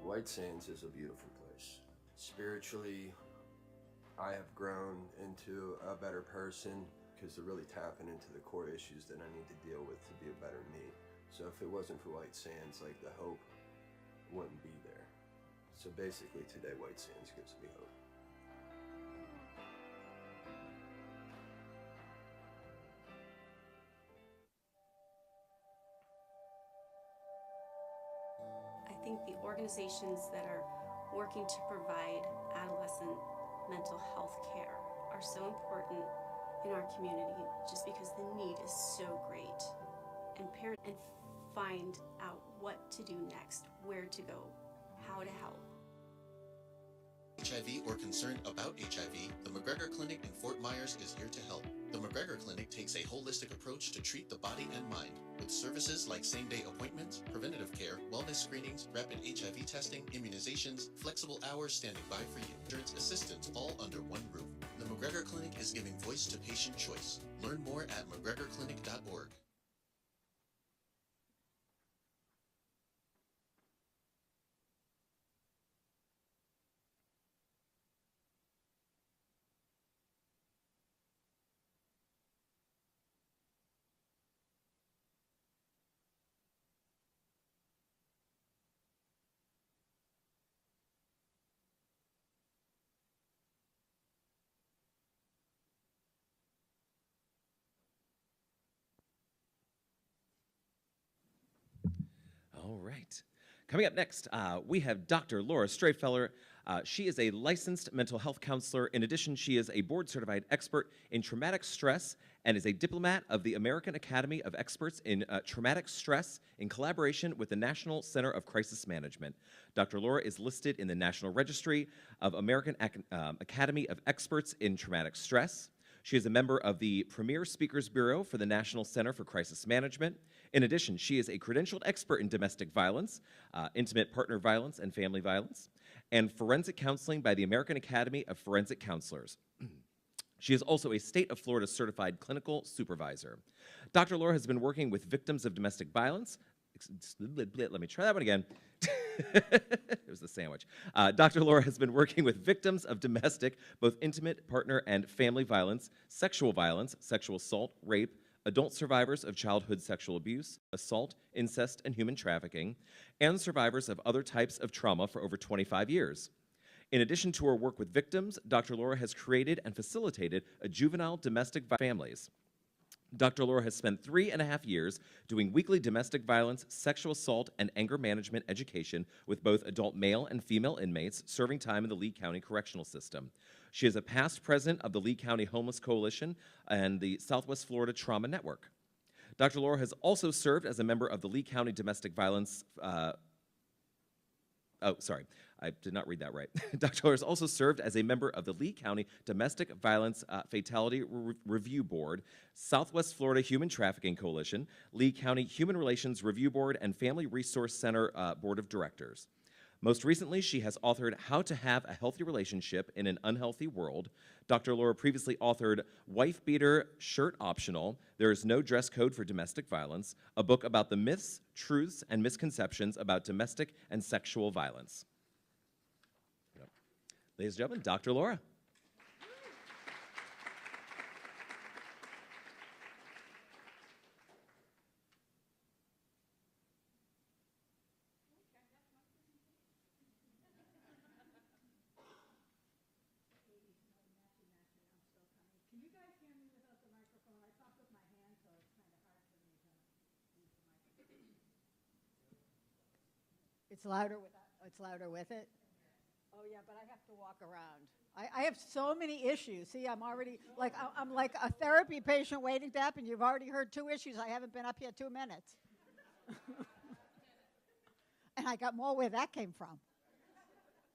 White Sands is a beautiful place. Spiritually, I have grown into a better person because they're really tapping into the core issues that I need to deal with to be a better me. So if it wasn't for White Sands, the hope wouldn't be there. So basically today, White Sands gives me hope. I think the organizations that are working to provide adolescent mental health care are so important in our community just because the need is so great. And parents and find out what to do next, where to go, how to help. HIV or concerned about HIV, the McGregor Clinic in Fort Myers is here to help. The McGregor Clinic takes a holistic approach to treat the body and mind, with services like same-day appointments, preventative care, wellness screenings, rapid HIV testing, immunizations, flexible hours standing by for you, insurance assistance, all under one roof. The McGregor Clinic is giving voice to patient choice. Learn more at mcgregorclinic.org. All right. Coming up next, we have Dr. Laura Strayfeller. She is a licensed mental health counselor. In addition, she is a board-certified expert in traumatic stress and is a diplomat of the American Academy of Experts in Traumatic Stress in collaboration with the National Center of Crisis Management. Dr. Laura is listed in the National Registry of American Academy of Experts in Traumatic Stress. She is a member of the Premier Speakers Bureau for the National Center for Crisis Management. In addition, she is a credentialed expert in domestic violence, intimate partner violence, and family violence, and forensic counseling by the American Academy of Forensic Counselors. She is also a state of Florida certified clinical supervisor. Dr. Laura has been working with victims of domestic violence. Let me try that one again. It was the sandwich. Dr. Laura has been working with victims of domestic, both intimate, partner, and family violence, sexual assault, rape, adult survivors of childhood sexual abuse, assault, incest, and human trafficking, and survivors of other types of trauma for over 25 years. In addition to her work with victims, Dr. Laura has created and facilitated a juvenile domestic families. Dr. Laura has spent 3.5 years doing weekly domestic violence, sexual assault, and anger management education with both adult male and female inmates serving time in the Lee County Correctional System. She is a past president of the Lee County Homeless Coalition and the Southwest Florida Trauma Network. Dr. Laura has also served as a member of the Lee County Domestic Violence I did not read that right. Dr. Laura has also served as a member of the Lee County Domestic Violence Fatality Review Board, Southwest Florida Human Trafficking Coalition, Lee County Human Relations Review Board, and Family Resource Center Board of Directors. Most recently, she has authored How to Have a Healthy Relationship in an Unhealthy World. Dr. Laura previously authored Wife Beater, Shirt Optional, There is No Dress Code for Domestic Violence, a book about the myths, truths, and misconceptions about domestic and sexual violence. Ladies and gentlemen, Dr. Laura. Can you guys hear me without the microphone? I talk with my hand, so it's kind of hard for me to use the microphone. It's louder with it? Oh yeah, but I have to walk around. I have so many issues. See, I'm already, I'm like a therapy patient waiting to happen. You've already heard 2 issues. I haven't been up here 2 minutes. And I got more where that came from.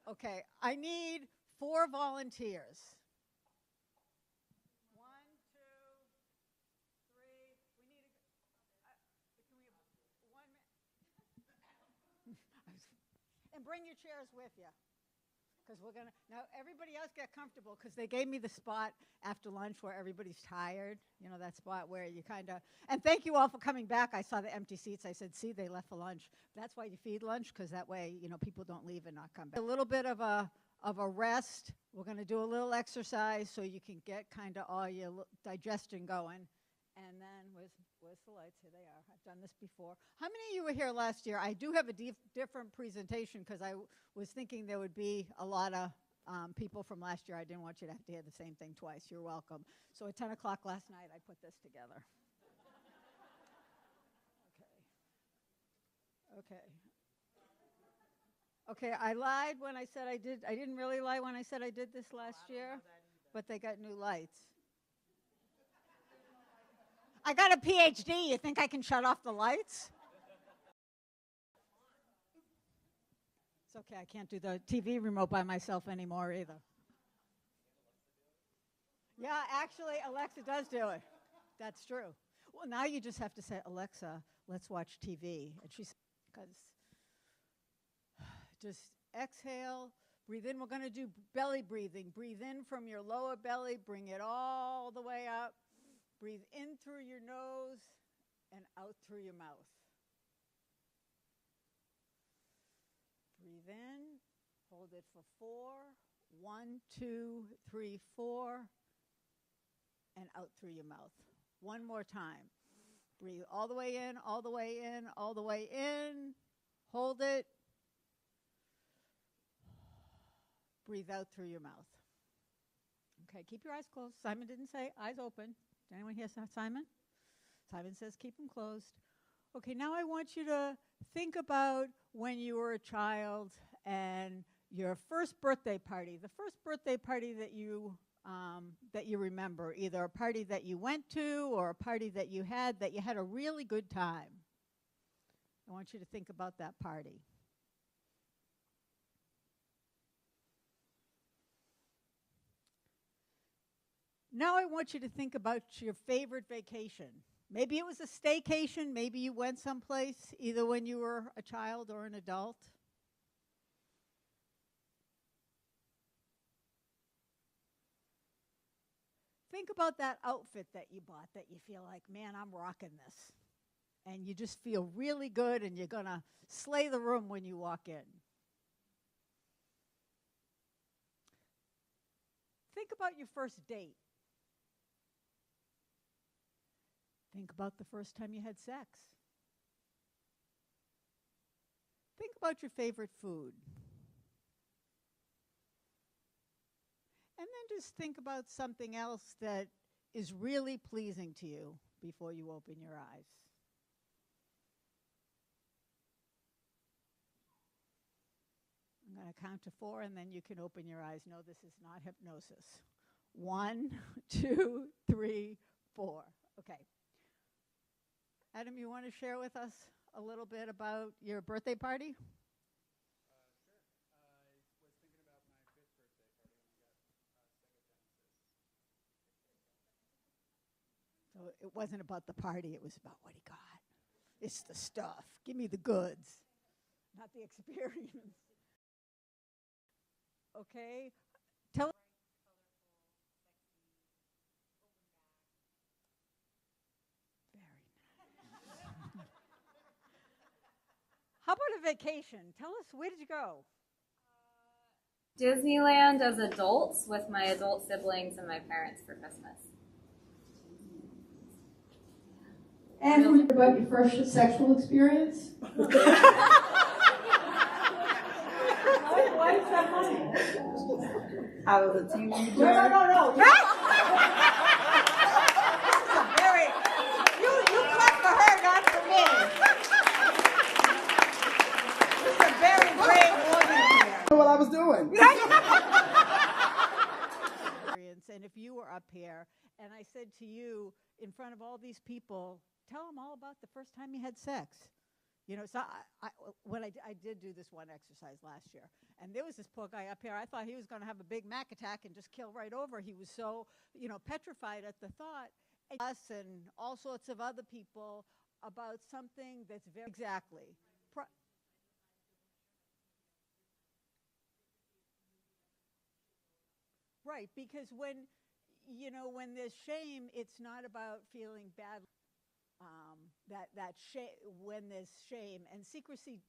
Okay, I need 4 volunteers. 1, 2, 3. We need can we have 1 minute? And bring your chairs with you. Because we're going to, now everybody else get comfortable because they gave me the spot after lunch where everybody's tired. You know, that spot where you kind of, and thank you all for coming back. I saw the empty seats. I said, see, they left for lunch. That's why you feed lunch, because that way, you know, people don't leave and not come back. A little bit of a rest. We're going to do a little exercise so you can get kind of all your digestion going. And then, where's the lights? Here they are. I've done this before. How many of you were here last year? I do have a different presentation because I was thinking there would be a lot of people from last year. I didn't want you to have to hear the same thing twice. You're welcome. So at 10 o'clock last night, I put this together. Okay, I lied when I said I did. I didn't really lie when I said I did this last year, but they got new lights. I got a PhD. You think I can shut off the lights? It's okay. I can't do the TV remote by myself anymore either. Yeah, actually, Alexa does do it. That's true. Well, now you just have to say, Alexa, let's watch TV. And she's, because just exhale, breathe in. We're going to do belly breathing. Breathe in from your lower belly. Bring it all the way up. Breathe in through your nose and out through your mouth. Breathe in, hold it for 4. 1, 2, 3, 4, and out through your mouth. One more time. Breathe all the way in, all the way in, all the way in. Hold it. Breathe out through your mouth. Okay, keep your eyes closed. Simon didn't say eyes open. Did anyone hear Simon? Simon says keep them closed. Okay, now I want you to think about when you were a child and your first birthday party, the first birthday party that you remember, either a party that you went to or a party that you had a really good time. I want you to think about that party. Now I want you to think about your favorite vacation. Maybe it was a staycation. Maybe you went someplace either when you were a child or an adult. Think about that outfit that you bought that you feel like, man, I'm rocking this. And you just feel really good and you're going to slay the room when you walk in. Think about your first date. Think about the first time you had sex. Think about your favorite food. And then just think about something else that is really pleasing to you before you open your eyes. I'm going to count to 4 and then you can open your eyes. No, this is not hypnosis. 1, 2, 3, 4. Okay. Adam, you want to share with us a little bit about your birthday party? Sure. it wasn't about the party, it was about what he got. It's the stuff. Give me the goods, not the experience. Okay? Tell How about a vacation? Tell us, where did you go? Disneyland as adults with my adult siblings and my parents for Christmas. And about your first sexual experience? Why is that funny? I was a teenager. No. Very, you clap for her, not for me. This is a very brave woman here. I know what I was doing. And if you were up here and I said to you in front of all these people, tell them all about the first time you had sex. You know, so I did do this one exercise last year, and there was this poor guy up here. I thought he was going to have a Big Mac attack and just kill right over. He was so, petrified at the thought. Us and all sorts of other people about something that's very exactly. Right, because when there's shame, it's not about feeling bad. When there's shame and secrecy,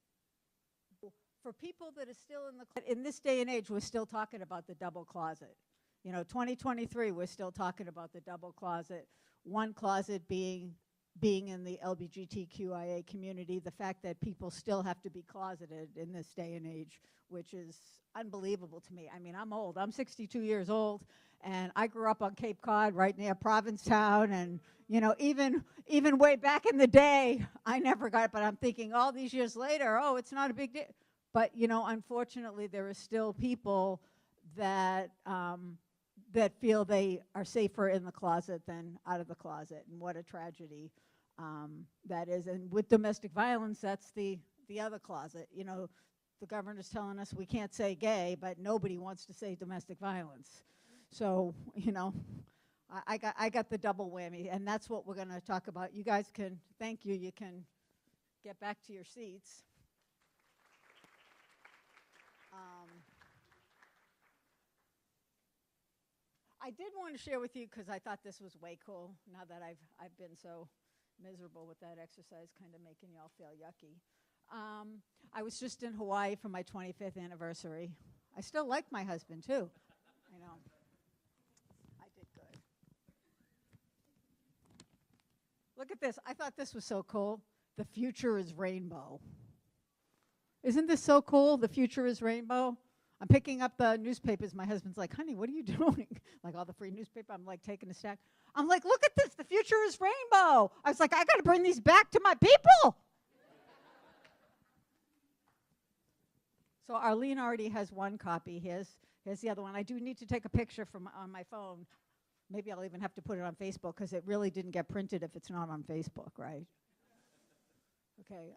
for people that are still in this day and age, we're still talking about the double closet. 2023, we're still talking about the double closet. One closet being in the LGBTQIA community, the fact that people still have to be closeted in this day and age, which is unbelievable to me. I mean, I'm old. I'm 62 years old, and I grew up on Cape Cod, right near Provincetown, and even way back in the day, I never got it. But I'm thinking all these years later, oh, it's not a big deal. But unfortunately, there are still people that that feel they are safer in the closet than out of the closet, and what a tragedy that is. And with domestic violence, that's the other closet. The governor's telling us we can't say gay, but nobody wants to say domestic violence. So, I got the double whammy, and that's what we're going to talk about. You guys can, thank you, you can get back to your seats. I did want to share with you, because I thought this was way cool, now that I've been so miserable with that exercise, kind of making y'all feel yucky. I was just in Hawaii for my 25th anniversary. I still like my husband, too. I know. I did good. Look at this. I thought this was so cool. The future is rainbow. Isn't this so cool? The future is rainbow. I'm picking up the newspapers. My husband's like, honey, what are you doing? Like all the free newspaper. I'm like taking a stack. I'm like, look at this. The future is rainbow. I was like, I got to bring these back to my people. So Arlene already has one copy. Here's the other one. I do need to take a picture on my phone. Maybe I'll even have to put it on Facebook, because it really didn't get printed if it's not on Facebook, right? Okay.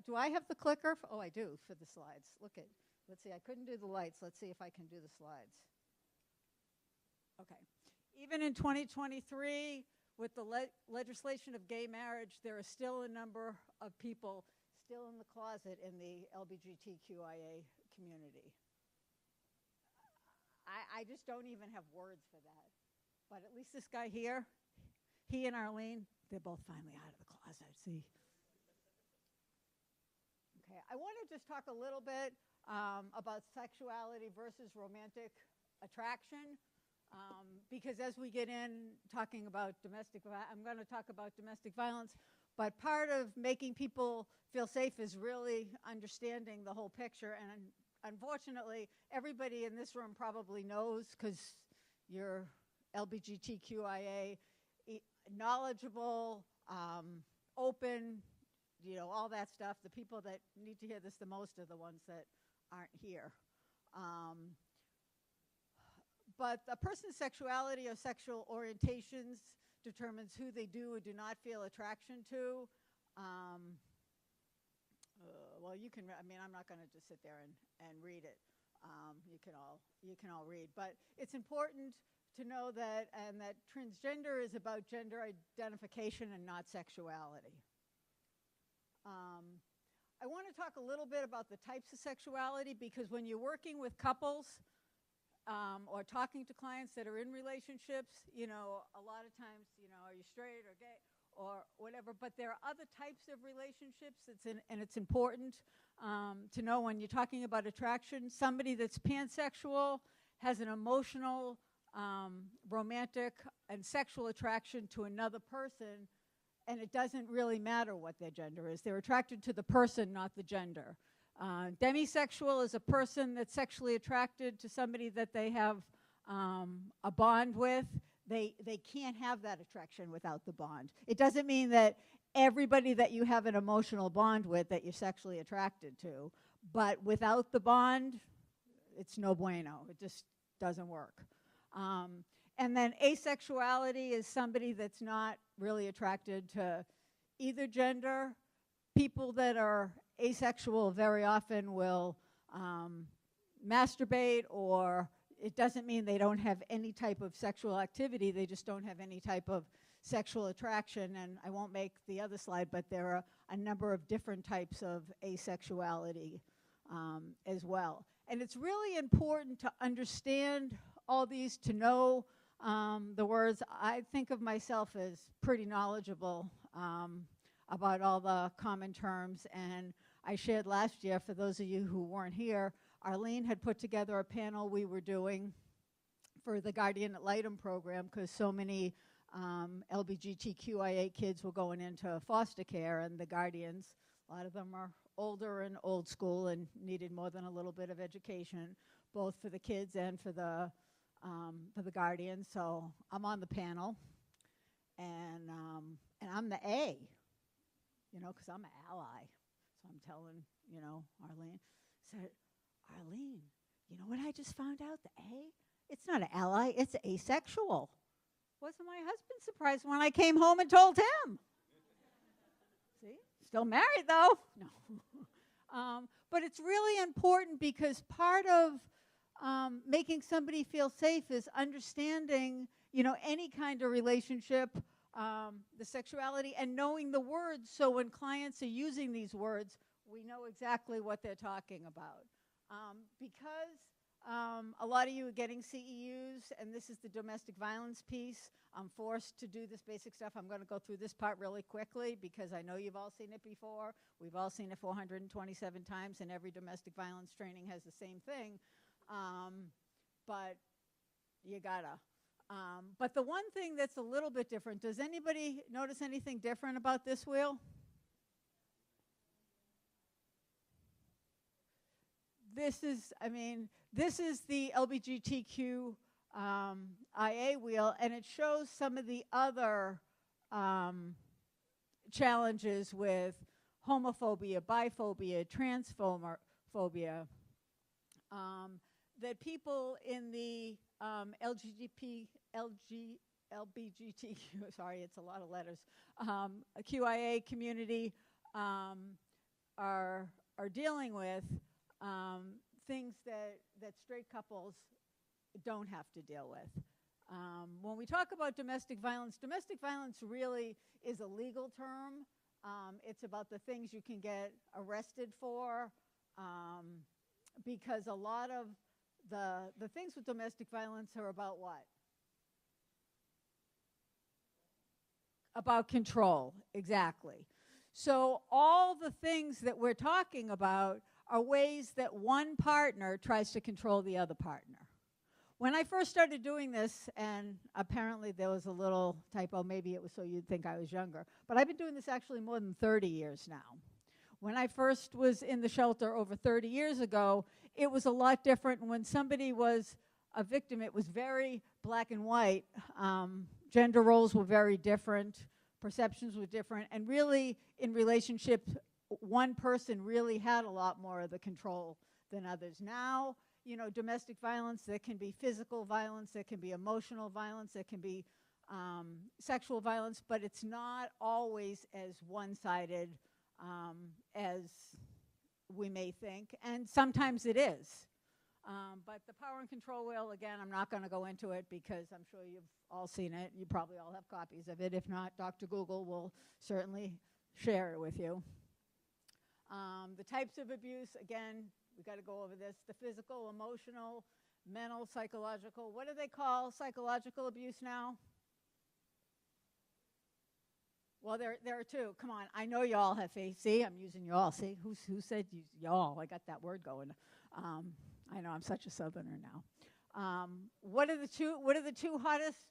Do I have the clicker? Oh, I do, for the slides. Let's see. I couldn't do the lights. Let's see if I can do the slides. Okay. Even in 2023, with the legislation of gay marriage, there are still a number of people still in the closet in the LGBTQIA community. I just don't even have words for that. But at least this guy here, he and Arlene, they're both finally out of the closet, see? Okay, I want to just talk a little bit about sexuality versus romantic attraction, because as we get in talking about I'm going to talk about domestic violence. But part of making people feel safe is really understanding the whole picture. And unfortunately, everybody in this room probably knows, because you're LGBTQIA, knowledgeable, open, all that stuff. The people that need to hear this the most are the ones that aren't here. But a person's sexuality or sexual orientations determines who they do or do not feel attraction to. Well, you can, I'm not going to just sit there and read it. you can all read. But it's important to know that, and that transgender is about gender identification and not sexuality. I want to talk a little bit about the types of sexuality, because when you're working with couples or talking to clients that are in relationships, you know, a lot of times, you know, are you straight or gay or whatever, but there are other types of relationships, and it's important to know when you're talking about attraction. Somebody that's pansexual has an emotional, romantic, and sexual attraction to another person, and it doesn't really matter what their gender is. They're attracted to the person, not the gender. Demisexual is a person that's sexually attracted to somebody that they have a bond with. They can't have that attraction without the bond. It doesn't mean that everybody that you have an emotional bond with that you're sexually attracted to, but without the bond, it's no bueno. It just doesn't work. And then asexuality is somebody that's not really attracted to either gender. People that are asexual very often will masturbate, or it doesn't mean they don't have any type of sexual activity, they just don't have any type of sexual attraction. And I won't make the other slide, but there are a number of different types of asexuality as well. And it's really important to understand all these, to know the words. I think of myself as pretty knowledgeable about all the common terms, and I shared last year, for those of you who weren't here, Arlene had put together a panel we were doing for the Guardian Ad Litem program, because so many LGBTQIA kids were going into foster care, and the guardians, a lot of them are older and old school and needed more than a little bit of education, both for the kids and for the guardians. So I'm on the panel, and I'm the A, you know, because I'm an ally. So I'm telling, you know, Arlene, said, Arlene, you know what I just found out? The A? It's not an ally, it's asexual. Wasn't my husband surprised when I came home and told him? See? Still married, though. No. But it's really important, because part of making somebody feel safe is understanding, you know, any kind of relationship, the sexuality, and knowing the words, so when clients are using these words, we know exactly what they're talking about. Because a lot of you are getting CEUs, and this is the domestic violence piece, I'm forced to do this basic stuff. I'm going to go through this part really quickly, because I know you've all seen it before. We've all seen it 427 times, and every domestic violence training has the same thing. But you gotta. But the one thing that's a little bit different, does anybody notice anything different about this wheel? This is, I mean, this is the LGBTQ IA wheel, and it shows some of the other challenges with homophobia, biphobia, transphobia, that people in the LGBTQ, sorry, it's a lot of letters, QIA community are dealing with, things that straight couples don't have to deal with. When we talk about domestic violence really is a legal term. It's about the things you can get arrested for, because a lot of the things with domestic violence are about what? About control, exactly. So all the things that we're talking about are ways that one partner tries to control the other partner. When I first started doing this, and apparently there was a little typo, maybe it was so you'd think I was younger, but I've been doing this actually more than 30 years now. When I first was in the shelter over 30 years ago, it was a lot different. When somebody was a victim, it was very black and white. Gender roles were very different, perceptions were different, and really in relationships, one person really had a lot more of the control than others. Now, you know, domestic violence, there can be physical violence, there can be emotional violence, there can be sexual violence, but it's not always as one-sided as we may think, and sometimes it is. But the power and control wheel, again, I'm not going to go into it because I'm sure you've all seen it. You probably all have copies of it. If not, Dr. Google will certainly share it with you. The types of abuse, again, we got to go over this. The physical, emotional, mental, psychological. What do they call psychological abuse now? Well, there are two. Come on, I know y'all have faith. See, I'm using y'all. See, who said y'all? I got that word going. I know I'm such a Southerner now. What are the two hottest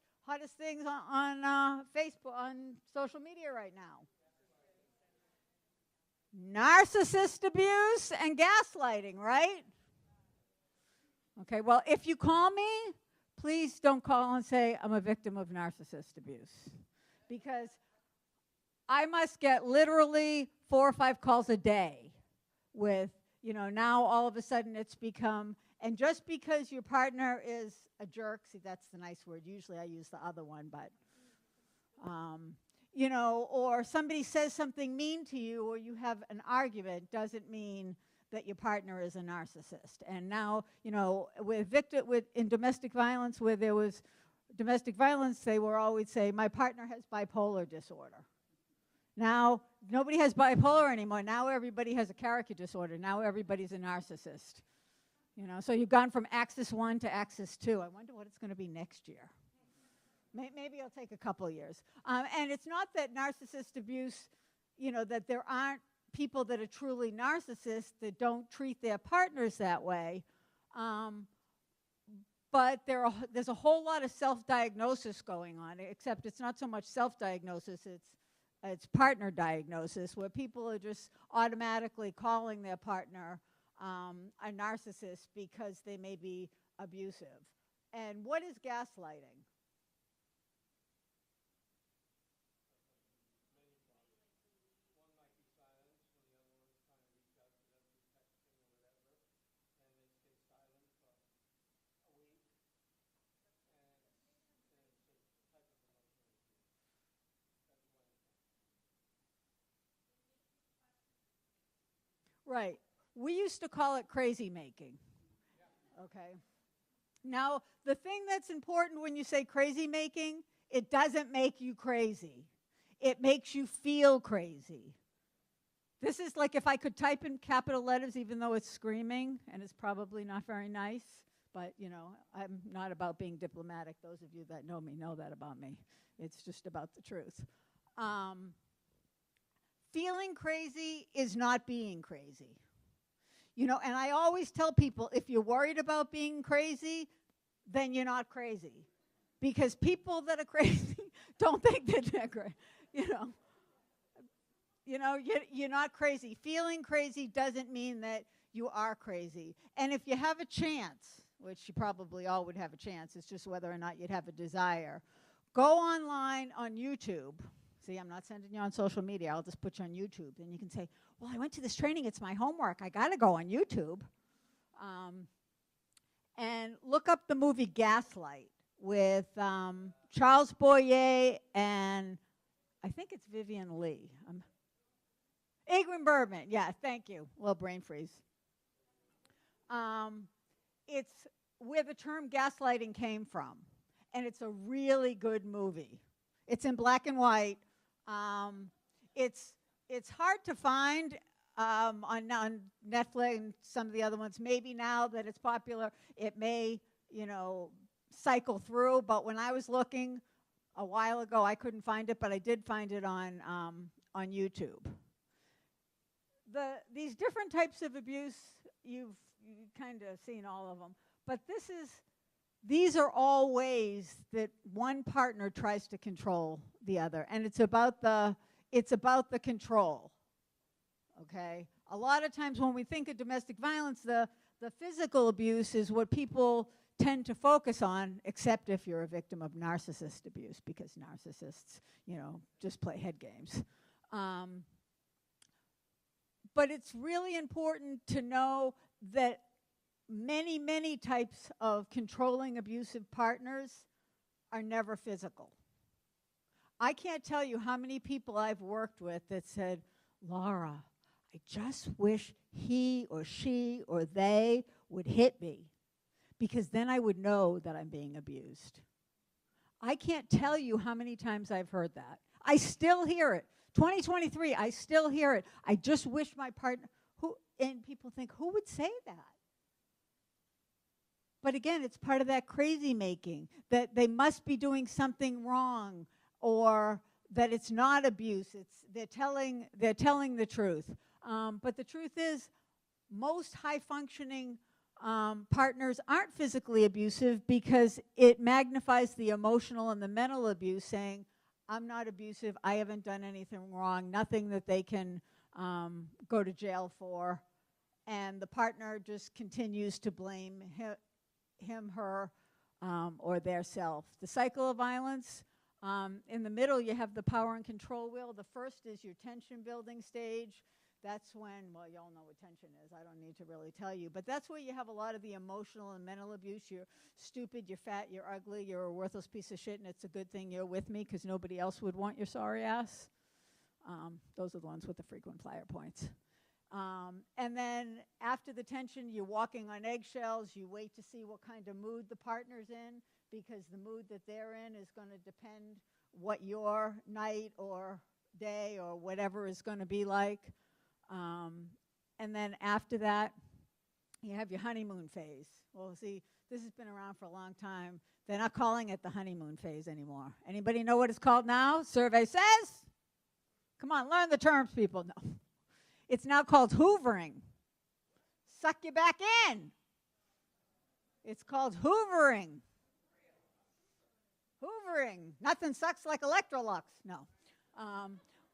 things on Facebook, on social media right now? Narcissist abuse and gaslighting, right? Okay, well, if you call me, please don't call and say I'm a victim of narcissist abuse, because I must get literally 4 or 5 calls a day with, now all of a sudden it's become, and just because your partner is a jerk, see, that's the nice word. Usually I use the other one, but, or somebody says something mean to you or you have an argument doesn't mean that your partner is a narcissist. And now, in domestic violence, where there was domestic violence, they will always say, my partner has bipolar disorder. Now, nobody has bipolar anymore. Now everybody has a character disorder. Now everybody's a narcissist. So you've gone from axis 1 to axis 2. I wonder what it's going to be next year. Maybe it'll take a couple years. And it's not that narcissist abuse, that there aren't people that are truly narcissists that don't treat their partners that way. But there's a whole lot of self-diagnosis going on, except it's not so much self-diagnosis, it's partner diagnosis, where people are just automatically calling their partner a narcissist because they may be abusive. And what is gaslighting? Right. We used to call it crazy making. Okay. Now, the thing that's important when you say crazy making, it doesn't make you crazy. It makes you feel crazy. This is like if I could type in capital letters, even though it's screaming, and it's probably not very nice, but, I'm not about being diplomatic. Those of you that know me know that about me. It's just about the truth. Feeling crazy is not being crazy. And I always tell people, if you're worried about being crazy, then you're not crazy. Because people that are crazy don't think that they're crazy. You're not crazy. Feeling crazy doesn't mean that you are crazy. And if you have a chance, which you probably all would have a chance, it's just whether or not you'd have a desire, go online on YouTube. See, I'm not sending you on social media. I'll just put you on YouTube. And you can say, well, I went to this training. It's my homework. I got to go on YouTube. And look up the movie Gaslight with Charles Boyer and I think it's Vivian Lee. Ingrid Bergman. Yeah, thank you. A little brain freeze. It's where the term gaslighting came from. And it's a really good movie. It's in black and white. It's hard to find on Netflix and some of the other ones. Maybe now that it's popular, it may, cycle through. But when I was looking a while ago, I couldn't find it, but I did find it on YouTube. These different types of abuse, you've kind of seen all of them. But these are all ways that one partner tries to control the other, and it's about the control. Okay? A lot of times when we think of domestic violence, the physical abuse is what people tend to focus on, except if you're a victim of narcissist abuse, because narcissists, just play head games. But it's really important to know that many, many types of controlling abusive partners are never physical. I can't tell you how many people I've worked with that said, Laura, I just wish he or she or they would hit me. because then I would know that I'm being abused. I can't tell you how many times I've heard that. I still hear it. 2023, I still hear it. I just wish my partner, and people think, who would say that? But again, it's part of that crazy making, that they must be doing something wrong, or that it's not abuse. They're telling the truth. But the truth is, most high-functioning partners aren't physically abusive because it magnifies the emotional and the mental abuse, saying, I'm not abusive, I haven't done anything wrong, nothing that they can go to jail for. And the partner just continues to blame him, her, or their self. The cycle of violence, in the middle you have the power and control wheel. The first is your tension building stage. That's when, well, you all know what tension is. I don't need to really tell you. But that's where you have a lot of the emotional and mental abuse. You're stupid, you're fat, you're ugly, you're a worthless piece of shit, and it's a good thing you're with me because nobody else would want your sorry ass. Those are the ones with the frequent flyer points. And then after the tension, you're walking on eggshells. You wait to see what kind of mood the partner's in, because the mood that they're in is going to depend what your night or day or whatever is going to be like. And then after that, you have your honeymoon phase. Well, see, this has been around for a long time. They're not calling it the honeymoon phase anymore. Anybody know what it's called now? Survey says? Come on, learn the terms, people. No. It's now called hoovering. Suck you back in. It's called hoovering. Hoovering. Nothing sucks like Electrolux. No.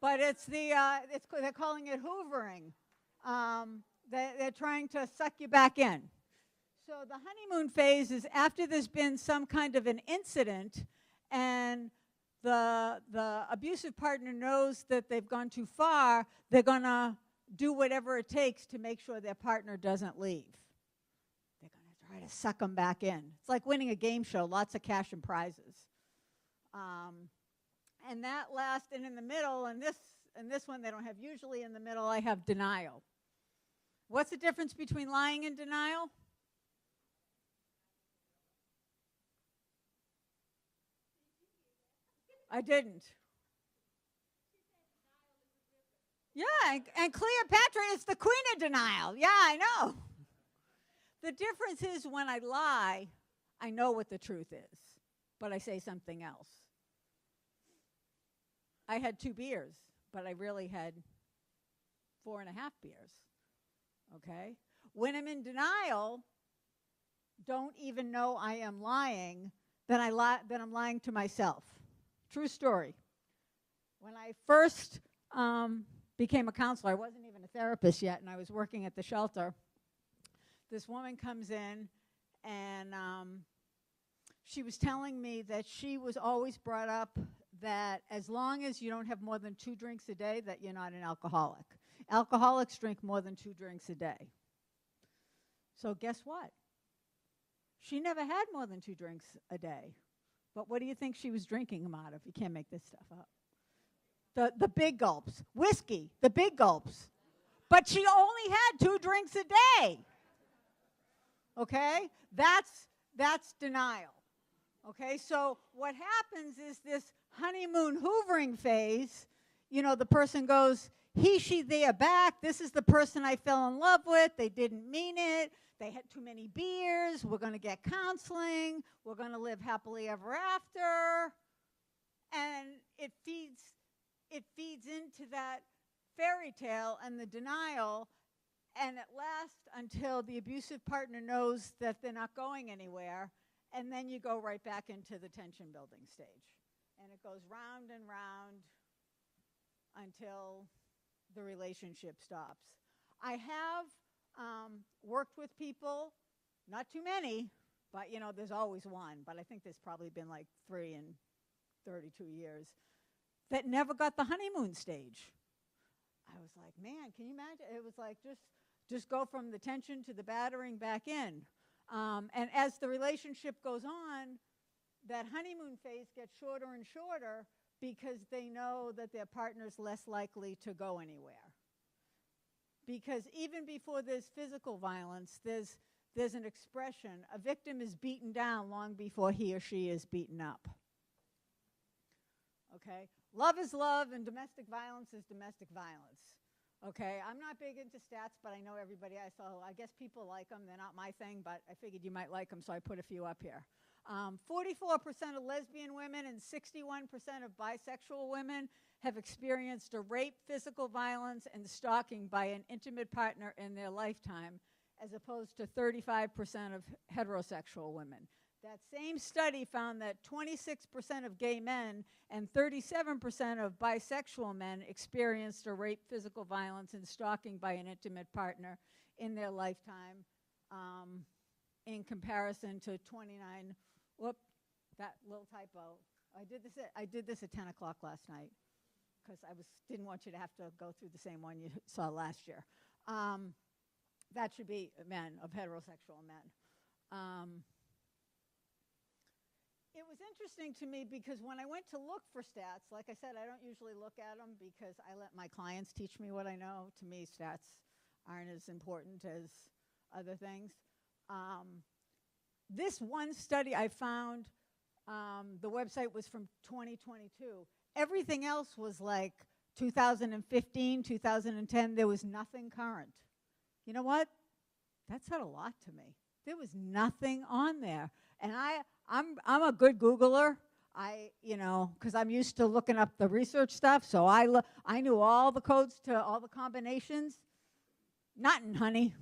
But it's they're calling it hoovering. They're trying to suck you back in. So the honeymoon phase is after there's been some kind of an incident and the abusive partner knows that they've gone too far, they're going to do whatever it takes to make sure their partner doesn't leave. They're going to try to suck them back in. It's like winning a game show, lots of cash and prizes. And that last, and in the middle, and this one they don't have usually in the middle, I have denial. What's the difference between lying and denial? I didn't. Yeah, and Cleopatra is the queen of denial. Yeah, I know. The difference is when I lie, I know what the truth is, but I say something else. I had 2 beers, but I really had 4.5 beers. Okay? When I'm in denial, don't even know I am lying, then I'm lying to myself. True story. When I first became a counselor, I wasn't even a therapist yet, and I was working at the shelter. This woman comes in, and she was telling me that she was always brought up that as long as you don't have more than 2 drinks a day, that you're not an alcoholic. Alcoholics drink more than 2 drinks a day. So guess what? She never had more than 2 drinks a day. But what do you think she was drinking them out of? You can't make this stuff up. The big gulps. Whiskey, the big gulps. But she only had 2 drinks a day. Okay? That's denial. Okay? So what happens is this honeymoon hoovering phase, the person goes, he, she, they are back. This is the person I fell in love with. They didn't mean it. They had too many beers. We're going to get counseling. We're going to live happily ever after. And it feeds into that fairy tale and the denial, and it lasts until the abusive partner knows that they're not going anywhere, and then you go right back into the tension building stage. And it goes round and round until the relationship stops. I have worked with people, not too many, but there's always one, but I think there's probably been like 3 in 32 years, that never got the honeymoon stage. I was like, man, can you imagine? It was like just go from the tension to the battering back in. And as the relationship goes on, that honeymoon phase gets shorter and shorter because they know that their partner's less likely to go anywhere. Because even before there's physical violence, there's there's an expression, a victim is beaten down long before he or she is beaten up. Okay? Love is love, and domestic violence is domestic violence. Okay? I'm not big into stats, but I know everybody. I guess people like them. They're not my thing, but I figured you might like them, so I put a few up here. 44% of lesbian women and 61% of bisexual women have experienced a rape, physical violence, and stalking by an intimate partner in their lifetime, as opposed to 35% of heterosexual women. That same study found that 26% of gay men and 37% of bisexual men experienced a rape, physical violence, and stalking by an intimate partner in their lifetime, in comparison to 29. Whoop, that little typo. I did this at 10 o'clock last night because I didn't want you to have to go through the same one you saw last year. That should be men, of heterosexual men. It was interesting to me because when I went to look for stats, like I said, I don't usually look at them because I let my clients teach me what I know. To me, stats aren't as important as other things. This one study I found, the website was from 2022. Everything else was like 2015, 2010. There was nothing current. You know what? That said a lot to me. There was nothing on there. And I'm a good Googler. Because I'm used to looking up the research stuff, so I knew all the codes to all the combinations. Nothing, honey.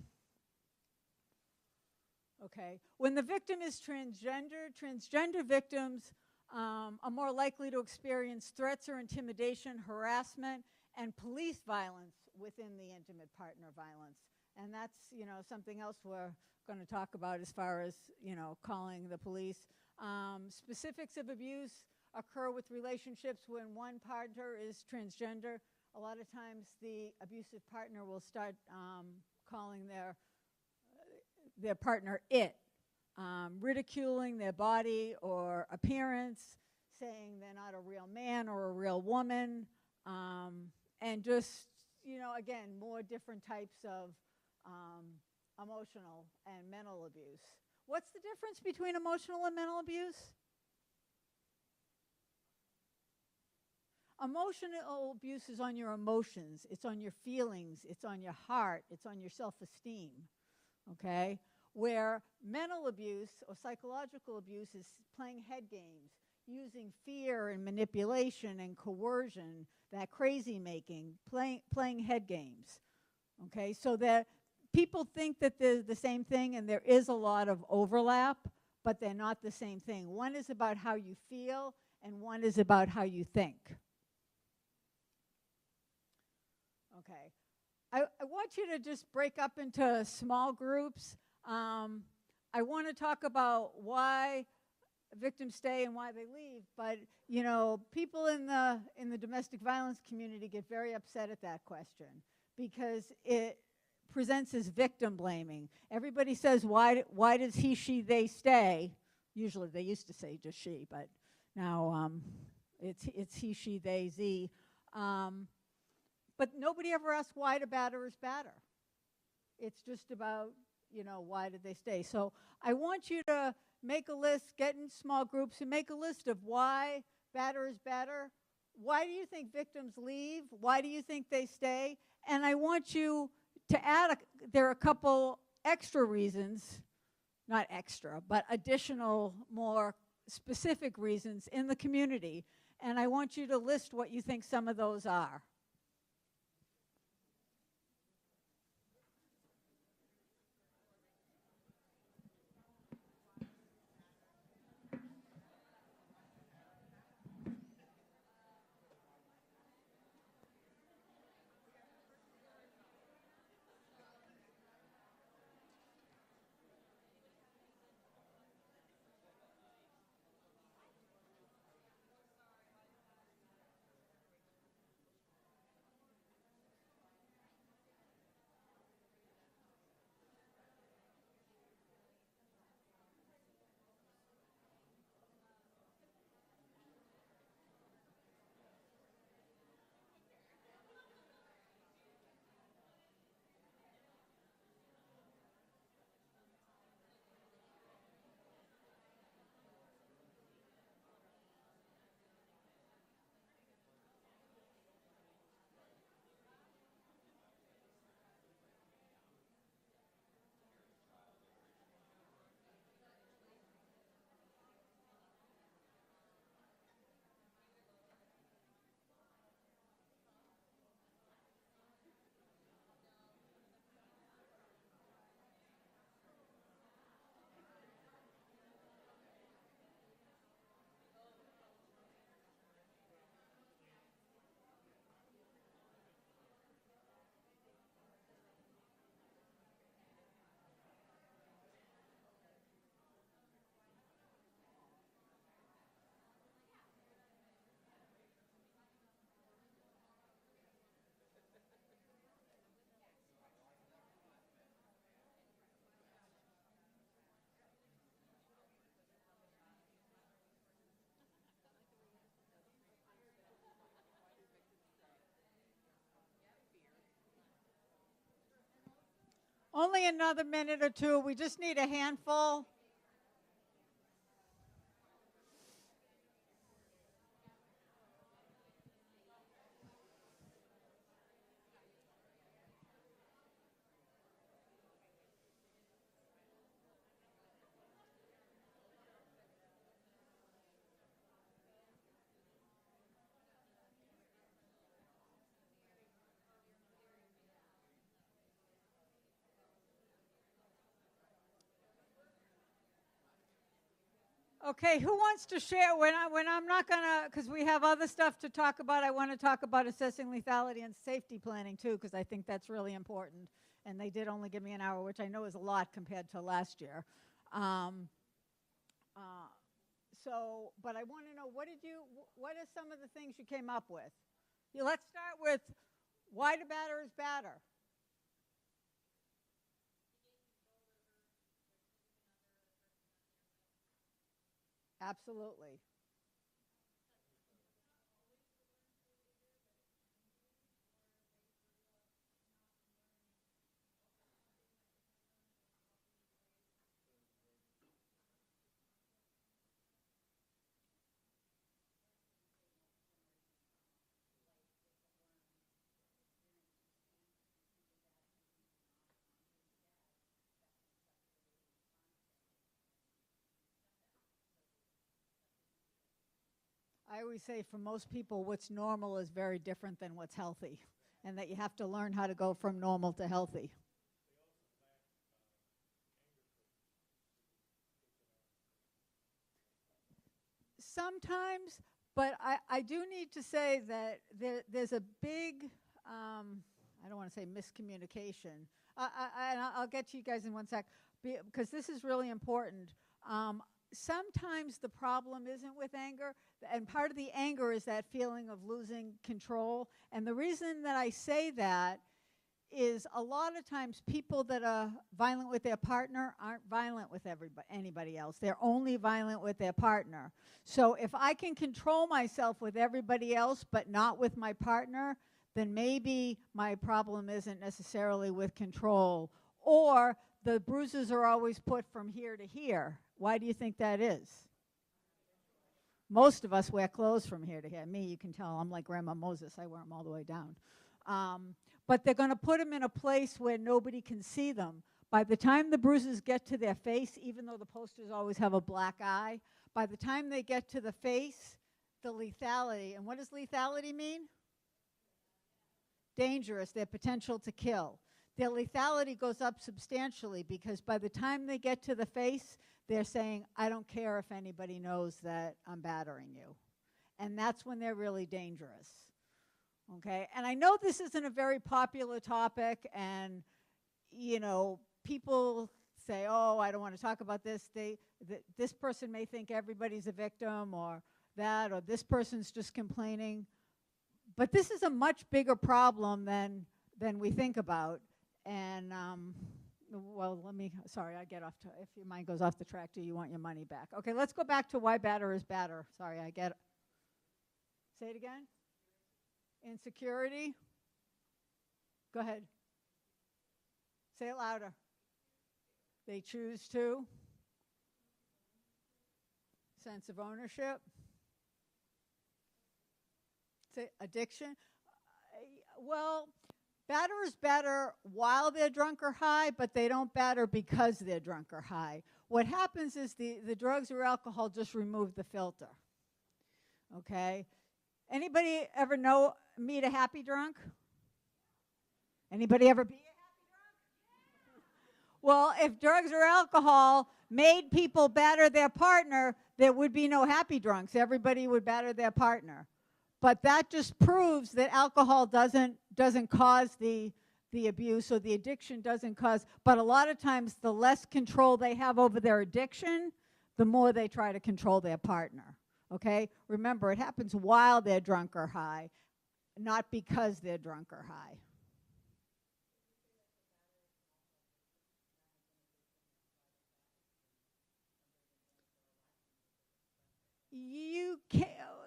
Okay. When the victim is transgender victims are more likely to experience threats or intimidation, harassment, and police violence within the intimate partner violence. And that's, something else we're going to talk about as far as, calling the police. Specifics of abuse occur with relationships when one partner is transgender. A lot of times the abusive partner will start calling their partner it, ridiculing their body or appearance, saying they're not a real man or a real woman, and just, again, more different types of emotional and mental abuse. What's the difference between emotional and mental abuse? Emotional abuse is on your emotions, it's on your feelings, it's on your heart, it's on your self-esteem, okay? Where mental abuse or psychological abuse is playing head games, using fear and manipulation and coercion, that crazy making, playing head games, okay? So that people think that they're the same thing, and there is a lot of overlap, but they're not the same thing. One is about how you feel, and one is about how you think. Okay. I want you to just break up into small groups. I want to talk about why victims stay and why they leave, but people in the domestic violence community get very upset at that question because it presents as victim blaming. Everybody says, why does he, she, they stay? Usually they used to say just she, but now it's he, she, they, z. But nobody ever asks why do batterers batter. It's just about, why did they stay? So I want you to make a list, get in small groups, and make a list of why batterers batter. Why do you think victims leave? Why do you think they stay? And I want you to add, there are a couple extra reasons, not extra, but additional, more specific reasons in the community. And I want you to list what you think some of those are. Only another minute or two. We just need a handful. Okay, who wants to share when I'm not gonna, because we have other stuff to talk about. I want to talk about assessing lethality and safety planning too, because I think that's really important. And they did only give me an hour, which I know is a lot compared to last year. But I want to know, what are some of the things you came up with? Yeah, let's start with why the batter is batter. Absolutely. I always say for most people, what's normal is very different than what's healthy, and that you have to learn how to go from normal to healthy. Sometimes, but I do need to say that there's a big, I don't want to say miscommunication. I'll get to you guys in one sec, because this is really important. Sometimes the problem isn't with anger, and part of the anger is that feeling of losing control. And the reason that I say that is a lot of times people that are violent with their partner aren't violent with anybody else. They're only violent with their partner. So if I can control myself with everybody else but not with my partner, then maybe my problem isn't necessarily with control. Or the bruises are always put from here to here. Why do you think that is? Most of us wear clothes from here to here. Me, you can tell, I'm like Grandma Moses. I wear them all the way down. But they're going to put them in a place where nobody can see them. By the time the bruises get to their face, even though the posters always have a black eye, by the time they get to the face, the lethality, and what does lethality mean? Dangerous, their potential to kill. Their lethality goes up substantially because by the time they get to the face, they're saying, I don't care if anybody knows that I'm battering you. And that's when they're really dangerous. Okay, and I know this isn't a very popular topic, and people say, "Oh, I don't want to talk about this." This person may think everybody's a victim, or that, or this person's just complaining. But this is a much bigger problem than we think about. And well, sorry, I get off. If your mind goes off the track, do you want your money back? Okay, let's go back to why batter is batter. Sorry, I get it. Say it again. Insecurity. Go ahead. Say it louder. They choose to. Sense of ownership. Say addiction. Well, batterers batter while they're drunk or high, but they don't batter because they're drunk or high. What happens is the drugs or alcohol just remove the filter. Okay? Anybody ever meet a happy drunk? Anybody ever be a happy drunk? Well, if drugs or alcohol made people batter their partner, there would be no happy drunks. Everybody would batter their partner. But that just proves that alcohol doesn't cause the abuse, or the addiction doesn't cause. But a lot of times, the less control they have over their addiction, the more they try to control their partner. Okay? Remember, it happens while they're drunk or high, not because they're drunk or high.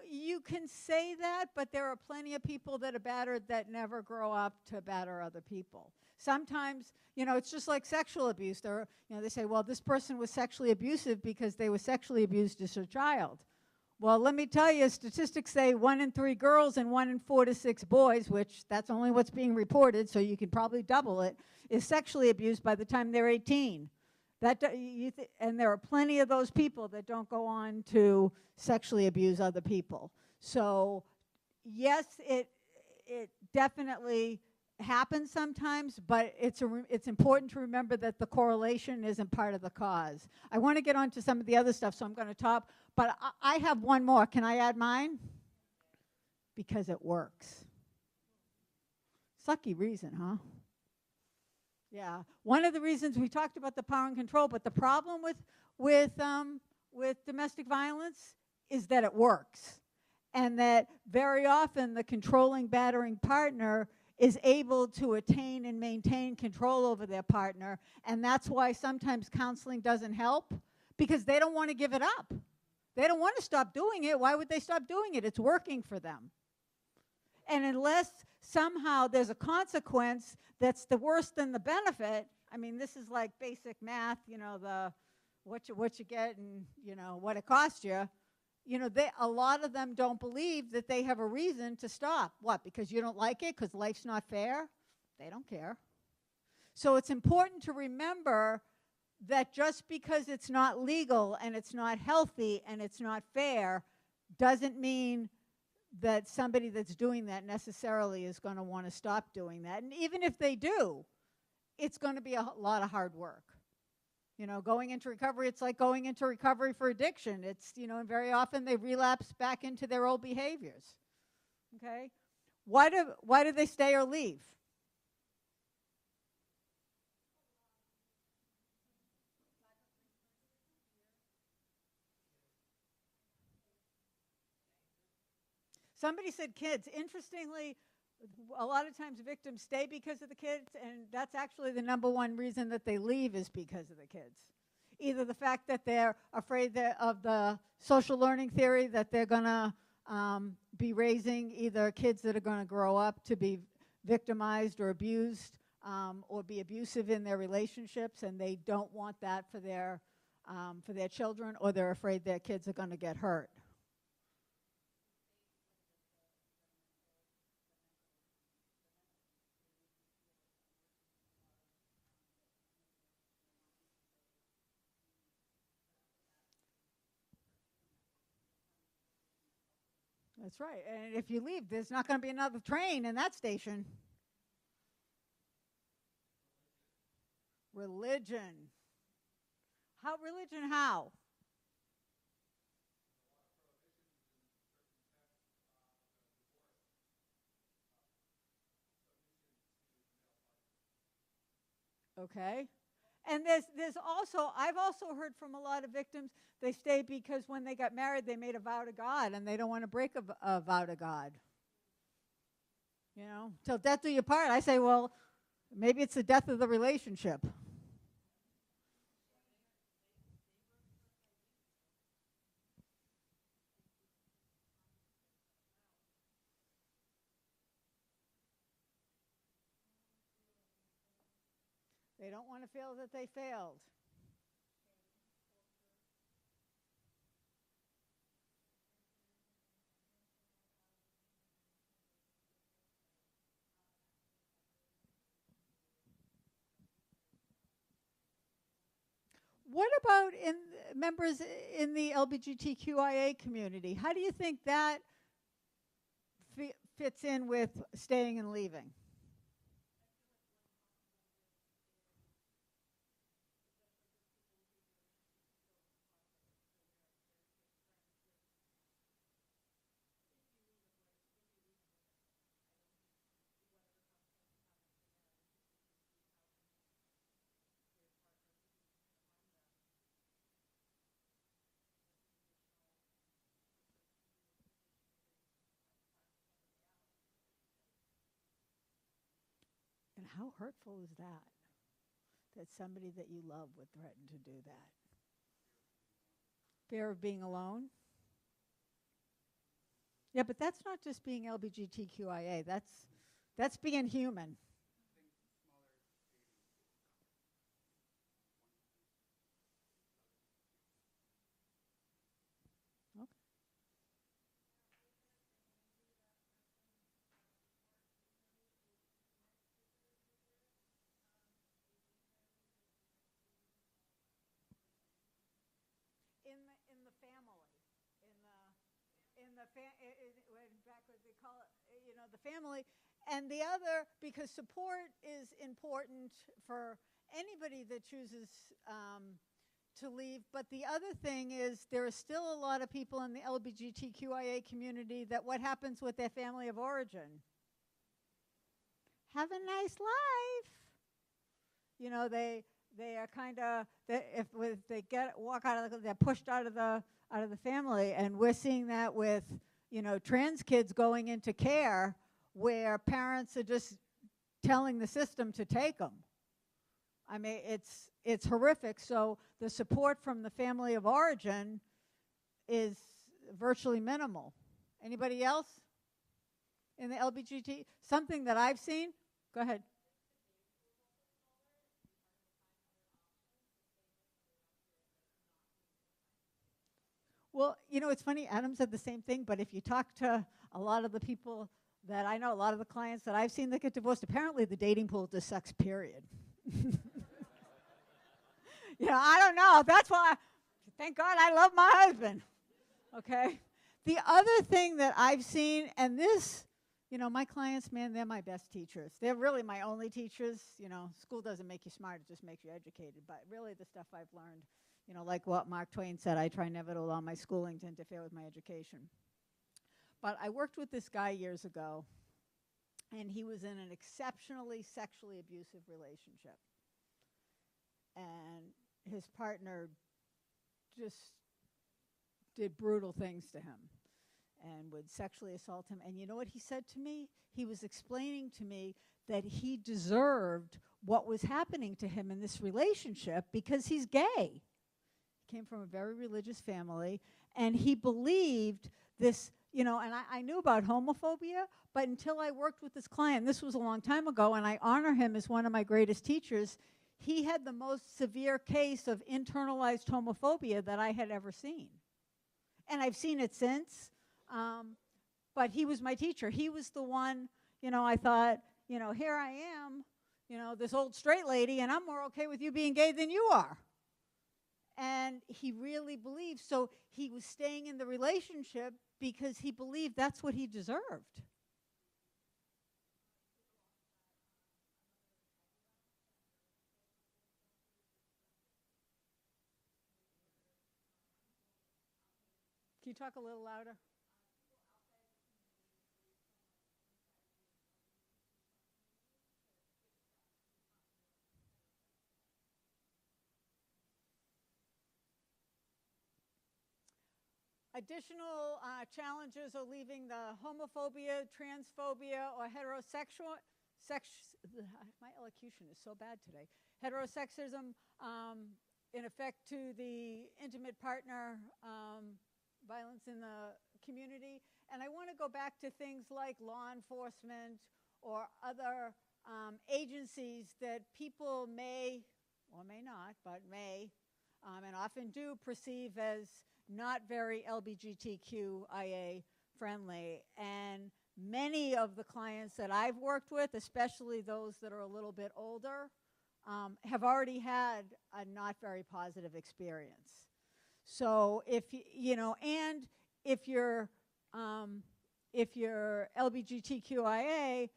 You can say that, but there are plenty of people that are battered that never grow up to batter other people. Sometimes, it's just like sexual abuse. They say, well, this person was sexually abusive because they were sexually abused as a child. Well, let me tell you, statistics say 1 in 3 girls and 1 in 4 to 6 boys, which that's only what's being reported, so you can probably double it, is sexually abused by the time they're 18. And there are plenty of those people that don't go on to sexually abuse other people. So, yes, it definitely happens sometimes, but it's important to remember that the correlation isn't part of the cause. I want to get on to some of the other stuff, so I'm going to talk, but I have one more. Can I add mine? Because it works. Sucky reason, huh? Yeah. One of the reasons we talked about the power and control, but the problem with domestic violence is that it works. And that very often the controlling, battering partner is able to attain and maintain control over their partner. And that's why sometimes counseling doesn't help, because they don't want to give it up. They don't want to stop doing it. Why would they stop doing it? It's working for them. And unless somehow there's a consequence that's the worse than the benefit, I mean, this is like basic math, what you get and, what it costs you. A lot of them don't believe that they have a reason to stop. What? Because you don't like it? Because life's not fair? They don't care. So it's important to remember that just because it's not legal and it's not healthy and it's not fair doesn't mean that somebody that's doing that necessarily is going to want to stop doing that. And even if they do, it's going to be a lot of hard work. Going into recovery, it's like going into recovery for addiction. It's, and very often they relapse back into their old behaviors. Okay? Why do they stay or leave? Somebody said kids. Interestingly, a lot of times victims stay because of the kids, and that's actually the number one reason that they leave is because of the kids. Either the fact that they're afraid of the social learning theory that they're going to be raising either kids that are going to grow up to be victimized or abused or be abusive in their relationships, and they don't want that for their children, or they're afraid their kids are going to get hurt. That's right. And if you leave, there's not going to be another train in that station. Religion. Religion how? Okay. And there's also, I've also heard from a lot of victims, they stay because when they got married, they made a vow to God, and they don't want to break a vow to God. Till death do you part. I say, well, maybe it's the death of the relationship. They don't want to feel that they failed. What about members in the LGBTQIA community? How do you think that fits in with staying and leaving? And how hurtful is that? That somebody that you love would threaten to do that. Fear of being alone? Yeah, but that's not just being LGBTQIA. That's being human. they call it, the family. And the other, because support is important for anybody that chooses to leave. But the other thing is there are still a lot of people in the LGBTQIA community that what happens with their family of origin? Have a nice life. They are kind of, if they walk out of they're pushed out of the family, and we're seeing that with trans kids going into care where parents are just telling the system to take them. I mean, it's horrific. So the support from the family of origin is virtually minimal. Anybody else in the LGBT? Something that I've seen? Go ahead. Well, it's funny, Adam said the same thing, but if you talk to a lot of the people that I know, a lot of the clients that I've seen that get divorced, apparently the dating pool just sucks, period. I don't know. That's why, thank God I love my husband. Okay? The other thing that I've seen, and this, my clients, man, they're my best teachers. They're really my only teachers. School doesn't make you smart, it just makes you educated. But really the stuff I've learned, like what Mark Twain said, I try never to allow my schooling to interfere with my education. But I worked with this guy years ago, and he was in an exceptionally sexually abusive relationship. And his partner just did brutal things to him and would sexually assault him. And you know what he said to me? He was explaining to me that he deserved what was happening to him in this relationship because he's gay. He came from a very religious family, and he believed this, and I knew about homophobia, but until I worked with this client, this was a long time ago, and I honor him as one of my greatest teachers, he had the most severe case of internalized homophobia that I had ever seen. And I've seen it since, but he was my teacher. He was the one, I thought, here I am, this old straight lady, and I'm more okay with you being gay than you are. And he really believed, so he was staying in the relationship because he believed that's what he deserved. Can you talk a little louder? Additional challenges are leaving the homophobia, transphobia, or heterosexual, my elocution is so bad today, heterosexism in effect to the intimate partner violence in the community. And I want to go back to things like law enforcement or other agencies that people may, or may not, but may, and often do perceive as not very LGBTQIA friendly. And many of the clients that I've worked with, especially those that are a little bit older, have already had a not very positive experience. So if and if you're LGBTQIA,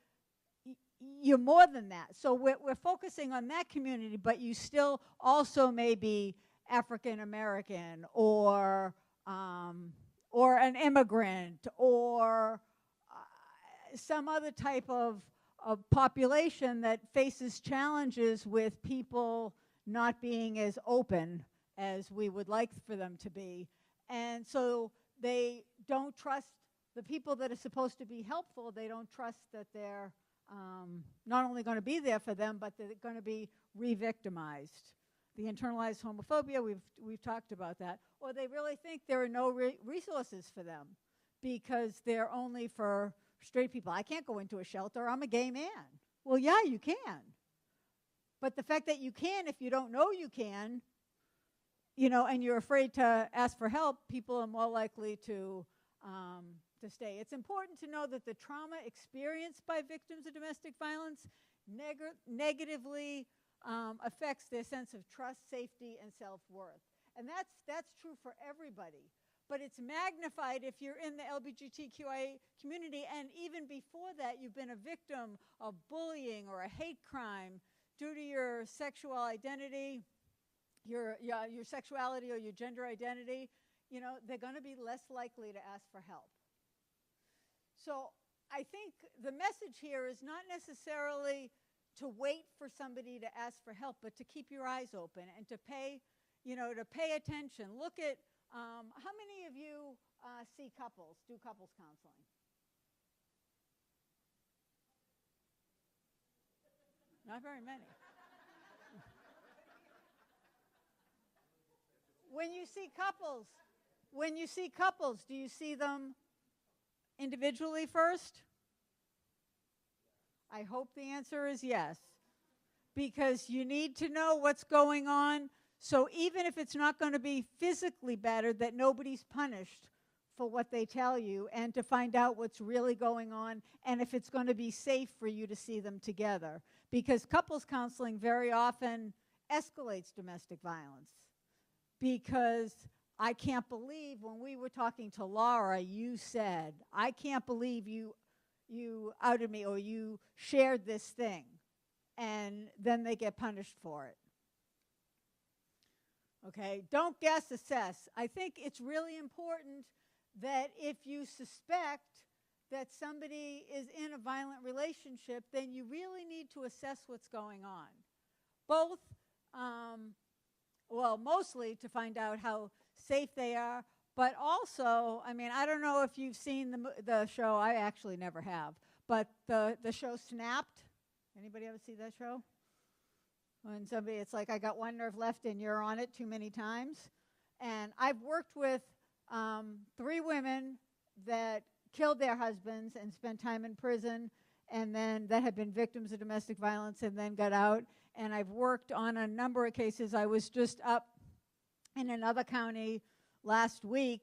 you're more than that. So we're focusing on that community, but you still also may be African American or an immigrant or some other type of population that faces challenges with people not being as open as we would like for them to be. And so they don't trust the people that are supposed to be helpful. They don't trust that they're not only going to be there for them, but they're going to be re-victimized. The internalized homophobia, we've talked about that. Or they really think there are no resources for them because they're only for straight people. I can't go into a shelter. I'm a gay man. Well, yeah, you can. But the fact that you can, if you don't know you can, and you're afraid to ask for help, people are more likely to stay. It's important to know that the trauma experienced by victims of domestic violence negatively affects their sense of trust, safety, and self-worth. And that's true for everybody. but it's magnified if you're in the LGBTQIA community, and even before that, you've been a victim of bullying or a hate crime due to your sexual identity, your sexuality or your gender identity. You know, they're going to be less likely to ask for help. So I think the message here is not necessarily to wait for somebody to ask for help, but to keep your eyes open and to pay, to pay attention. Look at, how many of you see couples, do couples counseling? Not very many. When you see couples, do you see them individually first? I hope the answer is yes, because you need to know what's going on. So even if it's not going to be physically better, that nobody's punished for what they tell you, and to find out what's really going on and if it's going to be safe for you to see them together. Because couples counseling very often escalates domestic violence. Because I can't believe, when we were talking to Laura, you said, I can't believe you outed me or you shared this thing. And then they get punished for it. Okay, don't guess, assess. I think it's really important that if you suspect that somebody is in a violent relationship, then you really need to assess what's going on. Both, well, mostly to find out how safe they are, but also, I mean, I don't know if you've seen the show. I actually never have, but the show Snapped. Anybody ever see that show? When somebody, it's like, I got one nerve left and you're on it too many times. And I've worked with 3 women that killed their husbands and spent time in prison, and then that had been victims of domestic violence and then got out. And I've worked on a number of cases. I was just up in another county last week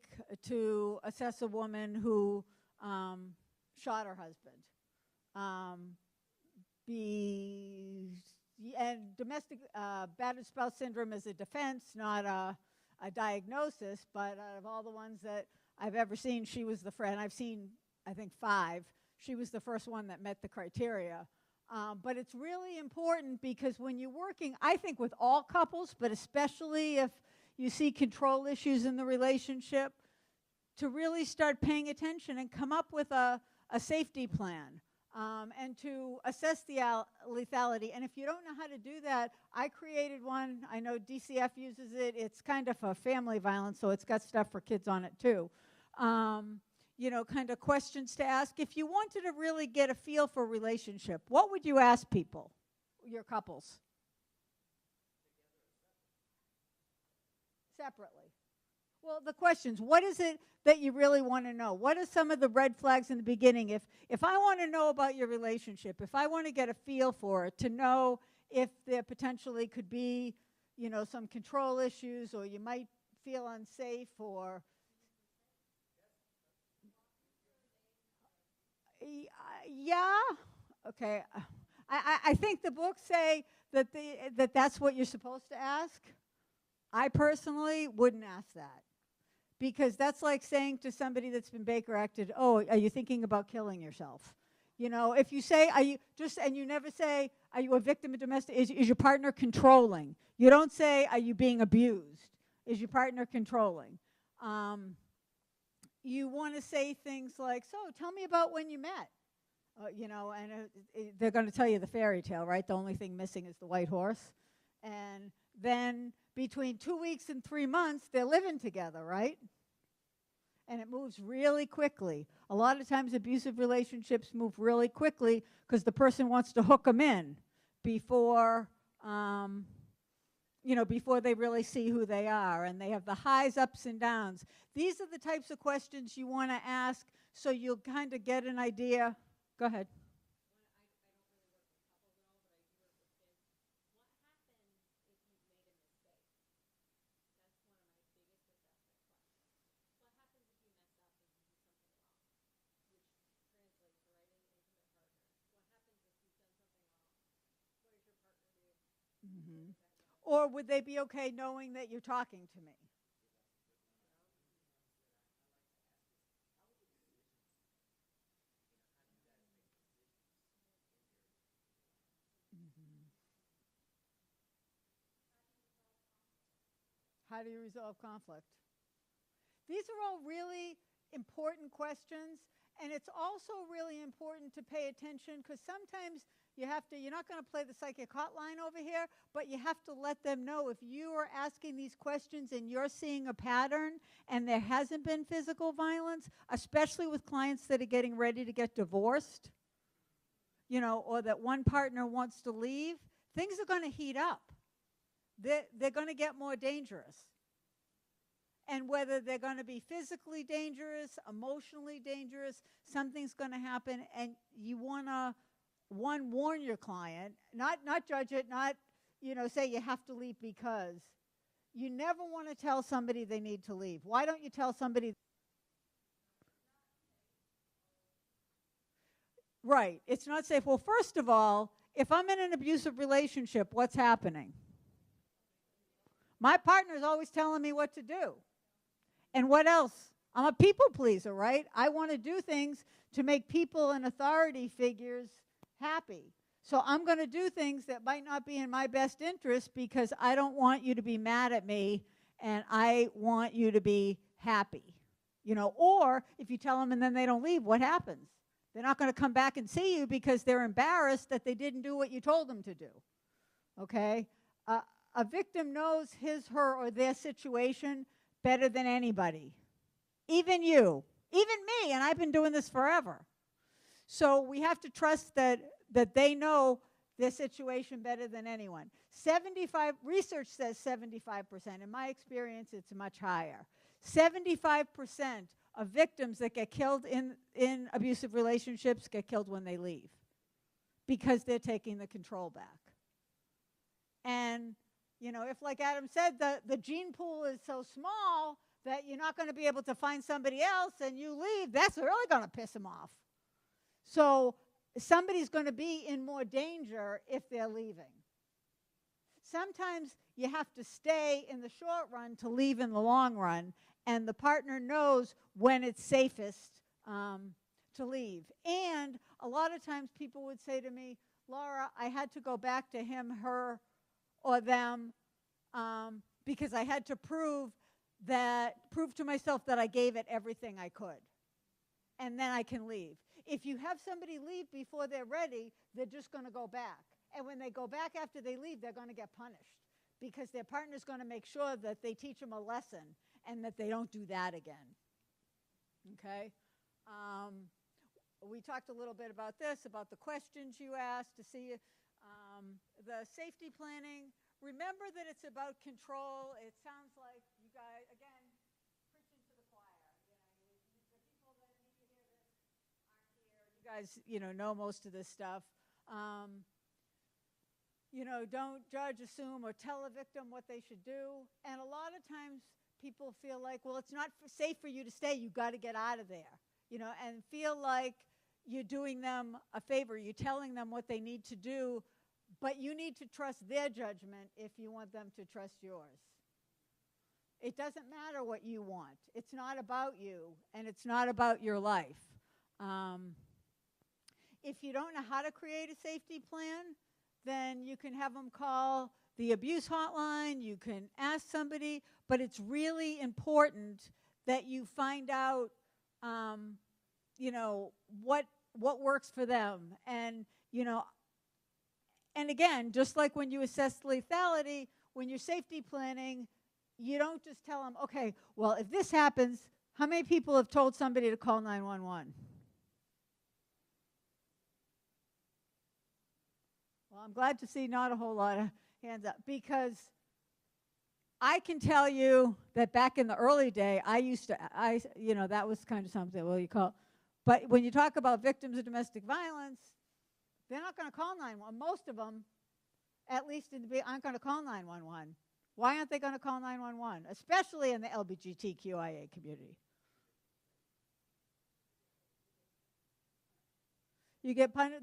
to assess a woman who shot her husband. And domestic battered spouse syndrome is a defense, not a diagnosis, but out of all the ones that I've ever seen, she was the friend. I've seen, I think, 5. She was the first one that met the criteria. But it's really important because when you're working, I think with all couples, but especially if you see control issues in the relationship, to really start paying attention and come up with a safety plan. And to assess the lethality. And if you don't know how to do that, I created one. I know DCF uses it. It's kind of a family violence, so it's got stuff for kids on it too. Kind of questions to ask. If you wanted to really get a feel for a relationship, what would you ask people, your couples? Separately. Well, the questions, what is it that you really want to know? What are some of the red flags in the beginning? If I want to know about your relationship, if I want to get a feel for it, to know if there potentially could be, some control issues, or you might feel unsafe, or yeah, okay. I think the books say that that's what you're supposed to ask. I personally wouldn't ask that. Because that's like saying to somebody that's been Baker acted, oh, are you thinking about killing yourself? If you say, and you never say, are you a victim of domestic, is your partner controlling? You don't say, are you being abused? Is your partner controlling? You want to say things like, so tell me about when you met. They're going to tell you the fairy tale, right? The only thing missing is the white horse. And then between 2 weeks and 3 months, they're living together, right? And it moves really quickly. A lot of times abusive relationships move really quickly because the person wants to hook them in before, before they really see who they are. And they have the highs, ups, and downs. These are the types of questions you want to ask so you'll kind of get an idea. Go ahead. Mm-hmm. Or would they be okay knowing that you're talking to me? How do you resolve conflict? These are all really important questions, and it's also really important to pay attention because sometimes you're not going to play the psychic hotline over here, but you have to let them know if you are asking these questions and you're seeing a pattern and there hasn't been physical violence, especially with clients that are getting ready to get divorced, or that one partner wants to leave, things are going to heat up. They're going to get more dangerous. And whether they're going to be physically dangerous, emotionally dangerous, something's going to happen, and you want to, warn your client, not judge it, not, say you have to leave because. You never want to tell somebody they need to leave. Why don't you tell somebody? Right, it's not safe. Well, first of all, if I'm in an abusive relationship, what's happening? My partner's always telling me what to do. And what else? I'm a people pleaser, right? I want to do things to make people and authority figures happy. So I'm going to do things that might not be in my best interest because I don't want you to be mad at me and I want you to be happy. Or if you tell them and then they don't leave, what happens? They're not going to come back and see you because they're embarrassed that they didn't do what you told them to do. Okay? A victim knows his, her, or their situation better than anybody. Even you. Even me, and I've been doing this forever. So we have to trust that they know their situation better than anyone. Research says 75%. In my experience, it's much higher. 75% of victims that get killed in abusive relationships get killed when they leave because they're taking the control back. And, if, like Adam said, the gene pool is so small that you're not going to be able to find somebody else and you leave, that's really going to piss them off. So somebody's going to be in more danger if they're leaving. Sometimes you have to stay in the short run to leave in the long run, and the partner knows when it's safest to leave. And a lot of times people would say to me, Laura, I had to go back to him, her, or them because I had to prove to myself that I gave it everything I could. And then I can leave. If you have somebody leave before they're ready, they're just going to go back. And when they go back after they leave, they're going to get punished because their partner's going to make sure that they teach them a lesson and that they don't do that again. Okay? We talked a little bit about this, about the questions you asked to see the safety planning. Remember that it's about control. It sounds like you guys, again, preaching to the choir. The people that need to hear this aren't here. You guys, know most of this stuff. Don't judge, assume, or tell a victim what they should do. And a lot of times people feel like, well, it's not safe for you to stay. You've got to get out of there, and feel like you're doing them a favor. You're telling them what they need to do, but you need to trust their judgment if you want them to trust yours. It doesn't matter what you want. It's not about you, and it's not about your life. If you don't know how to create a safety plan, then you can have them call the abuse hotline. You can ask somebody, but it's really important that you find out, what works for them. And, and again, just like when you assess lethality, when you're safety planning, you don't just tell them, okay, well, if this happens, how many people have told somebody to call 911? Well, I'm glad to see not a whole lot of hands up, because I can tell you that back in the early day, that was kind of something, well, you call. But when you talk about victims of domestic violence, they're not going to call 911. Most of them, at least aren't going to call 911. Why aren't they going to call 911, especially in the LGBTQIA community? You get punished,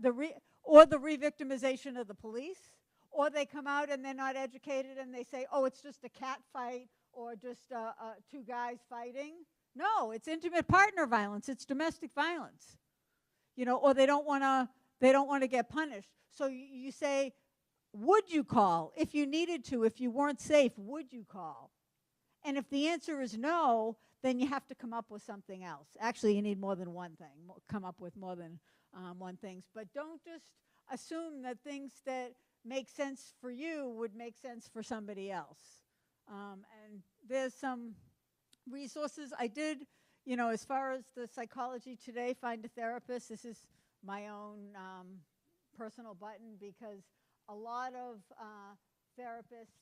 or the re-victimization of the police, or they come out and they're not educated and they say, oh, it's just a cat fight or just two guys fighting. No, it's intimate partner violence. It's domestic violence. Or they don't want to get punished. So you say, would you call if you needed to? If you weren't safe, would you call? And if the answer is no, then you have to come up with something else. Actually, you need more than one thing, come up with more than one thing. But don't just assume that things that make sense for you would make sense for somebody else. And there's some resources. I did, as far as the Psychology Today, Find a Therapist. This is my own personal button, because a lot of therapists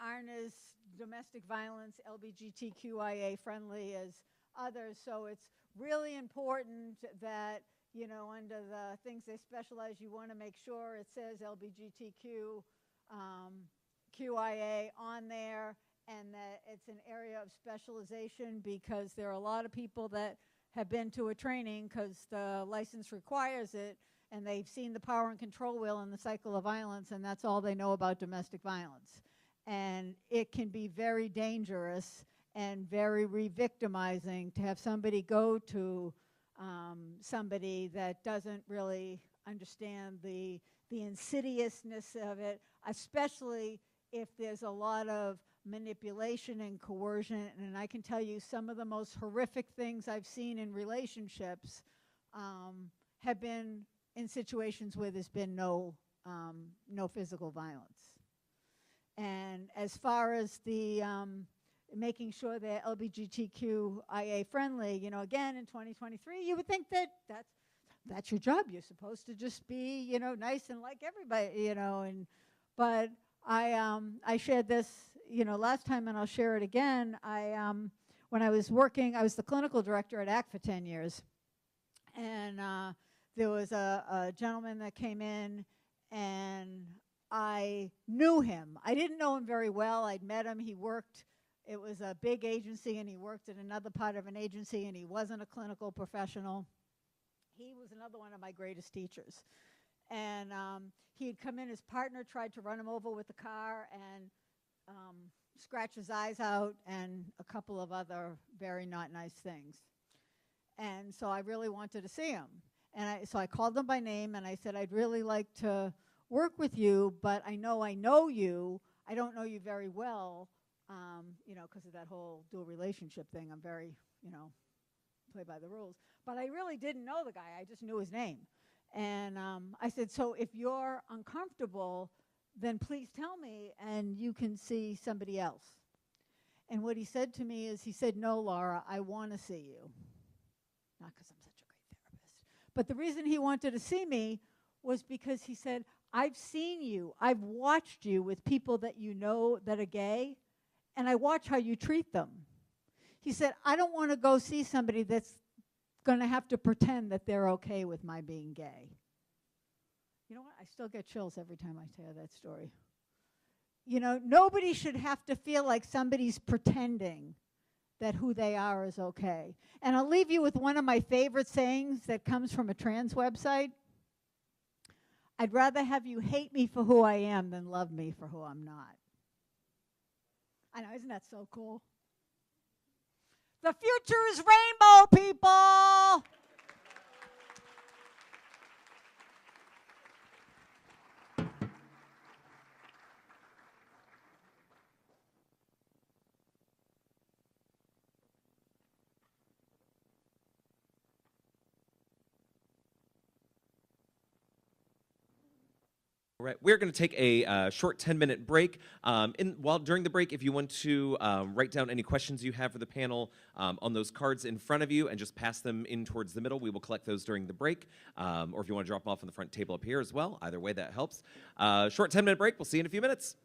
aren't as domestic violence, LGBTQIA friendly as others. So it's really important that, under the things they specialize, you want to make sure it says LGBTQ, QIA on there, and that it's an area of specialization, because there are a lot of people that have been to a training because the license requires it, and they've seen the power and control wheel and the cycle of violence, and that's all they know about domestic violence. And it can be very dangerous and very re-victimizing to have somebody go to somebody that doesn't really understand the insidiousness of it, especially if there's a lot of manipulation and coercion. And I can tell you some of the most horrific things I've seen in relationships have been in situations where there's been no physical violence. And as far as the making sure they're LGBTQIA friendly, again, in 2023, you would think that that's your job. You're supposed to just be, nice and like everybody, but I shared this, last time, and I'll share it again. When I was working, I was the clinical director at ACT for 10 years. And there was a gentleman that came in, and I knew him. I didn't know him very well. I'd met him. It was a big agency, and he worked in another part of an agency, and he wasn't a clinical professional. He was another one of my greatest teachers. And he had come in, his partner tried to run him over with the car and scratch his eyes out, and a couple of other very not nice things. And so I really wanted to see him. And so I called him by name, and I said, I'd really like to work with you, but I know you. I don't know you very well, because of that whole dual relationship thing. I'm very, play by the rules. But I really didn't know the guy. I just knew his name. And I said, so if you're uncomfortable, then please tell me, and you can see somebody else. And what he said to me is, he said, no, Laura, I want to see you. Not because I'm such a great therapist. But the reason he wanted to see me was because he said, I've seen you. I've watched you with people that you know that are gay, and I watch how you treat them. He said, I don't want to go see somebody that's going to have to pretend that they're okay with my being gay. You know what? I still get chills every time I tell that story. Nobody should have to feel like somebody's pretending that who they are is okay. And I'll leave you with one of my favorite sayings that comes from a trans website. I'd rather have you hate me for who I am than love me for who I'm not. I know, isn't that so cool? The future is rainbow, people! All right, we're going to take a short 10-minute break. During the break, if you want to write down any questions you have for the panel on those cards in front of you and just pass them in towards the middle, we will collect those during the break. Or if you want to drop them off on the front table up here as well, either way that helps. Short 10-minute break. We'll see you in a few minutes.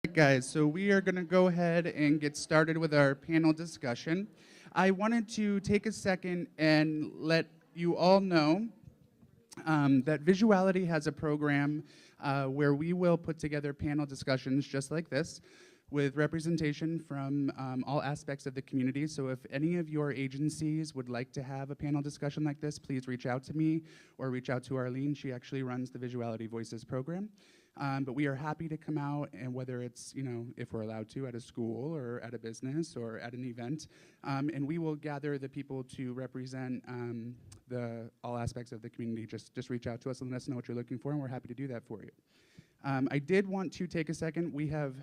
Guys, so we are going to go ahead and get started with our panel discussion. I wanted to take a second and let you all know that Visuality has a program where we will put together panel discussions just like this with representation from all aspects of the community. So if any of your agencies would like to have a panel discussion like this, please reach out to me or reach out to Arlene. She actually runs the Visuality Voices program. But we are happy to come out, and whether it's, if we're allowed to, at a school or at a business or at an event, and we will gather the people to represent all aspects of the community. Just reach out to us and let us know what you're looking for, and we're happy to do that for you. I did want to take a second. We have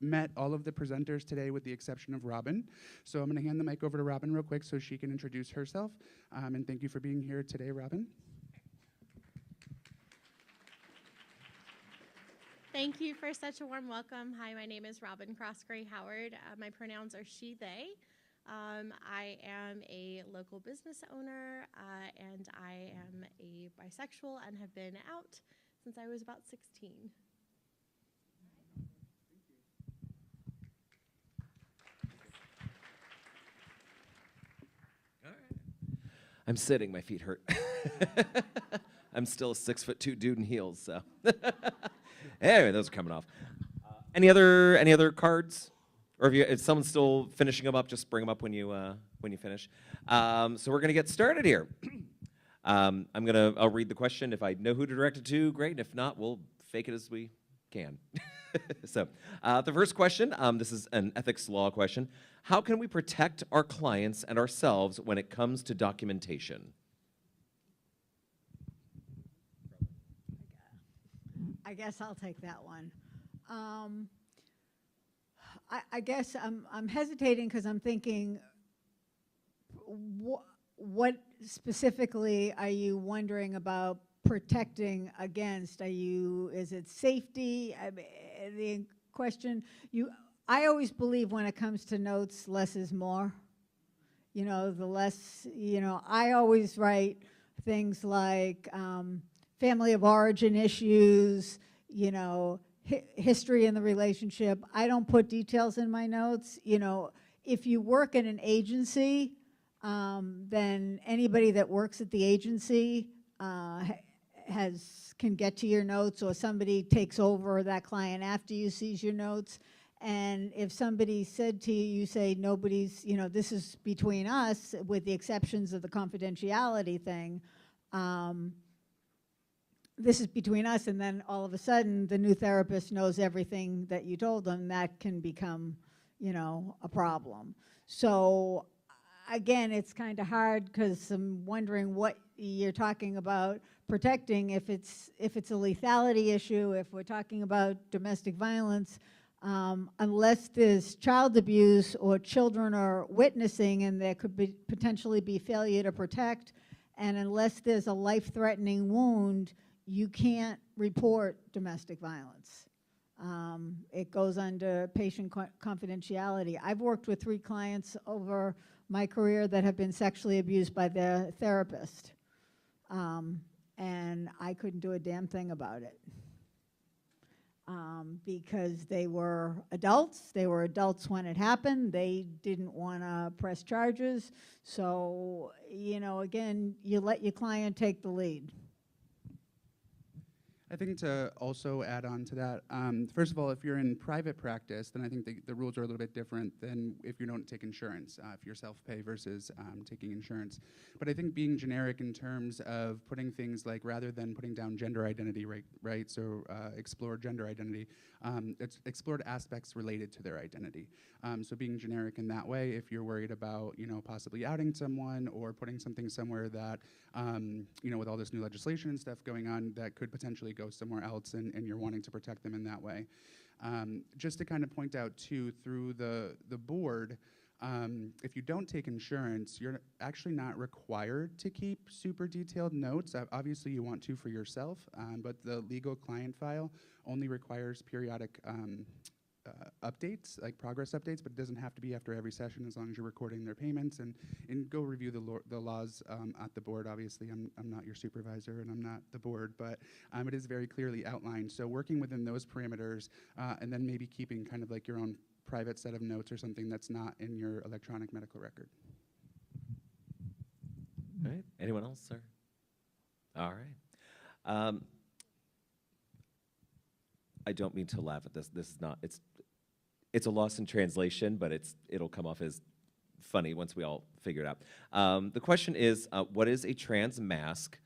met all of the presenters today with the exception of Robin. So I'm going to hand the mic over to Robin real quick so she can introduce herself. And thank you for being here today, Robin. Thank you for such a warm welcome. Hi, my name is Robin Crossgray Howard. My pronouns are she, they. I am a local business owner, and I am a bisexual and have been out since I was about 16. I'm sitting, my feet hurt. I'm still a 6'2" dude in heels, so. Anyway, those are coming off. Any other cards? Or if someone's still finishing them up, just bring them up when you finish. So we're gonna get started here. I'll read the question. If I know who to direct it to, great. And if not, we'll fake it as we can. So the first question, this is an ethics law question. How can we protect our clients and ourselves when it comes to documentation? I guess I'll take that one. I guess I'm hesitating because I'm thinking, what specifically are you wondering about protecting against? Is it safety? The question, I always believe when it comes to notes, less is more. The less, I always write things like family of origin issues, history in the relationship. I don't put details in my notes. If you work in an agency, then anybody that works at the agency can get to your notes, or somebody takes over that client after you sees your notes. And if somebody said to you, you say nobody's, this is between us, with the exceptions of the confidentiality thing. This is between us, and then all of a sudden the new therapist knows everything that you told them. That can become, a problem. So again, it's kind of hard because I'm wondering what you're talking about protecting. If it's a lethality issue, if we're talking about domestic violence, unless there's child abuse or children are witnessing and there could be potentially be failure to protect, and unless there's a life-threatening wound, you can't report domestic violence. It goes under patient confidentiality. I've worked with 3 clients over my career that have been sexually abused by their therapist, and I couldn't do a damn thing about it. Because they were adults. They were adults when it happened. They didn't want to press charges. So, again, you let your client take the lead. I think to also add on to that, first of all, if you're in private practice, then I think the rules are a little bit different than if you don't take insurance, if you're self-pay versus taking insurance. But I think being generic in terms of putting things like, rather than putting down gender identity, right? So explore gender identity, it's explored aspects related to their identity. So being generic in that way, if you're worried about, possibly outing someone or putting something somewhere that, with all this new legislation and stuff going on, that could potentially go somewhere else, and you're wanting to protect them in that way. Just to kind of point out too, through the board, if you don't take insurance, you're actually not required to keep super detailed notes. Obviously you want to for yourself, but the legal client file only requires periodic updates, like progress updates, but it doesn't have to be after every session as long as you're recording their payments, and go review the laws at the board. Obviously, I'm not your supervisor and I'm not the board, but it is very clearly outlined. So working within those parameters, and then maybe keeping kind of like your own private set of notes or something that's not in your electronic medical record. All right. Anyone else, sir? All right. I don't mean to laugh at this. This is not. It's a loss in translation, but it'll come off as funny once we all figure it out. The question is, what is a trans mask,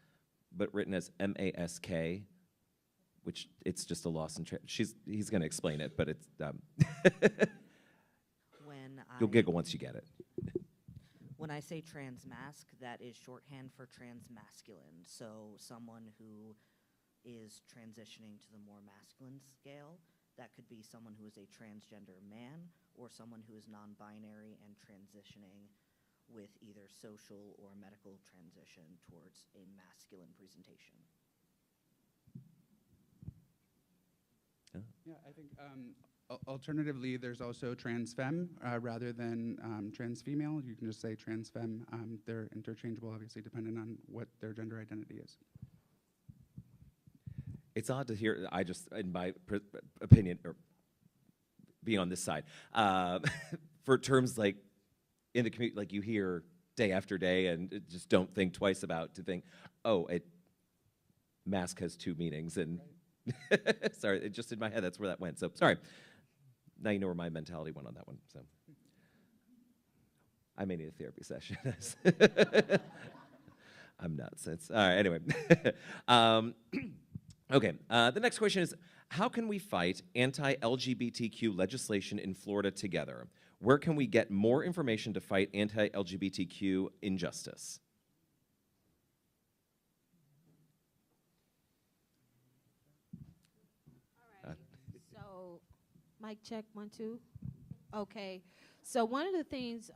but written as M-A-S-K, which it's just a loss in he's going to explain it, but it's you'll giggle once you get it. When I say trans mask, that is shorthand for trans masculine. So someone who is transitioning to the more masculine scale. That could be someone who is a transgender man or someone who is non-binary and transitioning with either social or medical transition towards a masculine presentation. Yeah, I think alternatively, there's also trans femme rather than trans female. You can just say trans femme. They're interchangeable, obviously, depending on what their gender identity is. It's odd to hear, I just, in my opinion, or being on this side, for terms like in the community, like you hear day after day and just don't think twice about to think, oh, mask has two meanings. And sorry, it just in my head, that's where that went. So sorry. Now you know where my mentality went on that one. So I may need a therapy session. I'm nuts. All right, anyway. Okay, the next question is, how can we fight anti-LGBTQ legislation in Florida together? Where can we get more information to fight anti-LGBTQ injustice? All right, so mic check, 1, 2. Okay, so one of the things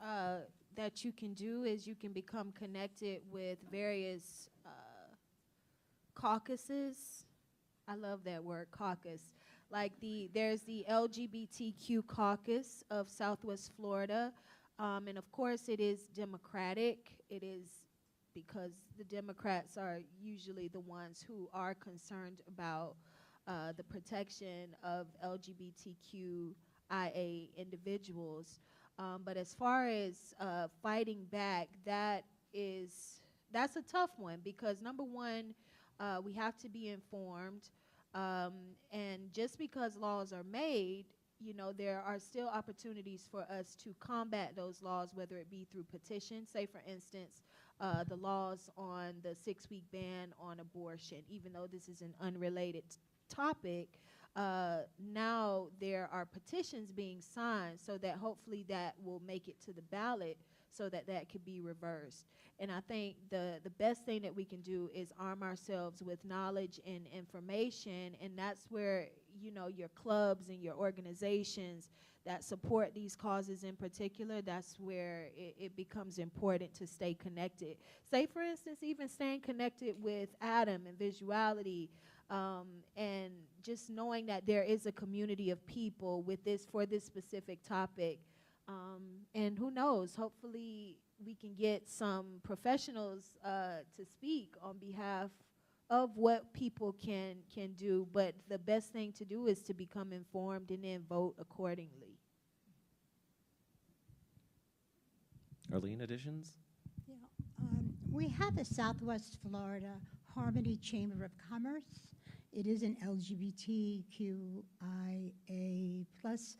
that you can do is you can become connected with various caucuses. I love that word, caucus. Like there's the LGBTQ caucus of Southwest Florida, and of course it is Democratic. It is because the Democrats are usually the ones who are concerned about the protection of LGBTQIA individuals. But as far as fighting back, that's a tough one because number one, we have to be informed, and just because laws are made, there are still opportunities for us to combat those laws, whether it be through petitions. Say, for instance, the laws on the 6-week ban on abortion. Even though this is an unrelated topic, now there are petitions being signed so that hopefully that will make it to the ballot so that that could be reversed. And I think the best thing that we can do is arm ourselves with knowledge and information, and that's where, your clubs and your organizations that support these causes in particular, that's where it becomes important to stay connected. Say, for instance, even staying connected with Adam and Visuality, and just knowing that there is a community of people with for this specific topic. And who knows, hopefully we can get some professionals to speak on behalf of what people can do. But the best thing to do is to become informed and then vote accordingly. Arlene, additions? Yeah, we have the Southwest Florida Harmony Chamber of Commerce. It is an LGBTQIA plus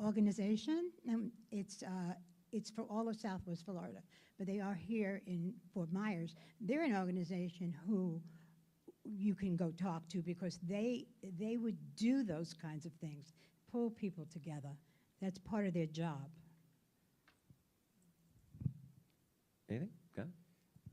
organization, and it's for all of Southwest Florida, but they are here in Fort Myers. They're an organization who you can go talk to because they would do those kinds of things, pull people together. That's part of their job. Anything? Go ahead.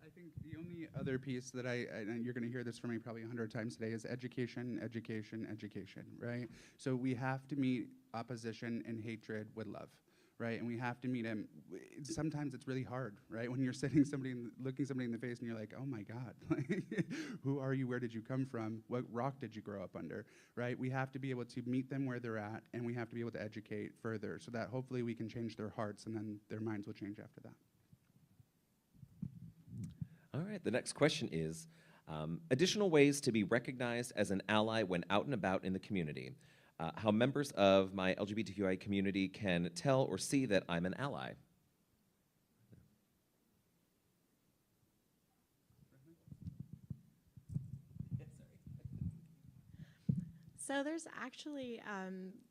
I think the only other piece that and you're going to hear this from me probably 100 times today, is education, education, education, right? So we have to meet opposition and hatred with love, right? And we have to meet them. Sometimes it's really hard, right? When you're looking somebody in the face and you're like, oh my God, who are you, where did you come from, what rock did you grow up under, right? We have to be able to meet them where they're at, and we have to be able to educate further so that hopefully we can change their hearts, and then their minds will change after that. All right, the next question is, additional ways to be recognized as an ally when out and about in the community. How members of my LGBTQI community can tell or see that I'm an ally. So there's actually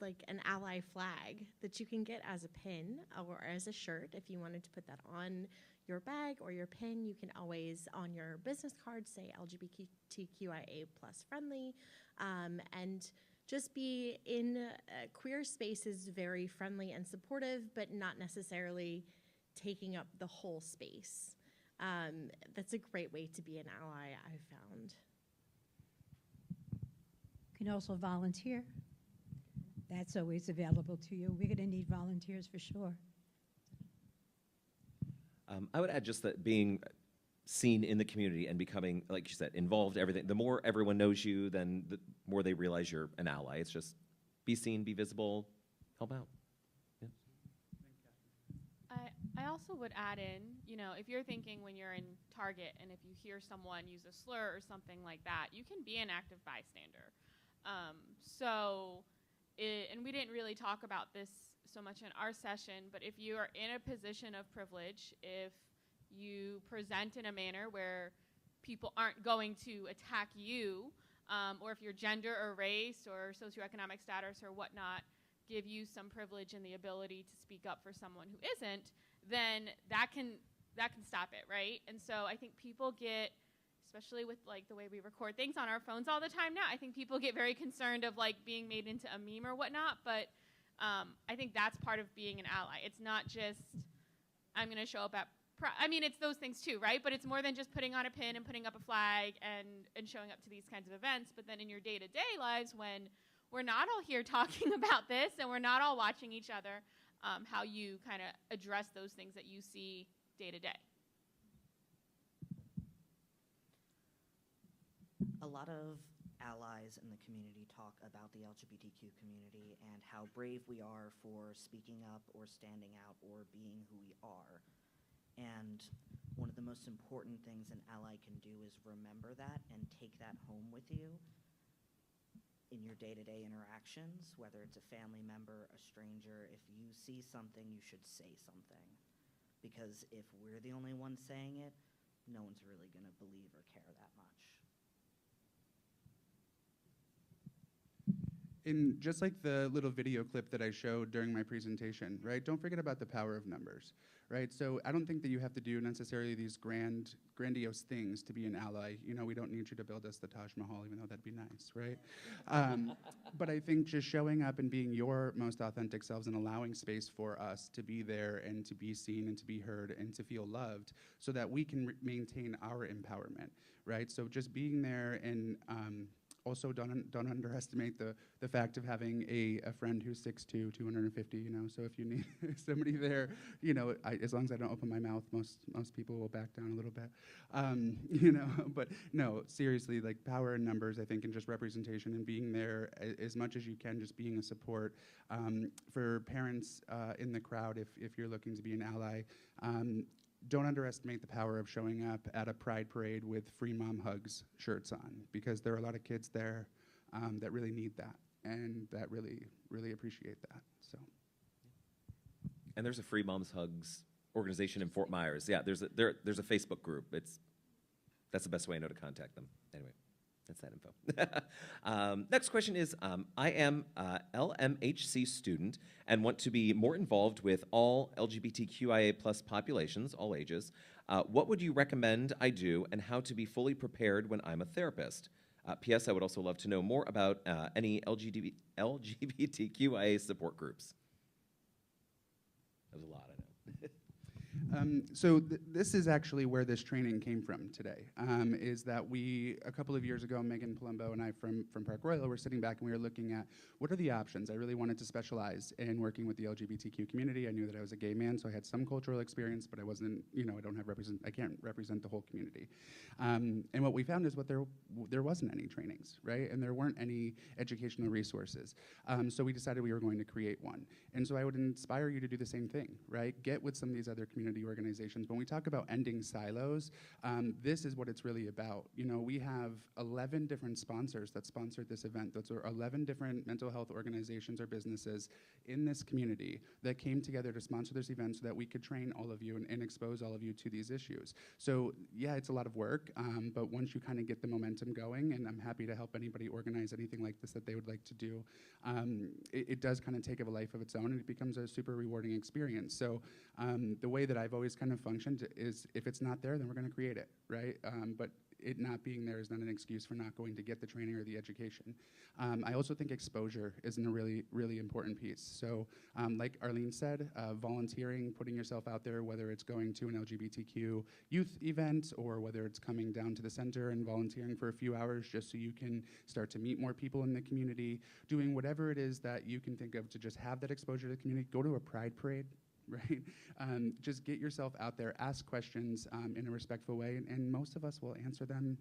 like an ally flag that you can get as a pin or as a shirt. If you wanted to put that on your bag or your pin, you can always on your business card say LGBTQIA+ friendly, and just be in queer spaces very friendly and supportive, but not necessarily taking up the whole space. That's a great way to be an ally, I've found. You can also volunteer. That's always available to you. We're going to need volunteers for sure. I would add just that being seen in the community and becoming, like you said, involved, everything. The more everyone knows you, then the more they realize you're an ally. It's just be seen, be visible, help out. Yeah. I also would add in, you know, if you're thinking when you're in Target and if you hear someone use a slur or something like that, you can be an active bystander. And we didn't really talk about this so much in our session, but if you are in a position of privilege, if you present in a manner where people aren't going to attack you, or if your gender or race or socioeconomic status or whatnot give you some privilege and the ability to speak up for someone who isn't, then that can stop it, right? And so I think people get, especially with like the way we record things on our phones all the time now, I think people get very concerned of like being made into a meme or whatnot, but I think that's part of being an ally. It's not just, I'm going to show up at, I mean, it's those things too, right? But it's more than just putting on a pin and putting up a flag and showing up to these kinds of events, but then in your day-to-day lives when we're not all here talking about this and we're not all watching each other, how you kind of address those things that you see day to day. A lot of allies in the community talk about the LGBTQ community and how brave we are for speaking up or standing out or being who we are. And one of the most important things an ally can do is remember that and take that home with you in your day-to-day interactions, whether it's a family member, a stranger. If you see something, you should say something. Because if we're the only ones saying it, no one's really going to believe or care that much. In just like the little video clip that I showed during my presentation, right? Don't forget about the power of numbers, right? So I don't think that you have to do necessarily these grandiose things to be an ally. You know, we don't need you to build us the Taj Mahal, even though that'd be nice, right? But I think just showing up and being your most authentic selves and allowing space for us to be there and to be seen and to be heard and to feel loved so that we can maintain our empowerment, right? So just being there and also don't underestimate the fact of having a friend who's 6'2", 250, you know, so if you need somebody there, you know, as long as I don't open my mouth, most people will back down a little bit, you know, but no, seriously, like power in numbers, I think, and just representation and being there as much as you can, just being a support. For parents in the crowd, if you're looking to be an ally, don't underestimate the power of showing up at a pride parade with free mom hugs shirts on, because there are a lot of kids there that really need that and that really appreciate that. So. And there's a Free Moms Hugs organization in Fort Myers. Yeah, there's a Facebook group. That's the best way I know to contact them. Anyway, that's that info. Next question is, I am a LMHC student and want to be more involved with all LGBTQIA+ populations, all ages. What would you recommend I do and how to be fully prepared when I'm a therapist? P.S. I would also love to know more about any LGBTQIA support groups. That was a lot, I This is actually where this training came from today, is that a couple of years ago, Megan Palumbo and I from Park Royal were sitting back and we were looking at what are the options. I really wanted to specialize in working with the LGBTQ community. I knew that I was a gay man, so I had some cultural experience, but I wasn't, I can't represent the whole community. And what we found is there wasn't any trainings, right? And there weren't any educational resources. So we decided we were going to create one. And so I would inspire you to do the same thing, right? Get with some of these other community organizations. When we talk about ending silos, this is what it's really about. We have 11 different sponsors that sponsored this event. Those are 11 different mental health organizations or businesses in this community that came together to sponsor this event so that we could train all of you and expose all of you to these issues. So yeah, it's a lot of work, but once you kind of get the momentum going, and I'm happy to help anybody organize anything like this that they would like to do, it does kind of take a life of its own, and it becomes a super rewarding experience. So the way that I've always kind of functioned is if it's not there, then we're going to create it, right? But it not being there is not an excuse for not going to get the training or the education. I also think exposure is a really, really important piece. So like Arlene said, volunteering, putting yourself out there, whether it's going to an LGBTQ youth event or whether it's coming down to the center and volunteering for a few hours just so you can start to meet more people in the community, doing whatever it is that you can think of to just have that exposure to the community. Go to a pride parade. Right? Just get yourself out there, ask questions in a respectful way, and most of us will answer them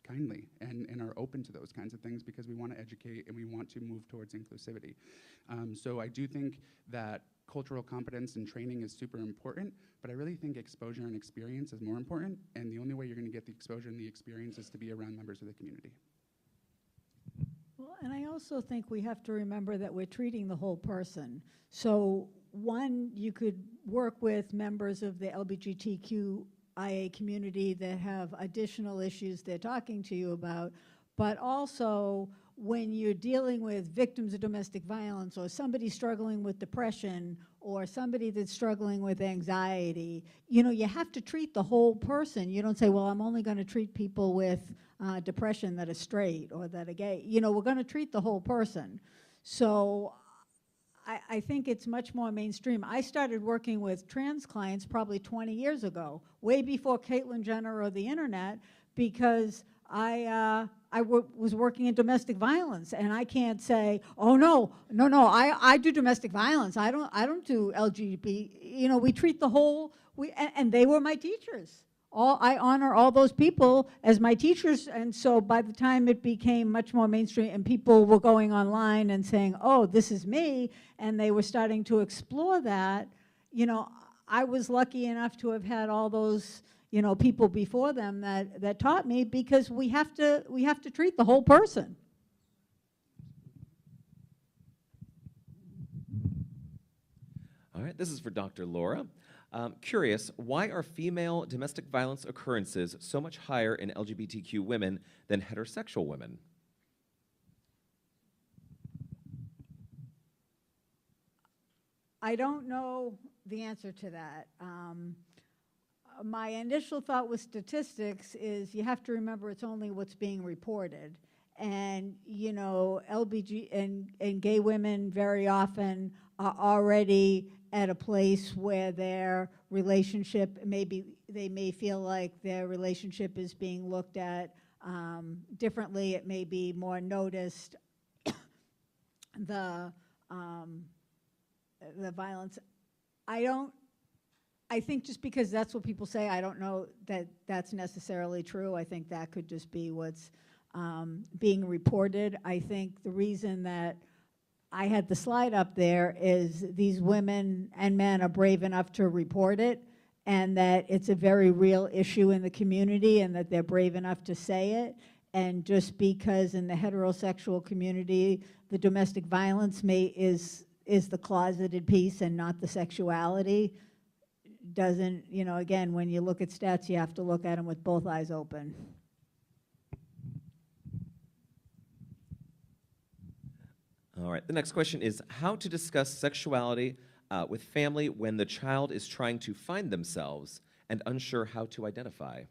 kindly and are open to those kinds of things because we want to educate and we want to move towards inclusivity. So I do think that cultural competence and training is super important, but I really think exposure and experience is more important, and the only way you're going to get the exposure and the experience is to be around members of the community. Well, and I also think we have to remember that we're treating the whole person. So one, you could work with members of the LGBTQIA community that have additional issues they're talking to you about, but also when you're dealing with victims of domestic violence or somebody struggling with depression or somebody that's struggling with anxiety, you have to treat the whole person. You don't say, well, I'm only going to treat people with depression that are straight or that are gay. We're going to treat the whole person. So I think it's much more mainstream. I started working with trans clients probably 20 years ago, way before Caitlyn Jenner or the internet, because I was working in domestic violence, and I can't say, oh no, I do domestic violence. I don't do LGBT. We treat the whole. And they were my teachers. I honor all those people as my teachers, and so by the time it became much more mainstream and people were going online and saying, oh, this is me, and they were starting to explore that, I was lucky enough to have had all those, people before them that taught me, because we have to treat the whole person. All right, this is for Dr. Laura. Curious, why are female domestic violence occurrences so much higher in LGBTQ women than heterosexual women? I don't know the answer to that. My initial thought with statistics is you have to remember it's only what's being reported. And, LBG and gay women very often are already at a place where their relationship, they may feel like their relationship is being looked at differently. It may be more noticed. The violence. I think just because that's what people say, I don't know that that's necessarily true. I think that could just be what's being reported. I think the reason that I had the slide up there is these women and men are brave enough to report it, and that it's a very real issue in the community, and that they're brave enough to say it. And just because in the heterosexual community, the domestic violence is the closeted piece and not the sexuality, doesn't, again, when you look at stats, you have to look at them with both eyes open. All right, the next question is how to discuss sexuality with family when the child is trying to find themselves and unsure how to identify.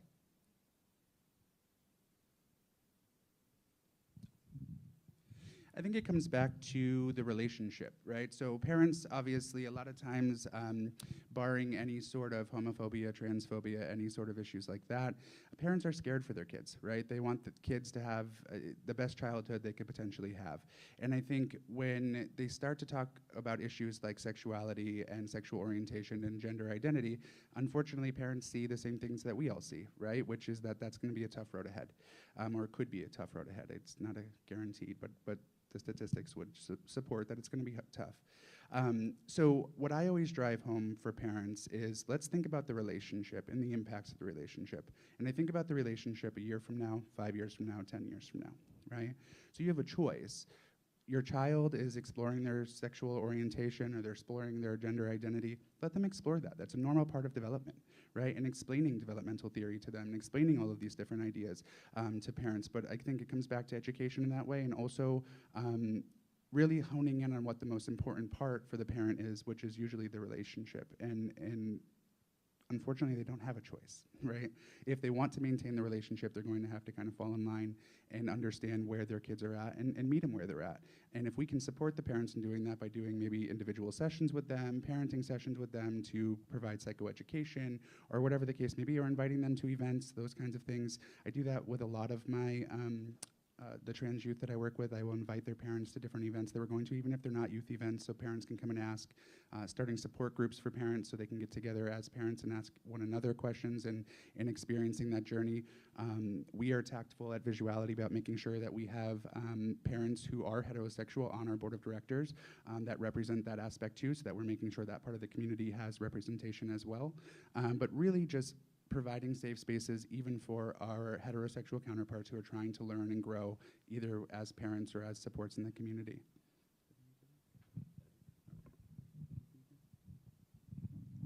I think it comes back to the relationship, right? So parents, obviously, a lot of times, barring any sort of homophobia, transphobia, any sort of issues like that, parents are scared for their kids, right? They want the kids to have the best childhood they could potentially have. And I think when they start to talk about issues like sexuality and sexual orientation and gender identity, unfortunately, parents see the same things that we all see, right? Which is that that's going to be a tough road ahead, or it could be a tough road ahead. It's not a guaranteed, but the statistics would support that it's going to be tough. So what I always drive home for parents is, let's think about the relationship and the impacts of the relationship. And I think about the relationship a year from now, 5 years from now, 10 years from now, right? So you have a choice. Your child is exploring their sexual orientation, or they're exploring their gender identity. Let them explore that. That's a normal part of development, right? And explaining developmental theory to them, and explaining all of these different ideas to parents. But I think it comes back to education in that way, and also really honing in on what the most important part for the parent is, which is usually the relationship. And unfortunately, they don't have a choice, right? If they want to maintain the relationship, they're going to have to kind of fall in line and understand where their kids are at, and meet them where they're at. And if we can support the parents in doing that by doing maybe individual sessions with them, parenting sessions with them to provide psychoeducation, or whatever the case may be, or inviting them to events, those kinds of things. I do that with a lot of my the trans youth that I work with. I will invite their parents to different events that we're going to, even if they're not youth events, so parents can come and ask. Starting support groups for parents so they can get together as parents and ask one another questions, and experiencing that journey. We are tactful at Visuality about making sure that we have parents who are heterosexual on our board of directors that represent that aspect too, so that we're making sure that part of the community has representation as well. But really just providing safe spaces even for our heterosexual counterparts who are trying to learn and grow, either as parents or as supports in the community.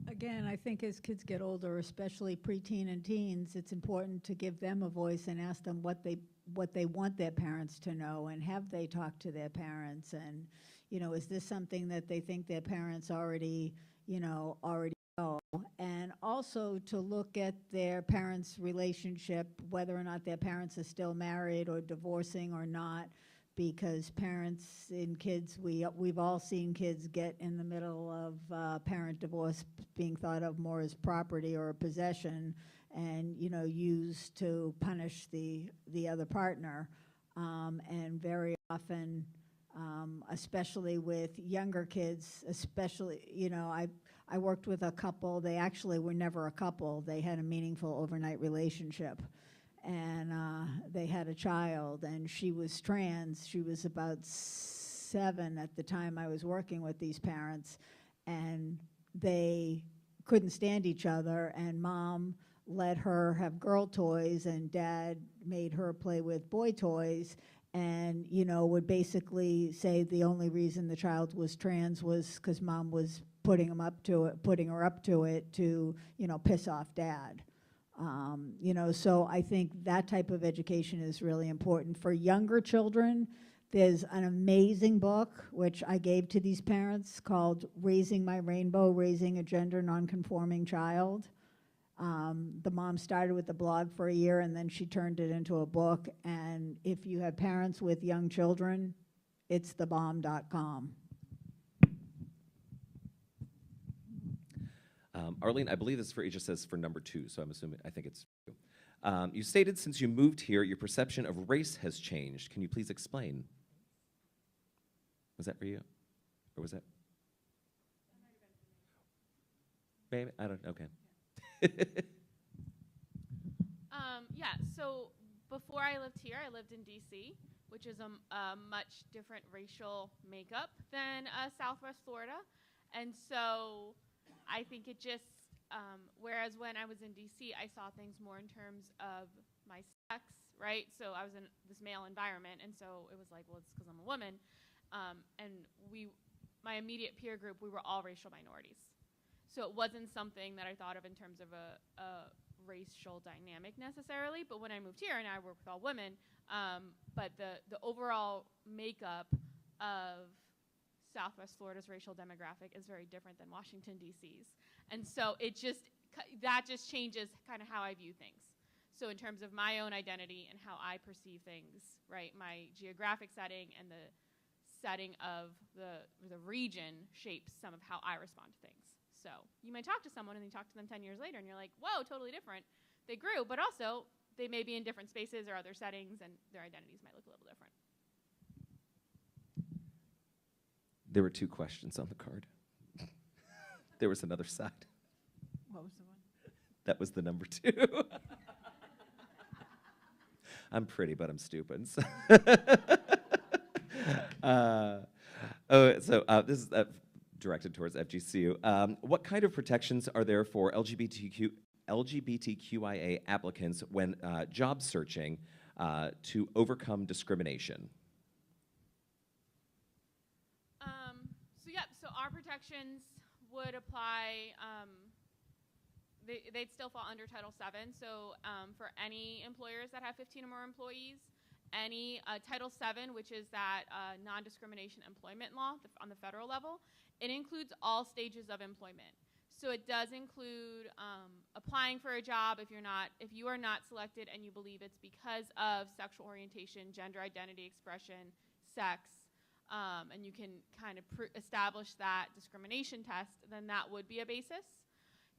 Again, I think as kids get older, especially preteen and teens, it's important to give them a voice and ask them what they want their parents to know, and have they talked to their parents, and is this something that they think their parents already know. And also to look at their parents' relationship, whether or not their parents are still married or divorcing or not, because parents and kids, we've all seen kids get in the middle of parent divorce being thought of more as property or a possession, and used to punish the other partner, and very often, especially with younger kids, especially, I worked with a couple. They actually were never a couple. They had a meaningful overnight relationship, and they had a child, and she was trans. She was about 7 at the time I was working with these parents, and they couldn't stand each other, and mom let her have girl toys, and dad made her play with boy toys, and would basically say the only reason the child was trans was because mom was putting her up to it to piss off dad. So I think that type of education is really important for younger children. There's an amazing book which I gave to these parents called Raising My Rainbow: Raising a Gender Nonconforming Child. The mom started with the blog for a year, and then she turned it into a book. And if you have parents with young children, it's thebomb.com. Arlene, I believe this just says for number 2, so I think it's you. You stated since you moved here, your perception of race has changed. Can you please explain? Was that for you? Or was that? Maybe, I don't, okay. Yeah, so before I lived here, I lived in DC, which is a much different racial makeup than Southwest Florida. And so I think it just, whereas when I was in DC, I saw things more in terms of my sex, right? So I was in this male environment, and so it was like, well, it's because I'm a woman. And my immediate peer group, we were all racial minorities. So it wasn't something that I thought of in terms of a racial dynamic necessarily, but when I moved here, and I work with all women, but the overall makeup of Southwest Florida's racial demographic is very different than Washington, D.C.'s. And so that just changes kind of how I view things. So in terms of my own identity and how I perceive things, right, my geographic setting and setting of the region shapes some of how I respond to things. So you might talk to someone and you talk to them 10 years later and you're like, whoa, totally different. They grew, but also they may be in different spaces or other settings and their identities might look a little different. There were 2 questions on the card. There was another side. What was the one? That was the number 2. I'm pretty, but I'm stupid. So this is directed towards FGCU. What kind of protections are there for LGBTQIA applicants when job searching to overcome discrimination? So our protections would apply. They'd still fall under Title VII. So for any employers that have 15 or more employees, any Title VII, which is that non-discrimination employment law on the federal level, it includes all stages of employment. So it does include applying for a job if you are not selected and you believe it's because of sexual orientation, gender identity expression, sex, and you can kind of establish that discrimination test, then that would be a basis.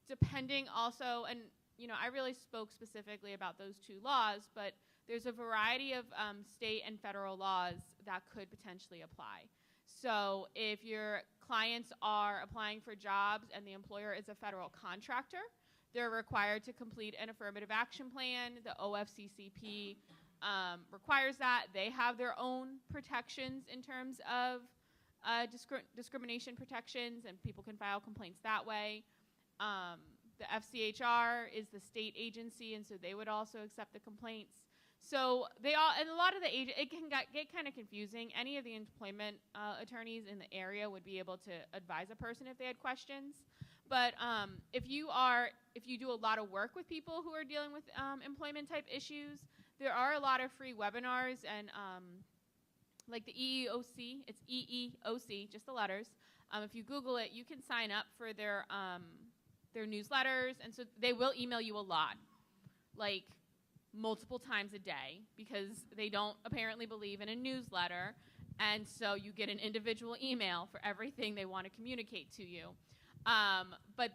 Depending also, and I really spoke specifically about those 2 laws, but there's a variety of state and federal laws that could potentially apply. So if your clients are applying for jobs and the employer is a federal contractor, they're required to complete an affirmative action plan. The OFCCP requires that. They have their own protections in terms of discrimination protections, and people can file complaints that way. The FCHR is the state agency, and so they would also accept the complaints. So and a lot of it can get kind of confusing. Any of the employment attorneys in the area would be able to advise a person if they had questions. But if you do a lot of work with people who are dealing with employment type issues, there are a lot of free webinars and like the EEOC, it's EEOC, just the letters. If you Google it, you can sign up for their newsletters, and so they will email you a lot, like multiple times a day, because they don't apparently believe in a newsletter, and so you get an individual email for everything they want to communicate to you. But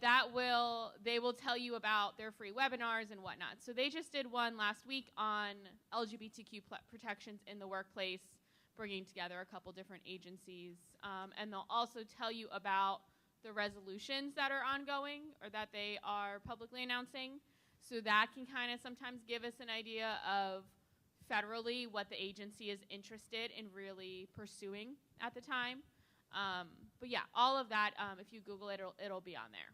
they will tell you about their free webinars and whatnot. So they just did one last week on LGBTQ protections in the workplace, bringing together a couple different agencies, and they'll also tell you about the resolutions that are ongoing or that they are publicly announcing. So that can kind of sometimes give us an idea of federally what the agency is interested in really pursuing at the time. But yeah, all of that, if you Google it, it'll be on there.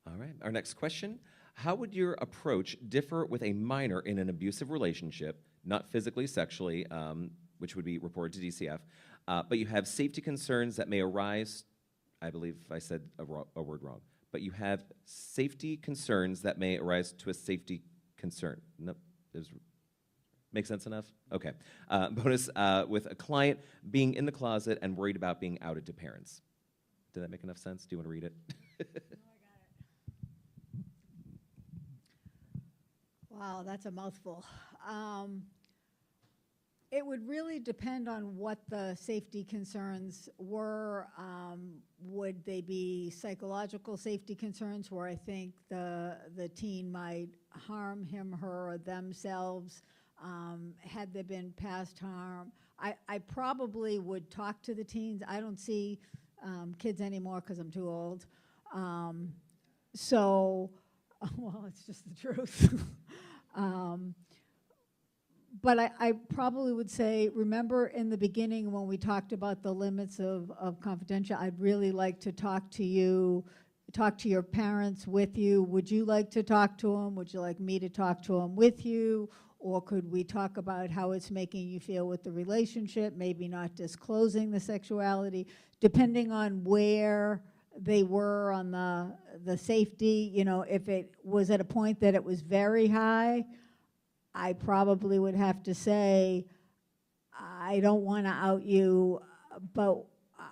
All right, our next question. How would your approach differ with a minor in an abusive relationship, not physically, sexually, which would be reported to DCF, but you have safety concerns that may arise, I believe I said a word wrong, but you have safety concerns that may arise to a safety concern. Nope, make sense enough? Okay. Bonus, with a client being in the closet and worried about being outed to parents. Did that make enough sense? Do you want to read it? Wow, that's a mouthful. It would really depend on what the safety concerns were. Would they be psychological safety concerns where I think the teen might harm him, her, or themselves? Had there been past harm? I probably would talk to the teens. I don't see kids anymore because I'm too old. Well, it's just the truth. But I probably would say, remember in the beginning when we talked about the limits of confidential, I'd really like to talk to you, talk to your parents with you. Would you like to talk to them? Would you like me to talk to them with you? Or could we talk about how it's making you feel with the relationship, maybe not disclosing the sexuality, depending on where they were on the safety. If it was at a point that it was very high, I probably would have to say, I don't want to out you, but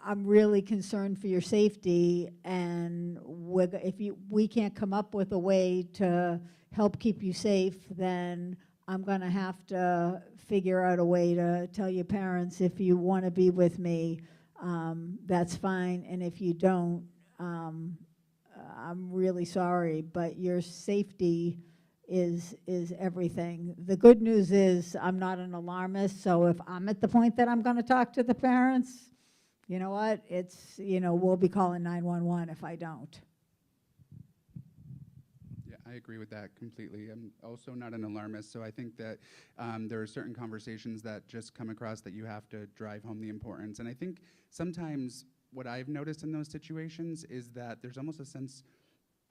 I'm really concerned for your safety, and if we can't come up with a way to help keep you safe, then I'm going to have to figure out a way to tell your parents, if you want to be with me, that's fine, and if you don't, I'm really sorry, but your safety is everything. The good news is I'm not an alarmist, so if I'm at the point that I'm going to talk to the parents, you know what, it's, we'll be calling 911 if I don't. Yeah, I agree with that completely. I'm also not an alarmist, so I think that there are certain conversations that just come across that you have to drive home the importance. And I think sometimes what I've noticed in those situations is that there's almost a sense,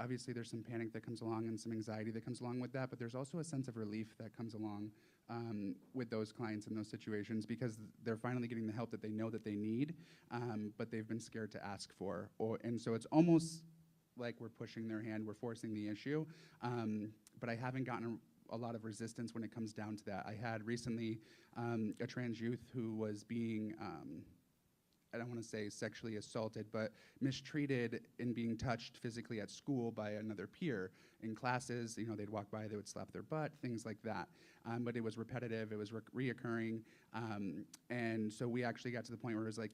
obviously there's some panic that comes along and some anxiety that comes along with that, but there's also a sense of relief that comes along with those clients in those situations, because they're finally getting the help that they know that they need, but they've been scared to ask for. And so it's almost like we're pushing their hand, we're forcing the issue, but I haven't gotten a lot of resistance when it comes down to that. I had recently a trans youth who was being, I don't want to say sexually assaulted, but mistreated and being touched physically at school by another peer. In classes, they'd walk by, they would slap their butt, things like that. But it was repetitive, it was reoccurring. And so we actually got to the point where it was like,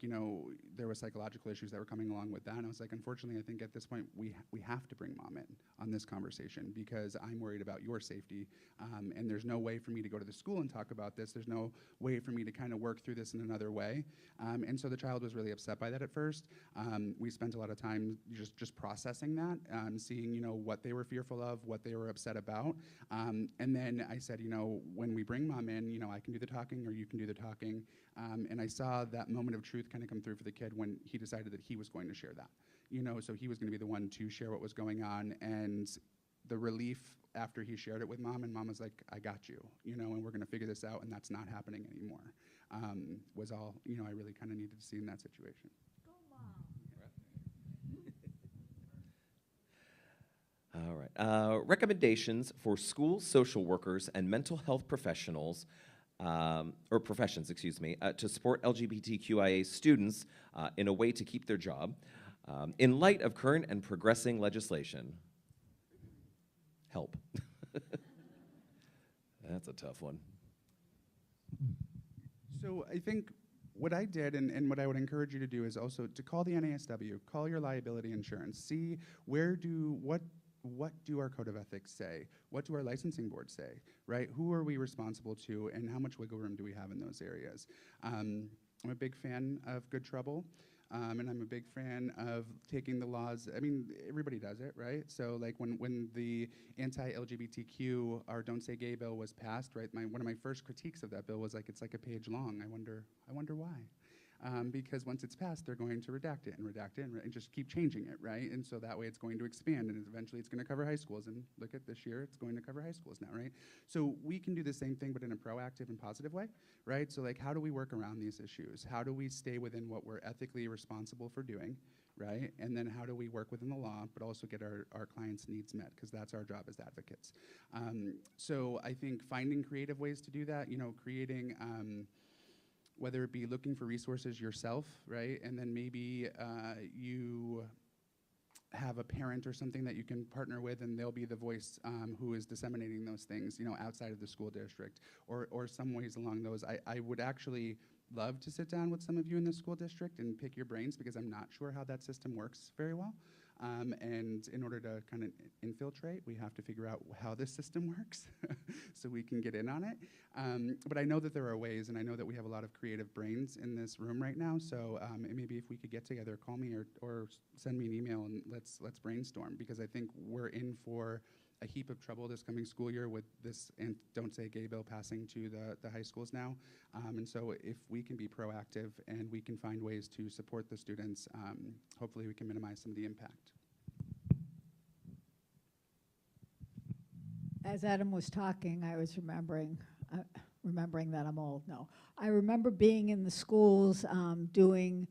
there were psychological issues that were coming along with that. And I was like, unfortunately, I think at this point, we have to bring mom in on this conversation, because I'm worried about your safety. And there's no way for me to go to the school and talk about this. There's no way for me to kind of work through this in another way. And so the child was really upset by that at first. We spent a lot of time just processing that, seeing, what they were fearful of, what they were upset about. And then I said, when we bring mom in, I can do the talking or you can do the talking. And I saw that moment of truth kind of come through for the kid when he decided that he was going to share that. So he was going to be the one to share what was going on. And the relief after he shared it with mom, and mom was like, I got you, and we're going to figure this out, and that's not happening anymore, was all, I really kind of needed to see in that situation. All right. Recommendations for school social workers and mental health professionals, or professions, excuse me, to support LGBTQIA students in a way to keep their job in light of current and progressing legislation. Help. That's a tough one. So I think what I did, and what I would encourage you to do, is also to call the NASW, call your liability insurance, see what do our code of ethics say? What do our licensing boards say, right? Who are we responsible to, and how much wiggle room do we have in those areas? I'm a big fan of Good Trouble, and I'm a big fan of taking the laws, everybody does it, right? So like when the anti-LGBTQ, our Don't Say Gay bill was passed, right? One of my first critiques of that bill was like, it's like a page long. I wonder why. Because once it's passed, they're going to redact it and just keep changing it, right? And so that way it's going to expand, and eventually it's going to cover high schools. And look at this year, it's going to cover high schools now, right? So we can do the same thing, but in a proactive and positive way, right? So like, how do we work around these issues? How do we stay within what we're ethically responsible for doing, right? And then how do we work within the law, but also get our clients' needs met, because that's our job as advocates. So I think finding creative ways to do that, creating, whether it be looking for resources yourself, right? And then maybe you have a parent or something that you can partner with, and they'll be the voice who is disseminating those things, outside of the school district, or some ways along those. I would actually love to sit down with some of you in the school district and pick your brains, because I'm not sure how that system works very well. And in order to kind of infiltrate, we have to figure out how this system works so we can get in on it. But I know that there are ways, and I know that we have a lot of creative brains in this room right now. So maybe if we could get together, call me or send me an email, and let's brainstorm, because I think we're in for a heap of trouble this coming school year with this and Don't Say Gay bill passing to the high schools now. And so if we can be proactive and we can find ways to support the students, hopefully we can minimize some of the impact. As Adam was talking, I was remembering that I'm old. No, I remember being in the schools doing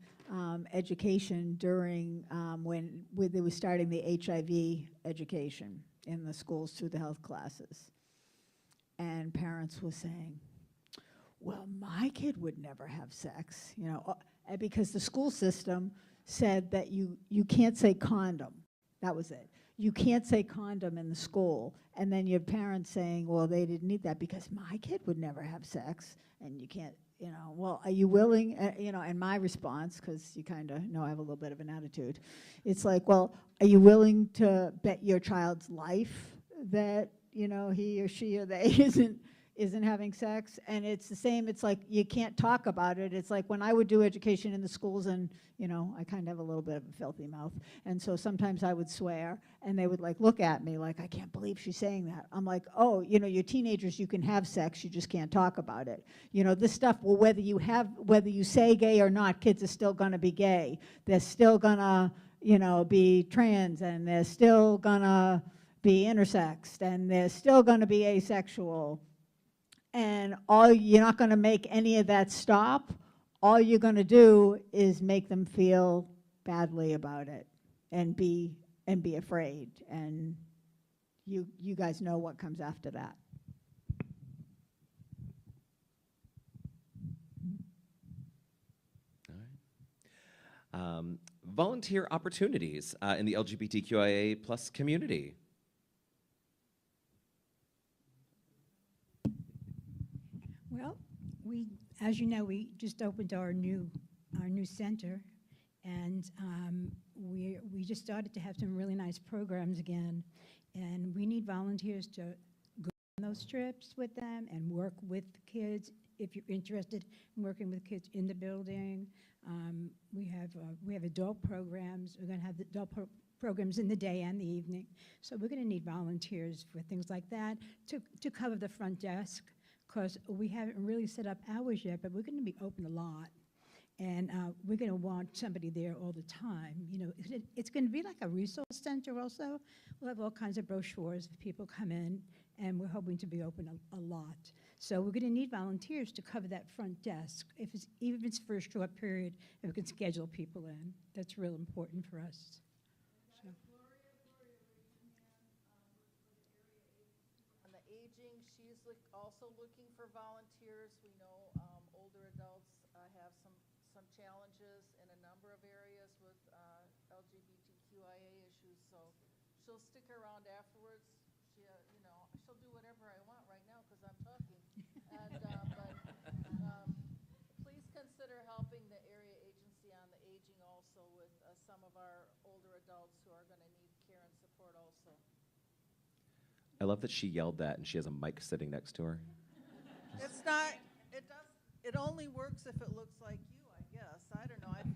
education during when they were starting the HIV education in the schools through the health classes. And parents were saying, well, my kid would never have sex, because the school system said that you can't say condom. That was it. you can't say condom in the school, and then your parents saying, well, they didn't need that because my kid would never have sex, and you can't, you know, well, are you willing, you know, and my response, because you kind of know I have a little bit of an attitude, it's like, well, are you willing to bet your child's life that, you know, he or she or they isn't having sex? And it's the same, it's like you can't talk about it. It's like when I would do education in the schools, and you know, I kind of have a little bit of a filthy mouth, and so sometimes I would swear and they would like look at me like, I can't believe she's saying that. I'm like, oh, you know, you're teenagers, you can have sex, you just can't talk about it. You know, this stuff, well, whether you say gay or not, kids are still gonna be gay. They're still gonna, you know, be trans, and they're still gonna be intersexed, and they're still gonna be asexual. And you're not going to make any of that stop. All you're going to do is make them feel badly about it and be afraid. And you guys know what comes after that. All right. Volunteer opportunities in the LGBTQIA plus community. Well, as you know, we just opened our new center, and we just started to have some really nice programs again, and we need volunteers to go on those trips with them and work with kids. If you're interested in working with kids in the building, we have adult programs. We're going to have the adult programs in the day and the evening, so we're going to need volunteers for things like that to cover the front desk. Because we haven't really set up hours yet, but we're going to be open a lot. And we're going to want somebody there all the time. You know, it's going to be like a resource center also. We'll have all kinds of brochures if people come in, and we're hoping to be open a lot. So we're going to need volunteers to cover that front desk, even if it's for a short period, if we can schedule people in. That's real important for us. So. On the aging, she's also looking for volunteers. We know older adults have some challenges in a number of areas with LGBTQIA issues, so she'll stick around afterwards. She, you know, she'll do whatever I want right now because I'm talking. But please consider helping the area agency on the aging also with some of our older adults who are going to need care and support also. I love that she yelled that and she has a mic sitting next to her. It's not, it only works if it looks like you, I guess. I don't know, I'm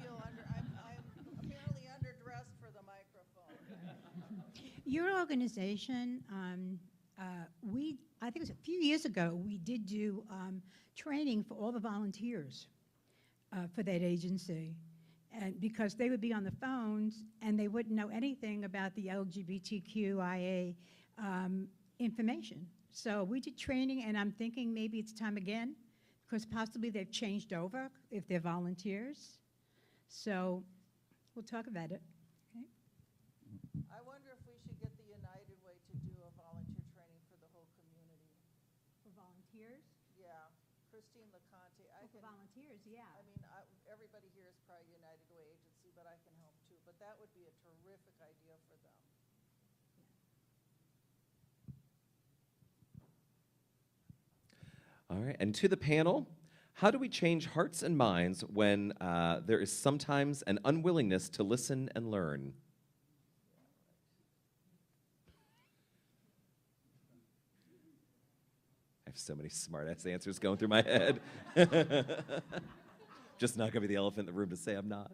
apparently underdressed for the microphone. Your organization, I think it was a few years ago, we did do training for all the volunteers for that agency. And because they would be on the phones and they wouldn't know anything about the LGBTQIA information. So we did training, and I'm thinking maybe it's time again, because possibly they've changed over if they're volunteers. So we'll talk about it. Okay. I wonder if we should get the United Way to do a volunteer training for the whole community. For volunteers? Yeah. Christine LeConte. For volunteers, yeah. I mean, everybody here is probably United Way agency, but I can help too. But that would be a terrific idea for them. All right, and to the panel, how do we change hearts and minds when there is sometimes an unwillingness to listen and learn? I have so many smart-ass answers going through my head. Just not gonna be the elephant in the room to say I'm not.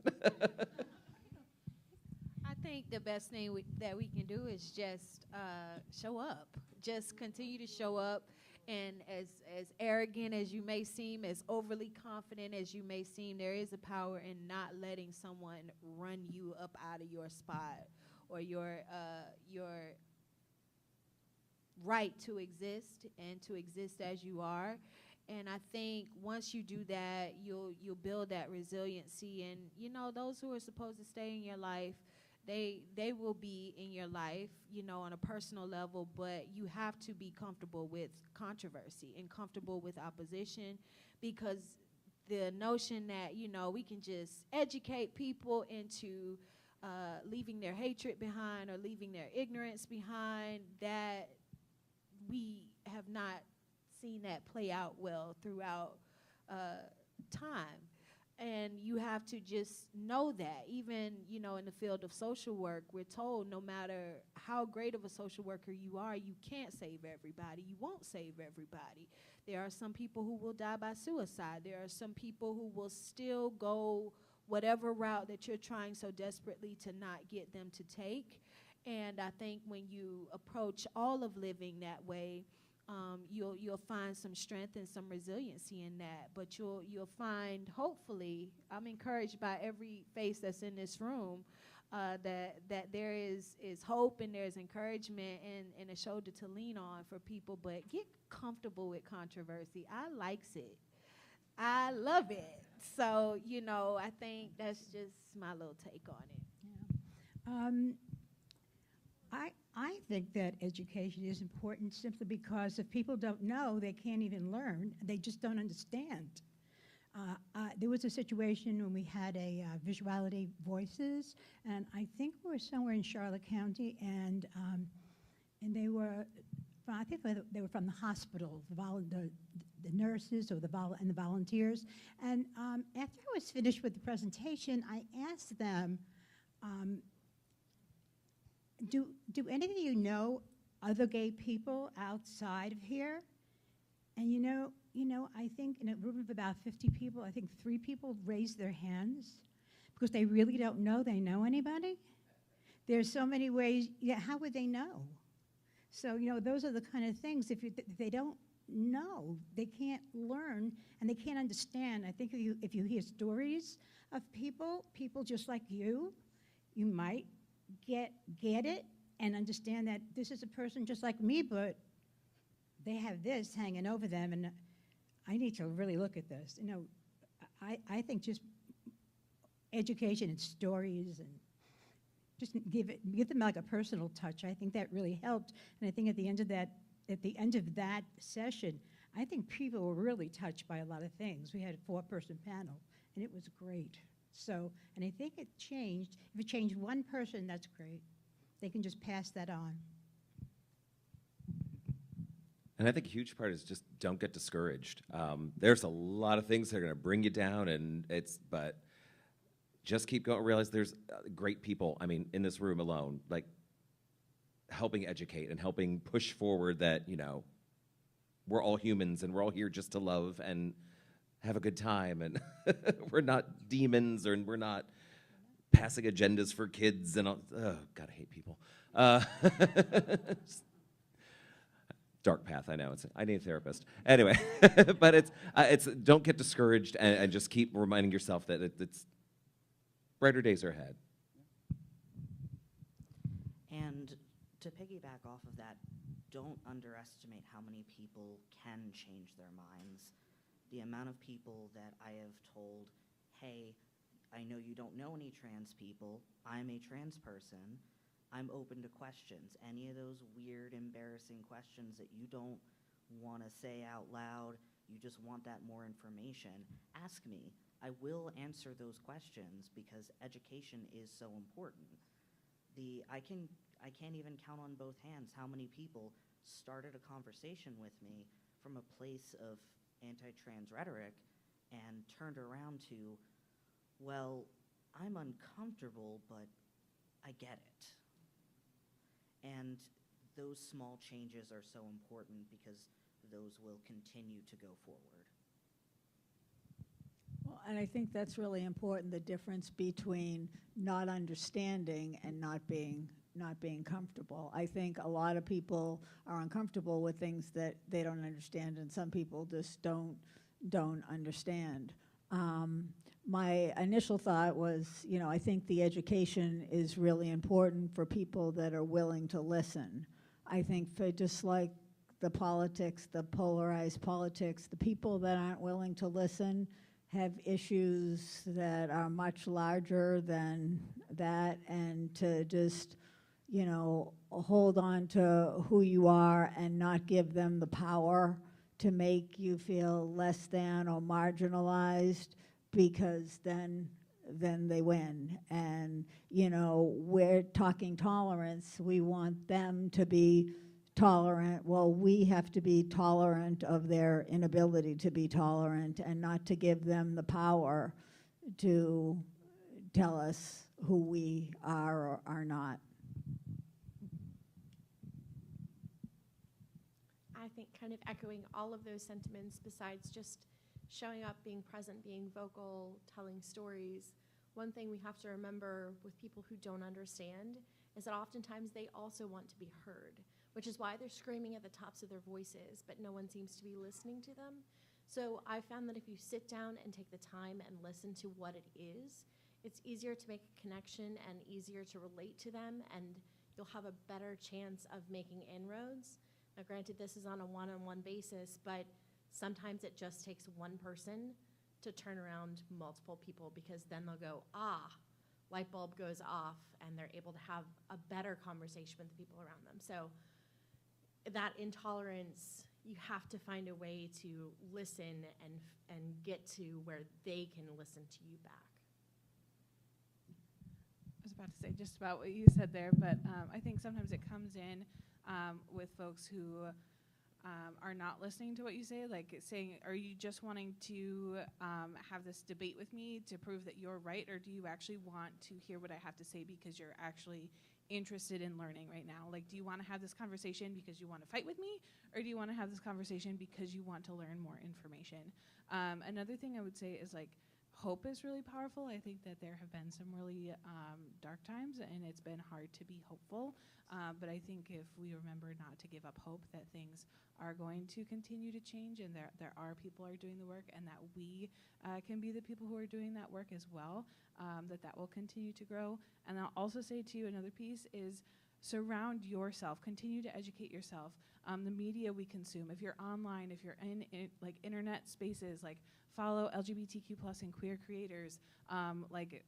I think the best thing that we can do is just show up. Just continue to show up. And as arrogant as you may seem, as overly confident as you may seem, there is a power in not letting someone run you up out of your spot or your right to exist and to exist as you are. And I think once you do that, you'll build that resiliency. And you know, those who are supposed to stay in your life, they will be in your life, you know, on a personal level, but you have to be comfortable with controversy and comfortable with opposition, because the notion that, you know, we can just educate people into leaving their hatred behind or leaving their ignorance behind, that we have not seen that play out well throughout time. And you have to just know that. Even, you know, in the field of social work, we're told no matter how great of a social worker you are, you can't save everybody. You won't save everybody. There are some people who will die by suicide. There are some people who will still go whatever route that you're trying so desperately to not get them to take. And I think when you approach all of living that way, you'll find some strength and some resiliency in that. But you'll find, hopefully, I'm encouraged by every face that's in this room, that there is hope and there's encouragement and a shoulder to lean on for people. But get comfortable with controversy. I likes it. I love it. So, you know, I think that's just my little take on it. I think that education is important simply because if people don't know, they can't even learn. They just don't understand. There was a situation when we had a Visuality Voices, and I think we were somewhere in Charlotte County, and they were, I think they were from the hospital, the nurses or the volunteers. And after I was finished with the presentation, I asked them, do any of you know other gay people outside of here? And you know, I think in a room of about 50 people, I think 3 people raised their hands because they really don't know they know anybody. There's so many ways, yeah, how would they know? So, you know, those are the kind of things, if they don't know, they can't learn and they can't understand. I think if you hear stories of people just like you might get it and understand that this is a person just like me, but they have this hanging over them, and I need to really look at this. You know, I think just education and stories and just give them like a personal touch. I think that really helped, and I think at the end of that session, I think people were really touched by a lot of things. We had a 4-person panel, and it was great. So, and I think it changed. If it changed one person, that's great. They can just pass that on. And I think a huge part is just don't get discouraged. There's a lot of things that are going to bring you down, but just keep going. Realize there's great people, I mean, in this room alone, like helping educate and helping push forward that, you know, we're all humans and we're all here just to love and have a good time, and we're not demons, or we're not passing agendas for kids and all. Oh, God, I hate people. Dark path, I know. I need a therapist. Anyway, but it's don't get discouraged, and just keep reminding yourself that it's brighter days are ahead. And to piggyback off of that, don't underestimate how many people can change their minds. The amount of people that I have told, hey, I know you don't know any trans people, I'm a trans person, I'm open to questions. Any of those weird, embarrassing questions that you don't want to say out loud, you just want that more information, ask me. I will answer those questions because education is so important. I can't even count on both hands how many people started a conversation with me from a place of anti-trans rhetoric and turned around to, well, I'm uncomfortable, but I get it. And those small changes are so important because those will continue to go forward. Well, and I think that's really important, the difference between not understanding and not being comfortable. I think a lot of people are uncomfortable with things that they don't understand, and some people just don't understand. My initial thought was, you know, I think the education is really important for people that are willing to listen. I think for just like the politics, the polarized politics, the people that aren't willing to listen have issues that are much larger than that, and to just, you know, hold on to who you are and not give them the power to make you feel less than or marginalized, because then then they win. And, you know, we're talking tolerance. We want them to be tolerant. Well, we have to be tolerant of their inability to be tolerant and not to give them the power to tell us who we are or are not. I think kind of echoing all of those sentiments, besides just showing up, being present, being vocal, telling stories, one thing we have to remember with people who don't understand is that oftentimes they also want to be heard, which is why they're screaming at the tops of their voices, but no one seems to be listening to them. So I found that if you sit down and take the time and listen to what it is, it's easier to make a connection and easier to relate to them, and you'll have a better chance of making inroads. Now, granted, this is on a one-on-one basis, but sometimes it just takes one person to turn around multiple people, because then they'll go, ah, light bulb goes off, and they're able to have a better conversation with the people around them. So that intolerance, you have to find a way to listen and get to where they can listen to you back. I was about to say just about what you said there, but I think sometimes it comes in with folks who are not listening to what you say, like saying, are you just wanting to have this debate with me to prove that you're right, or do you actually want to hear what I have to say because you're actually interested in learning right now? Like, do you want to have this conversation because you want to fight with me, or do you want to have this conversation because you want to learn more information? Another thing I would say is, like, hope is really powerful. I think that there have been some really dark times, and it's been hard to be hopeful. But I think if we remember not to give up hope, that things are going to continue to change, and there are people who are doing the work, and that we can be the people who are doing that work as well, that will continue to grow. And I'll also say to you, another piece is surround yourself, continue to educate yourself. The media we consume, if you're online, if you're in like internet spaces, like follow LGBTQ+ and queer creators, like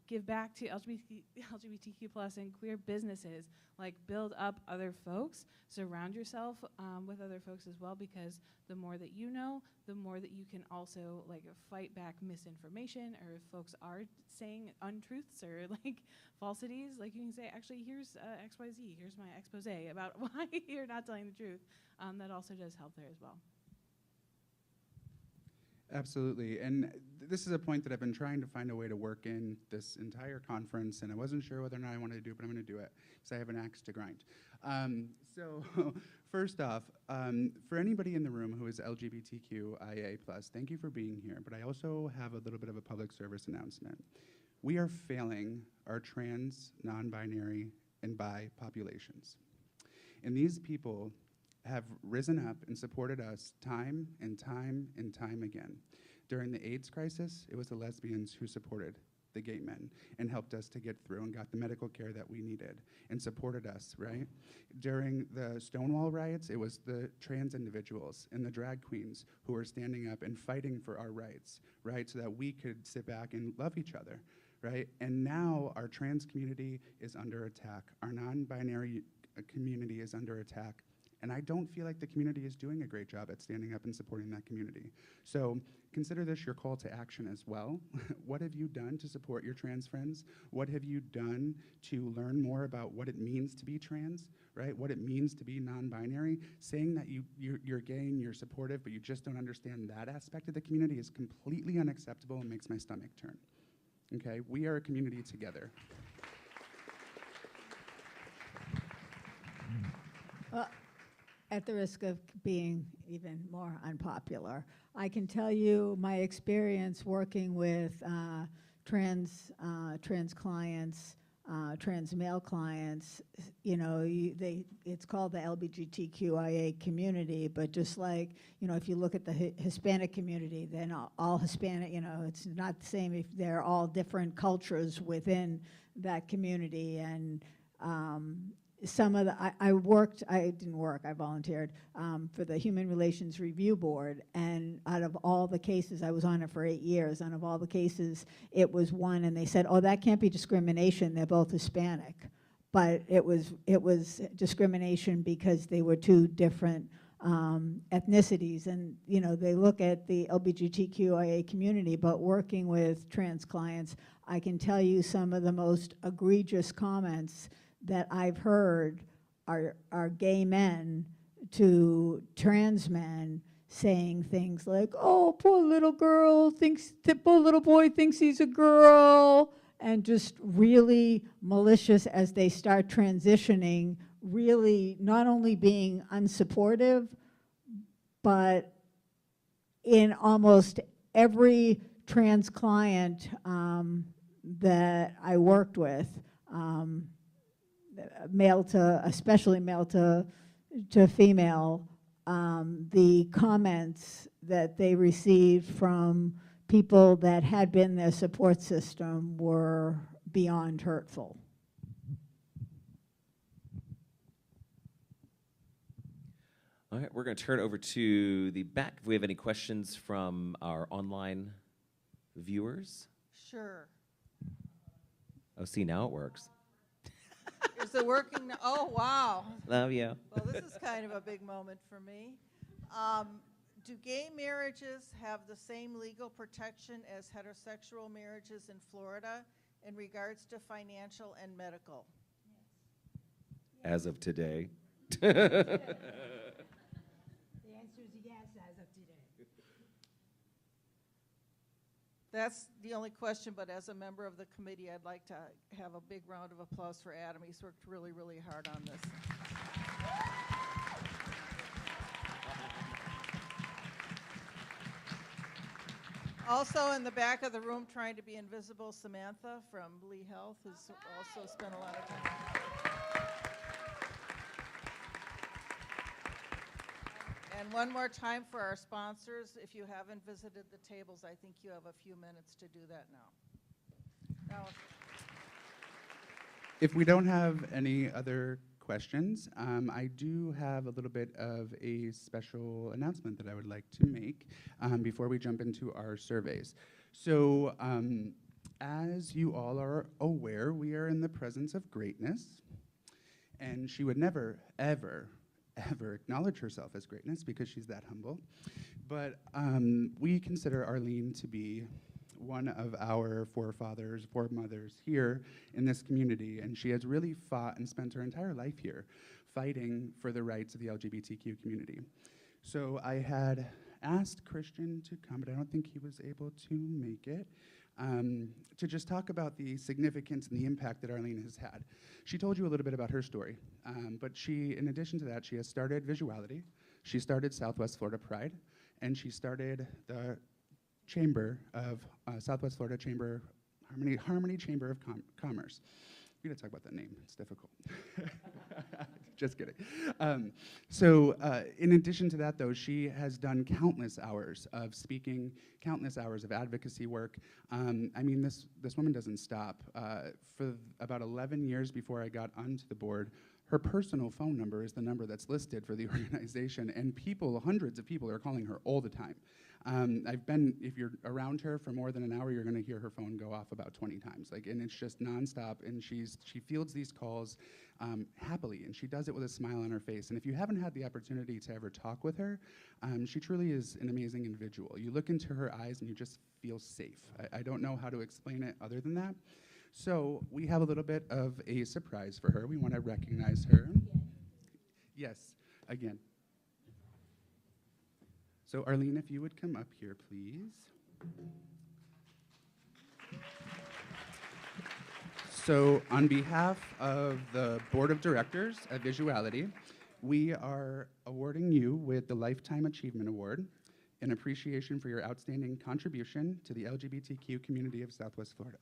give back to LGBTQ+ and queer businesses, like build up other folks, surround yourself with other folks as well, because the more that you know, the more that you can also like fight back misinformation, or if folks are saying untruths or like falsities, like you can say, actually, here's XYZ, here's my expose about why you're not telling the truth. That also does help there as well. Absolutely, and this is a point that I've been trying to find a way to work in this entire conference, and I wasn't sure whether or not I wanted to do it, but I'm going to do it because I have an axe to grind. So first off, for anybody in the room who is LGBTQIA+, thank you for being here, but I also have a little bit of a public service announcement. We are failing our trans, non-binary, and bi populations. And these people have risen up and supported us time and time and time again. During the AIDS crisis, it was the lesbians who supported the gay men and helped us to get through and got the medical care that we needed and supported us, right? During the Stonewall riots, it was the trans individuals and the drag queens who were standing up and fighting for our rights, right? So that we could sit back and love each other, right? And now our trans community is under attack. Our non-binary community is under attack. And I don't feel like the community is doing a great job at standing up and supporting that community. So consider this your call to action as well. What have you done to support your trans friends? What have you done to learn more about what it means to be trans, right? What it means to be non-binary? Saying that you're gay and you're supportive, but you just don't understand that aspect of the community is completely unacceptable and makes my stomach turn. Okay, we are a community together. Well, at the risk of being even more unpopular, I can tell you my experience working with trans clients, trans male clients. You know, it's called the LGBTQIA community, but just like, you know, if you look at the Hispanic community, then all Hispanic, you know, it's not the same if they're all different cultures within that community. And some of the, I volunteered for the Human Relations Review Board, and out of all the cases, I was on it for 8 years, out of all the cases, it was one, and they said, oh, that can't be discrimination, they're both Hispanic. But it was discrimination because they were two different ethnicities, and they look at the LGBTQIA community, but working with trans clients, I can tell you some of the most egregious comments that I've heard are gay men to trans men saying things like, "Oh, poor little boy thinks he's a girl," and just really malicious as they start transitioning, really not only being unsupportive, but in almost every trans client that I worked with, especially male to female, the comments that they received from people that had been their support system were beyond hurtful. All right, we're going to turn over to the back if we have any questions from our online viewers. Sure. Oh, see, now it works. Is it working now? Oh, wow. Love you. Well, this is kind of a big moment for me. Do gay marriages have the same legal protection as heterosexual marriages in Florida in regards to financial and medical? As of today. The answer is yes, as of today. That's the only question, but as a member of the committee, I'd like to have a big round of applause for Adam. He's worked really, really hard on this. Also in the back of the room, trying to be invisible, Samantha from Lee Health, who's also spent a lot of time. And one more time for our sponsors, if you haven't visited the tables, I think you have a few minutes to do that now. If we don't have any other questions, I do have a little bit of a special announcement that I would like to make before we jump into our surveys. So as you all are aware, we are in the presence of greatness, and she would never, ever acknowledge herself as greatness because she's that humble. But we consider Arlene to be one of our foremothers here in this community, and she has really fought and spent her entire life here fighting for the rights of the LGBTQ community. So I had asked Christian to come, but I don't think he was able to make it, to just talk about the significance and the impact that Arlene has had. She told you a little bit about her story, but she, in addition to that, she has started Visuality, she started Southwest Florida Pride, and she started the Chamber of Southwest Florida Chamber, Harmony Chamber of Commerce. We gotta talk about that name, it's difficult. Just kidding. So in addition to that, though, she has done countless hours of speaking, countless hours of advocacy work. I mean, this woman doesn't stop. For about 11 years before I got onto the board, her personal phone number is the number that's listed for the organization, and people, hundreds of people, are calling her all the time. If you're around her for more than an hour, you're gonna hear her phone go off about 20 times. And it's just nonstop, and she fields these calls happily, and she does it with a smile on her face. And if you haven't had the opportunity to ever talk with her, she truly is an amazing individual. You look into her eyes and you just feel safe. I don't know how to explain it other than that. So we have a little bit of a surprise for her. We wanna recognize her. Yes, again. So Arlene, if you would come up here, please. So on behalf of the Board of Directors at Visuality, we are awarding you with the Lifetime Achievement Award in appreciation for your outstanding contribution to the LGBTQ community of Southwest Florida.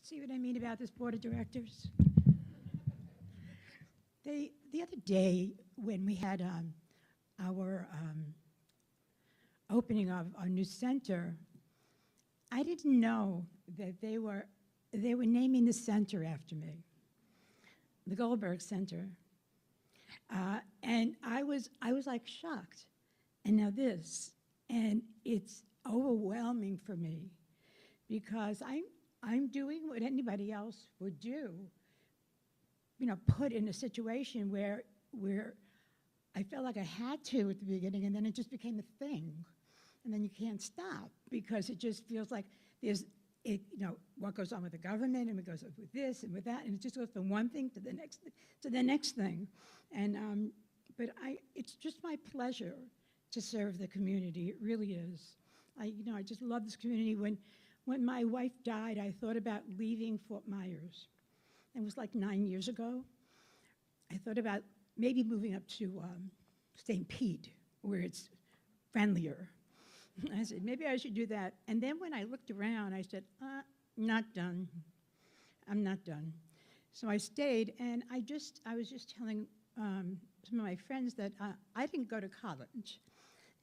See what I mean about this board of directors? The other day when we had our opening of our new center, I didn't know that they were naming the center after me, the Goldberg Center. And I was like shocked. And now this, and it's overwhelming for me because I'm doing what anybody else would do, you know, put in a situation where I felt like I had to at the beginning, and then it just became a thing. And then you can't stop because it just feels like there's, you know, what goes on with the government and what goes on with this and with that, and it just goes from one thing to the next thing. And but it's just my pleasure to serve the community. It really is. I just love this community. When my wife died, I thought about leaving Fort Myers. It was like 9 years ago. I thought about maybe moving up to St. Pete, where it's friendlier. I said, maybe I should do that. And then when I looked around, I said, not done. I'm not done. So I stayed, and I was just telling some of my friends that I didn't go to college.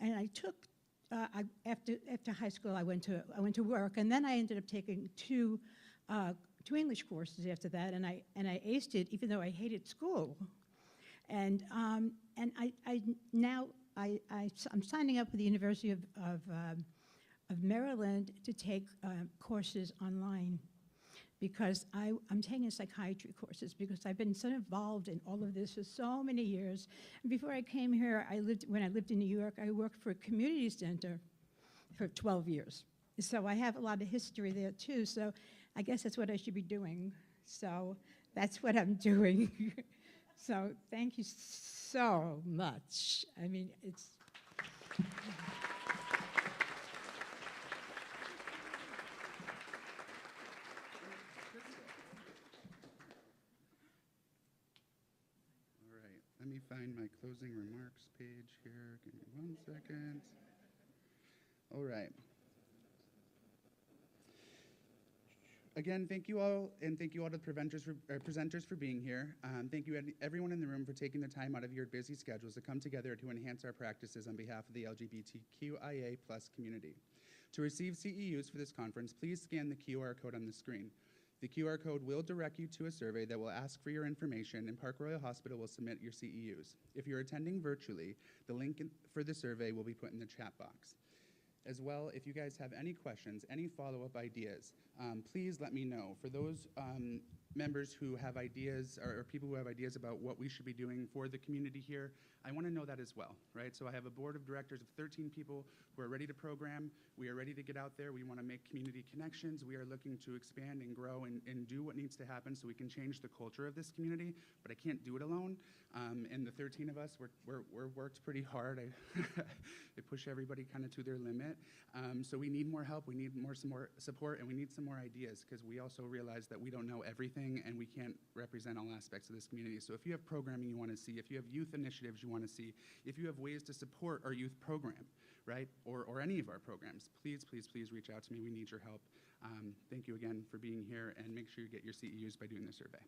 And I took, after high school, I went to work, and then I ended up taking two English courses after that, and I aced it, even though I hated school. And I'm signing up with the University of Maryland to take courses online because I'm taking psychiatry courses because I've been so involved in all of this for so many years. And before I came here, when I lived in New York, I worked for a community center for 12 years. So I have a lot of history there too, so I guess that's what I should be doing. So that's what I'm doing. So thank you so much. I mean, it's... Let me find my closing remarks page here. Give me 1 second. All right. Again, thank you all, and thank you all to the presenters for being here. Thank you everyone in the room for taking the time out of your busy schedules to come together to enhance our practices on behalf of the LGBTQIA+ community. To receive CEUs for this conference, please scan the QR code on the screen. The QR code will direct you to a survey that will ask for your information, and Park Royal Hospital will submit your CEUs. If you're attending virtually, the link for the survey will be put in the chat box. As well, if you guys have any questions, any follow-up ideas, please let me know. For those members who have ideas, or people who have ideas about what we should be doing for the community here, I want to know that as well, right? So I have a board of directors of 13 people who are ready to program. We are ready to get out there. We want to make community connections. We are looking to expand and grow and do what needs to happen so we can change the culture of this community, but I can't do it alone. And the 13 of us, we're worked pretty hard. I push everybody kind of to their limit. So we need more help, we need some more support, and we need some more ideas, because we also realize that we don't know everything and we can't represent all aspects of this community. So if you have programming you want to see, if you have youth initiatives you want to see, if you have ways to support our youth program, right, or any of our programs, please, please, please reach out to me. We need your help. Thank you again for being here, and make sure you get your CEUs by doing the survey.